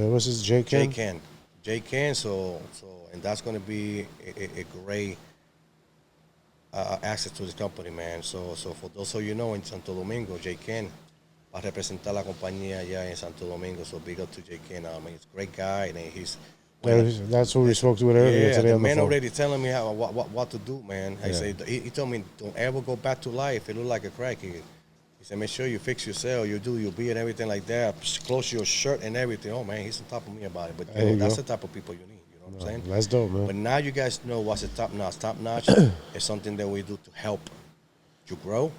what's his J. Ken? J. Ken. So and that's going to be a great access to the company, man. So for those of you know, in Santo Domingo, J. Ken va a representar la compañía allá en Santo Domingo. So big up to J. Ken. I mean, he's a great guy, and he's. That's who we spoke to earlier today. The on the man phone. already telling me what to do, man. I say he told me don't ever go back to life. It look like a crackhead. He said make sure you fix yourself, you do your beard and everything like that. Close your shirt and everything. Oh man, he's on top of me about it. But that's the type of people you need. You know what I'm saying? That's dope, man. But now you guys know what's the top notch. Top notch is something that we do to help you grow.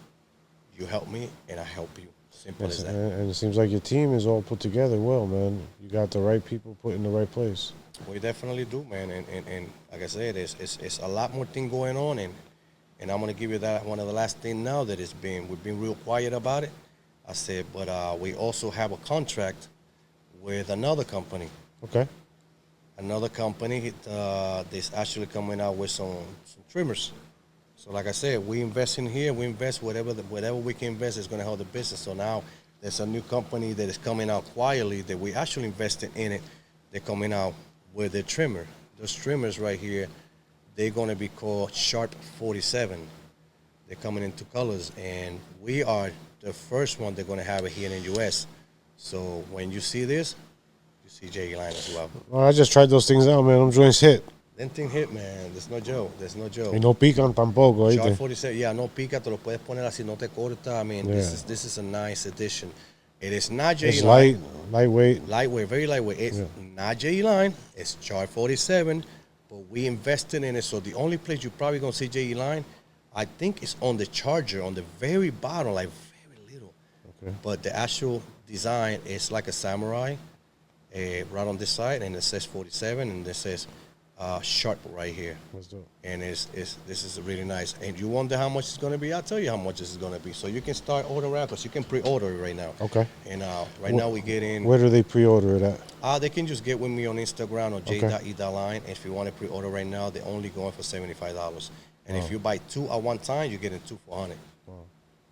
You help me, and I help you. Simple as that. And it seems like your team is all put together well, man. You got the right people put in the right place. We definitely do, man. And like I said, it's a lot more thing going on, and I'm gonna give you that one of the last thing now that we've been real quiet about it. I said, but we also have a contract with another company. Okay. Another company that's actually coming out with some trimmers. So like I said, we invest in here. We invest whatever we can invest is going to help the business. So now there's a new company that is coming out quietly that we actually invested in it. They're coming out with a trimmer. Those trimmers right here, they're going to be called Sharp 47. They're coming into colors, and we are the first one they're going to have it here in the U.S. So when you see this, you see J.E.LINE as well. Well, I just tried those things out, man. Them joints hit. Them thing hit, man. There's no joke. Y no pican tampoco, Sharp ¿oíste? 47, yeah, no pica, te lo puedes poner así, no te corta. I mean, this is a nice addition. It is not J.E.LINE. It's lightweight. Lightweight, very lightweight. It's not J.E.LINE. It's Sharp 47, but we invested in it. So the only place you're probably going to see J.E.LINE, I think, is on the charger, on the very bottom, like very little. Okay. But the actual design is like a samurai, right on this side, and it says 47, and it says Sharp right here. Let's do it. And this is really nice. And you wonder how much it's going to be? I'll tell you how much this is going to be. So you can start ordering because you can pre-order it right now. Okay. And right now we get in. Where do they pre-order it at? They can just get with me on Instagram or J.E.LINE. If you want to pre-order right now, they're only going for $75. And if you buy two at one time, you get it two for $100. Wow.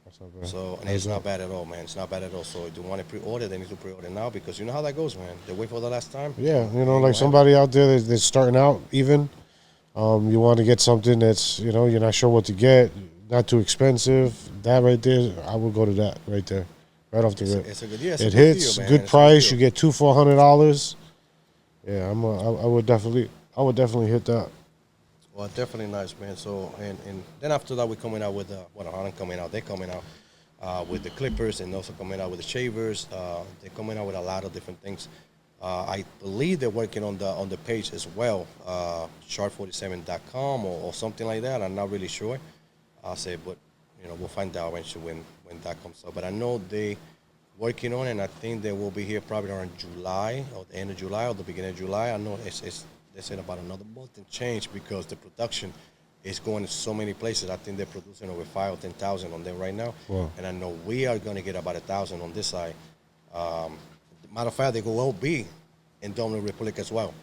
That's not bad. So and it's not bad at all, man. It's not bad at all. So if you want to pre-order, they need to pre-order now because you know how that goes, man. They wait for the last time. Yeah, you know, like somebody out there that's starting out even. You want to get something that's, you know, you're not sure what to get, not too expensive. That right there, I would go to that right there, right off the rip. It's a good, yeah, it hits, deal, good price. You get two for $100. Yeah, I would definitely hit that. Well, definitely nice, man. So, and then after that, we're coming out with I'm coming out. They're coming out with the clippers and also coming out with the shavers. They're coming out with a lot of different things. I believe they're working on the page as well, sharp47.com or something like that. I'm not really sure. I'll say, but you know, we'll find out eventually when that comes up. But I know they working on it, and I think they will be here probably around July or the end of July or the beginning of July. I know they said about another month and change because the production is going to so many places. I think they're producing over 5,000 or 10,000 on them right now. Wow. And I know we are going to get about 1,000 on this side. Matter of fact, they will be in Dominican Republic as well.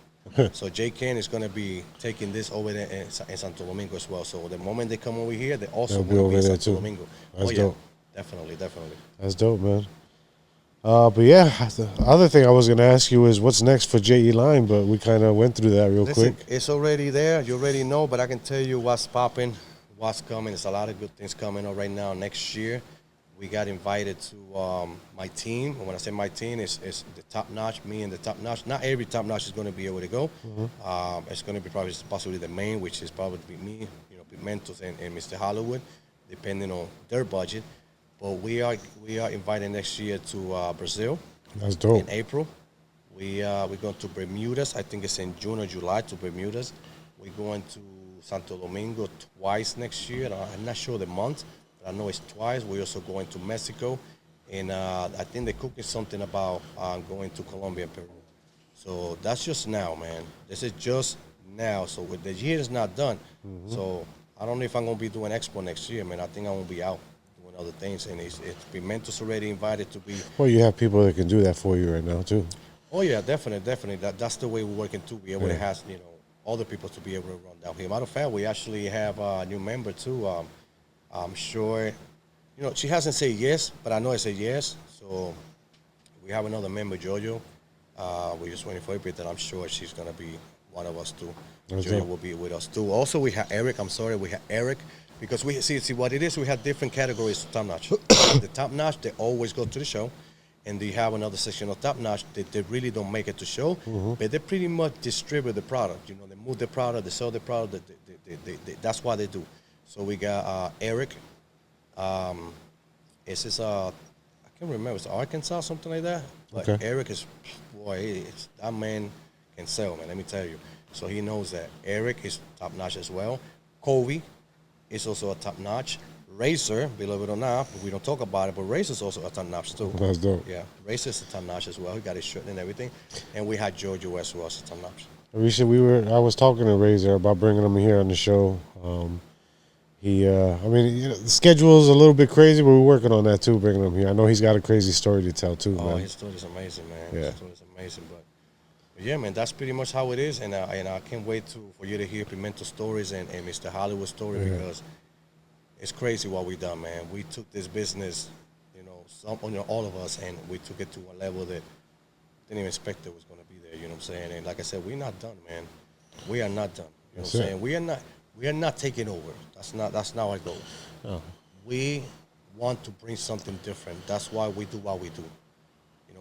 So J. Ken is going to be taking this over there in Santo Domingo as well. So the moment they come over here, they also They'll will be in there Santo too. Domingo. That's dope. Definitely. That's dope, man. But yeah, the other thing I was going to ask you is what's next for J.E.LINE, but we kind of went through that real quick. It's already there. You already know, but I can tell you what's popping, what's coming. There's a lot of good things coming up right now. Next year, we got invited to my team. And when I say my team, it's the Top Notch, me and the Top Notch. Not every Top Notch is going to be able to go. It's going to be possibly the main, which is probably me, you know, Pimentos and Mr. Hollywood, depending on their budget. But we are invited next year to Brazil. That's dope. In April. We're going to Bermudas. I think it's in June or July to Bermudas. We're going to Santo Domingo twice next year. I'm not sure the month, but I know it's twice. We're also going to Mexico, and I think they're cooking something about going to Colombia and Peru. So that's just now, man. This is just now. So with the year is not done. So I don't know if I'm gonna be doing Expo next year, man. I think I'm gonna be out doing other things, and it's Pimento's already invited to be. Well, you have people that can do that for you right now too. Oh yeah, definitely, definitely. That's the way we're working too. Be able to Yeah. have other people to be able to run down here. Matter of fact, we actually have a new member too. I'm sure, she hasn't said yes, but I know I said yes. So we have another member, Jojo. We're just waiting for it, and I'm sure she's gonna be one of us too. That's Jojo dope. will be with us too. Also, we have Eric. I'm sorry, we have Eric because we see what it is. We have different categories of top notch. The top notch, they always go to the show, and they have another section of top notch that they really don't make it to show, but they pretty much distribute the product. They move the product, they sell the product. That's what they do. So we got Eric. It's just I can't remember. It's Arkansas, something like that. But Okay. Eric is, boy, that man can sell, man. Let me tell you. So he knows that. Eric is top notch as well. Kobe is also a top notch. Racer, believe it or not, we don't talk about it, but Racer's also a top notch too. That's dope. Yeah, Racer's a top notch as well. He got his shirt and everything. And we had Giorgio as well, as a top notch. I was talking to Razor about bringing him here on the show. The schedule is a little bit crazy, but we're working on that too, bringing him here. I know he's got a crazy story to tell too, Oh, man. his story's amazing, man. Yeah. His story's amazing, but yeah, man, that's pretty much how it is, and I can't wait for you to hear Pimento stories and Mr. Hollywood story Yeah. because it's crazy what we done, man. We took this business, all of us, and we took it to a level that didn't even expect it was going to be there. You know what I'm saying? And like I said, we're not done, man. We are not done. You know That's what I'm it. saying? We are not taking over. That's not our goal. Oh. We want to bring something different. That's why we do what we do.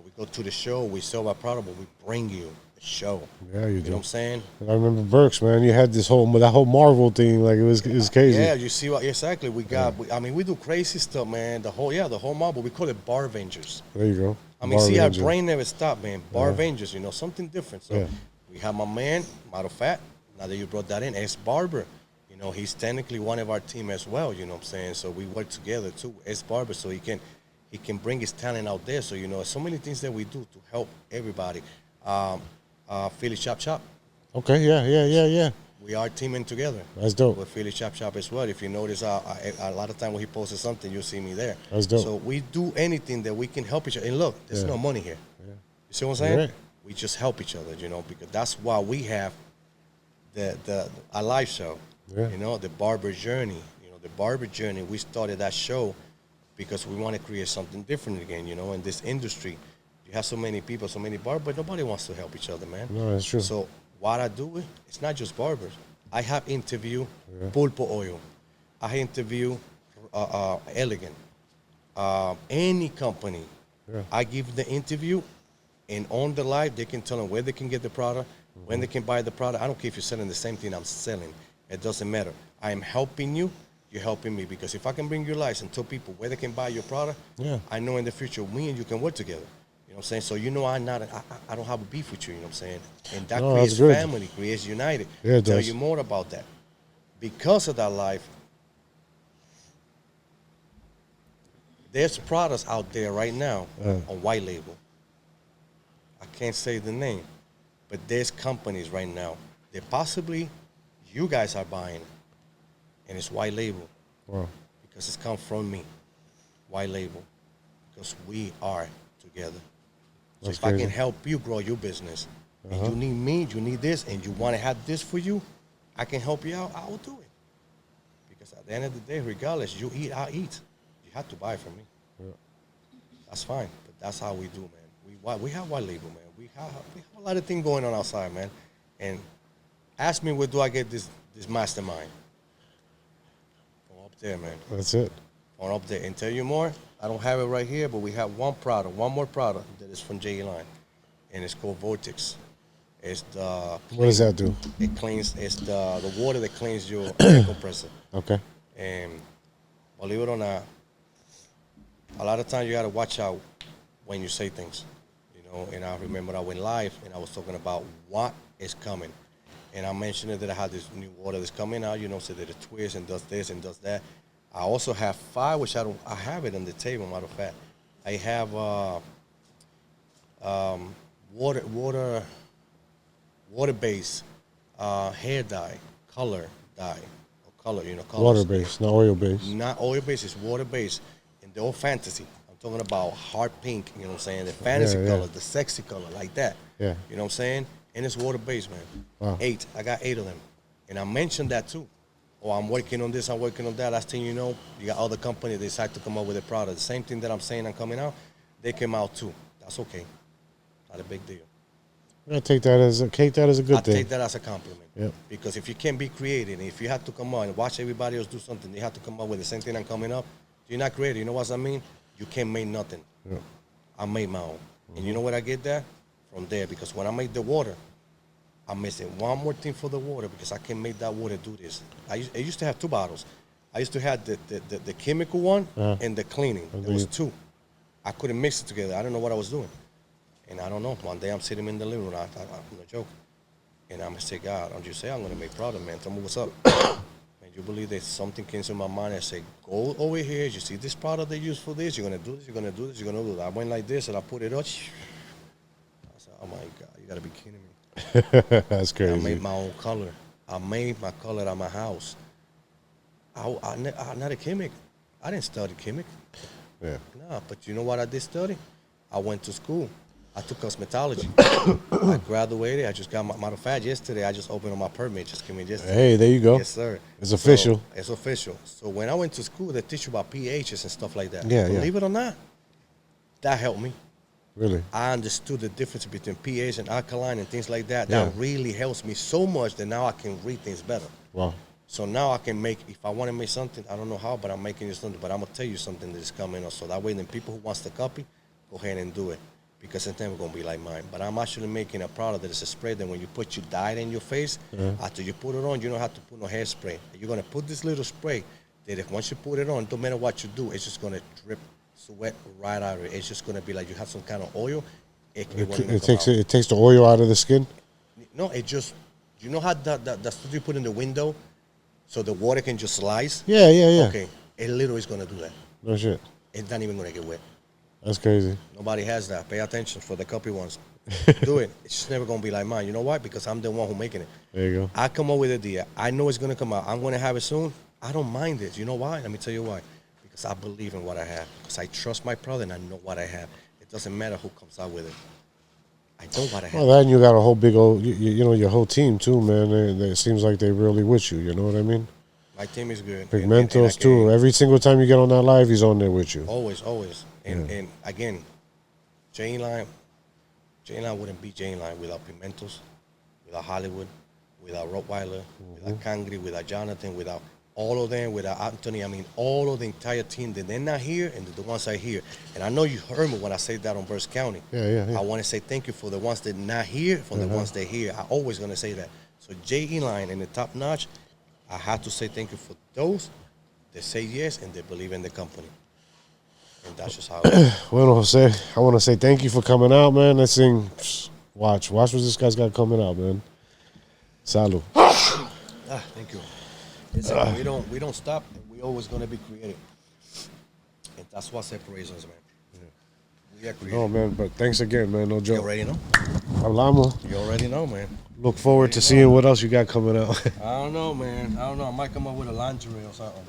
We go to the show, we sell our product, but we bring you a show. Yeah, you You do. know what I'm saying? I remember Burks, man. You had that whole Marvel thing, like it was crazy. Yeah, you see what exactly we got. We do crazy stuff, man. The whole marble. We call it Bar Avengers. There you go. See, our Ranger. brain never stopped, man. Bar Avengers, something different. So Yeah. we have my man, matter of fact, now that you brought that in, it's Barber. He's technically one of our team as well, you know what I'm saying? So we work together too. It's Barber, so he can bring his talent out there. So, so many things that we do to help everybody. Philly Chop Chop, Okay, yeah. we are teaming together. That's dope. With Philly Chop Chop as well. If you notice, a lot of time when he posts something, you'll see me there. That's dope. So we do anything that we can help each other. And look, there's Yeah. no money here. Yeah. You see what I'm saying? Right. We just help each other, because that's why we have a live show. Yeah. The Barber Journey. The Barber Journey. We started that show because we want to create something different again. In this industry, you have so many people, so many barbers, but nobody wants to help each other, man. No, that's true. So what I do, it's not just barbers. I have interview Yeah. Pulpo Oil. I interview Elegant. Any company. Yeah. I give the interview, and on the live, they can tell them where they can get the product, when they can buy the product. I don't care if you're selling the same thing I'm selling. It doesn't matter. I am helping you. You're helping me. Because if I can bring you lights and tell people where they can buy your product, Yeah. I know in the future me and you can work together. You know what I'm saying? So I don't have a beef with you, you know what I'm saying? And that No, creates that's good. family, creates united. Yeah, it Tell does. you more about that. Because of that life, there's products out there right now on white label. I can't say the name, but there's companies right now that possibly you guys are buying, and it's white label Wow. because it's come from me, white label, because we are together. So That's if I crazy. can help you grow your business, and you need me, you need this, and you want to have this for you, I can help you out, I will do it. Because at the end of the day, regardless, you eat, I eat. You have to buy from me. Yeah. That's fine, but that's how we do, man. We have white label, man. We have a lot of things going on outside, man. And ask me where do I get this mastermind? From up there, man. That's it. From up there. And tell you more, I don't have it right here, but we have one more product that is from J.E.LINE, and it's called Vortex. It's the What does that do? It cleans. It's the water that cleans your air compressor. Okay. And believe it or not, a lot of times you gotta watch out when you say things. know, and I remember I went live and I was talking about what is coming. And I mentioned that I had this new water that's coming out, you know, so that it twists and does this and does that. I also have 5, which I have it on the table, matter of fact. I have water based hair dye, color dye, or color, you know, colors. Water based, not oil based. Not oil based, it's water based. And they're all fantasy. I'm talking about heart pink, you know what I'm saying? The fantasy color, the sexy color, like that. Yeah. You know what I'm saying? And it's water based, man. Wow. 8. I got 8 of them. And I mentioned that too. Oh, I'm working on this, I'm working on that. Last thing you know, you got other companies that decide to come up with a product. The same thing that I'm saying I'm coming out, they came out too. That's okay. Not a big deal. I take that as a good thing. I take that as a compliment. Yep. Because if you can't be creative, and if you have to come out and watch everybody else do something, you have to come up with the same thing I'm coming up. You're not creative. You know what I mean? You can't make nothing. Yep. I made my own. And you know where I get that? From there. Because when I make the water, I'm missing one more thing for the water because I can make that water do this. I used to have 2 bottles. I used to have the chemical one and the cleaning. There was 2. I couldn't mix it together. I don't know what I was doing. And I don't know. One day I'm sitting in the living room. I'm not joking. And I'm going to say, God, I'm just saying I'm going to make product, man. Tell me what's up. And you believe that something came to my mind and say, go over here. You see this product they use for this. You're going to do this. You're going to do this. You're going to do that. I went like this and I put it up. I said, oh, my God. You got to be kidding me. That's crazy. I made my own color. I made my color at my house. I'm not a chemic. I didn't study chemic. Yeah. No, but you know what I did study? I went to school. I took cosmetology. I graduated. I just got my, matter of fact, yesterday I just opened up my permit. Just came in yesterday. Hey, there you go. Yes, sir. It's official. So, it's official. So when I went to school, they teach you about pHs and stuff like that. Yeah, Believe it or not, that helped me. Really? I understood the difference between pH and alkaline and things like that. Yeah. That really helps me so much that now I can read things better. Wow. So now I can make, if I want to make something, I don't know how, but I'm making you something. But I'm going to tell you something that's coming up. So that way, then people who wants to copy, go ahead and do it. Because it's never going to be like mine. But I'm actually making a product that is a spray that when you put your dye in your face, after you put it on, you don't have to put no hairspray. You're going to put this little spray that if once you put it on, don't matter what you do, it's just going to drip sweat right out of it. It's just going to be like you have some kind of oil. It takes the oil out of the skin? No, it just, you know how the stuff you put in the window so the water can just slice? Yeah. Okay, it literally is going to do that. No shit. It's not even going to get wet. That's crazy. Nobody has that. Pay attention for the copy ones. Do it. It's just never going to be like mine. You know why? Because I'm the one who's making it. There you go. I come up with an idea. I know it's going to come out. I'm going to have it soon. I don't mind it. You know why? Let me tell you why. Because I believe in what I have. Because I trust my product and I know what I have. It doesn't matter who comes out with it. I know what I have. Well, then you got a whole big old, you know, your whole team too, man. It seems like they really with you. You know what I mean? My team is good. Pigmentos too. Every single time you get on that live, he's on there with you. Always. And again, J.E.LINE wouldn't be J.E.LINE without Pigmentos, without Hollywood, without Rottweiler, without Kangri, without Jonathan, without all of them, without Anthony. I mean, all of the entire team that they're not here and the ones I here. And I know you heard me when I said that on Burns County. Yeah. I want to say thank you for the ones that not here, for the ones that here. I always going to say that. So J.E.LINE and the top notch, I have to say thank you for those that say yes and they believe in the company. And that's just how it is. Well, Jose, I want to say thank you for coming out, man. Let's sing. Watch what this guy's got coming out, man. Salud. Thank you. We don't stop. And we always gonna be creative, and that's what separates us, man. We are creative. No, man, but thanks again, man. No You joke. already know. Hablamos. You already know, man. Look forward to seeing what else you got coming out. I don't know, man. I don't know. I might come up with a lingerie or something.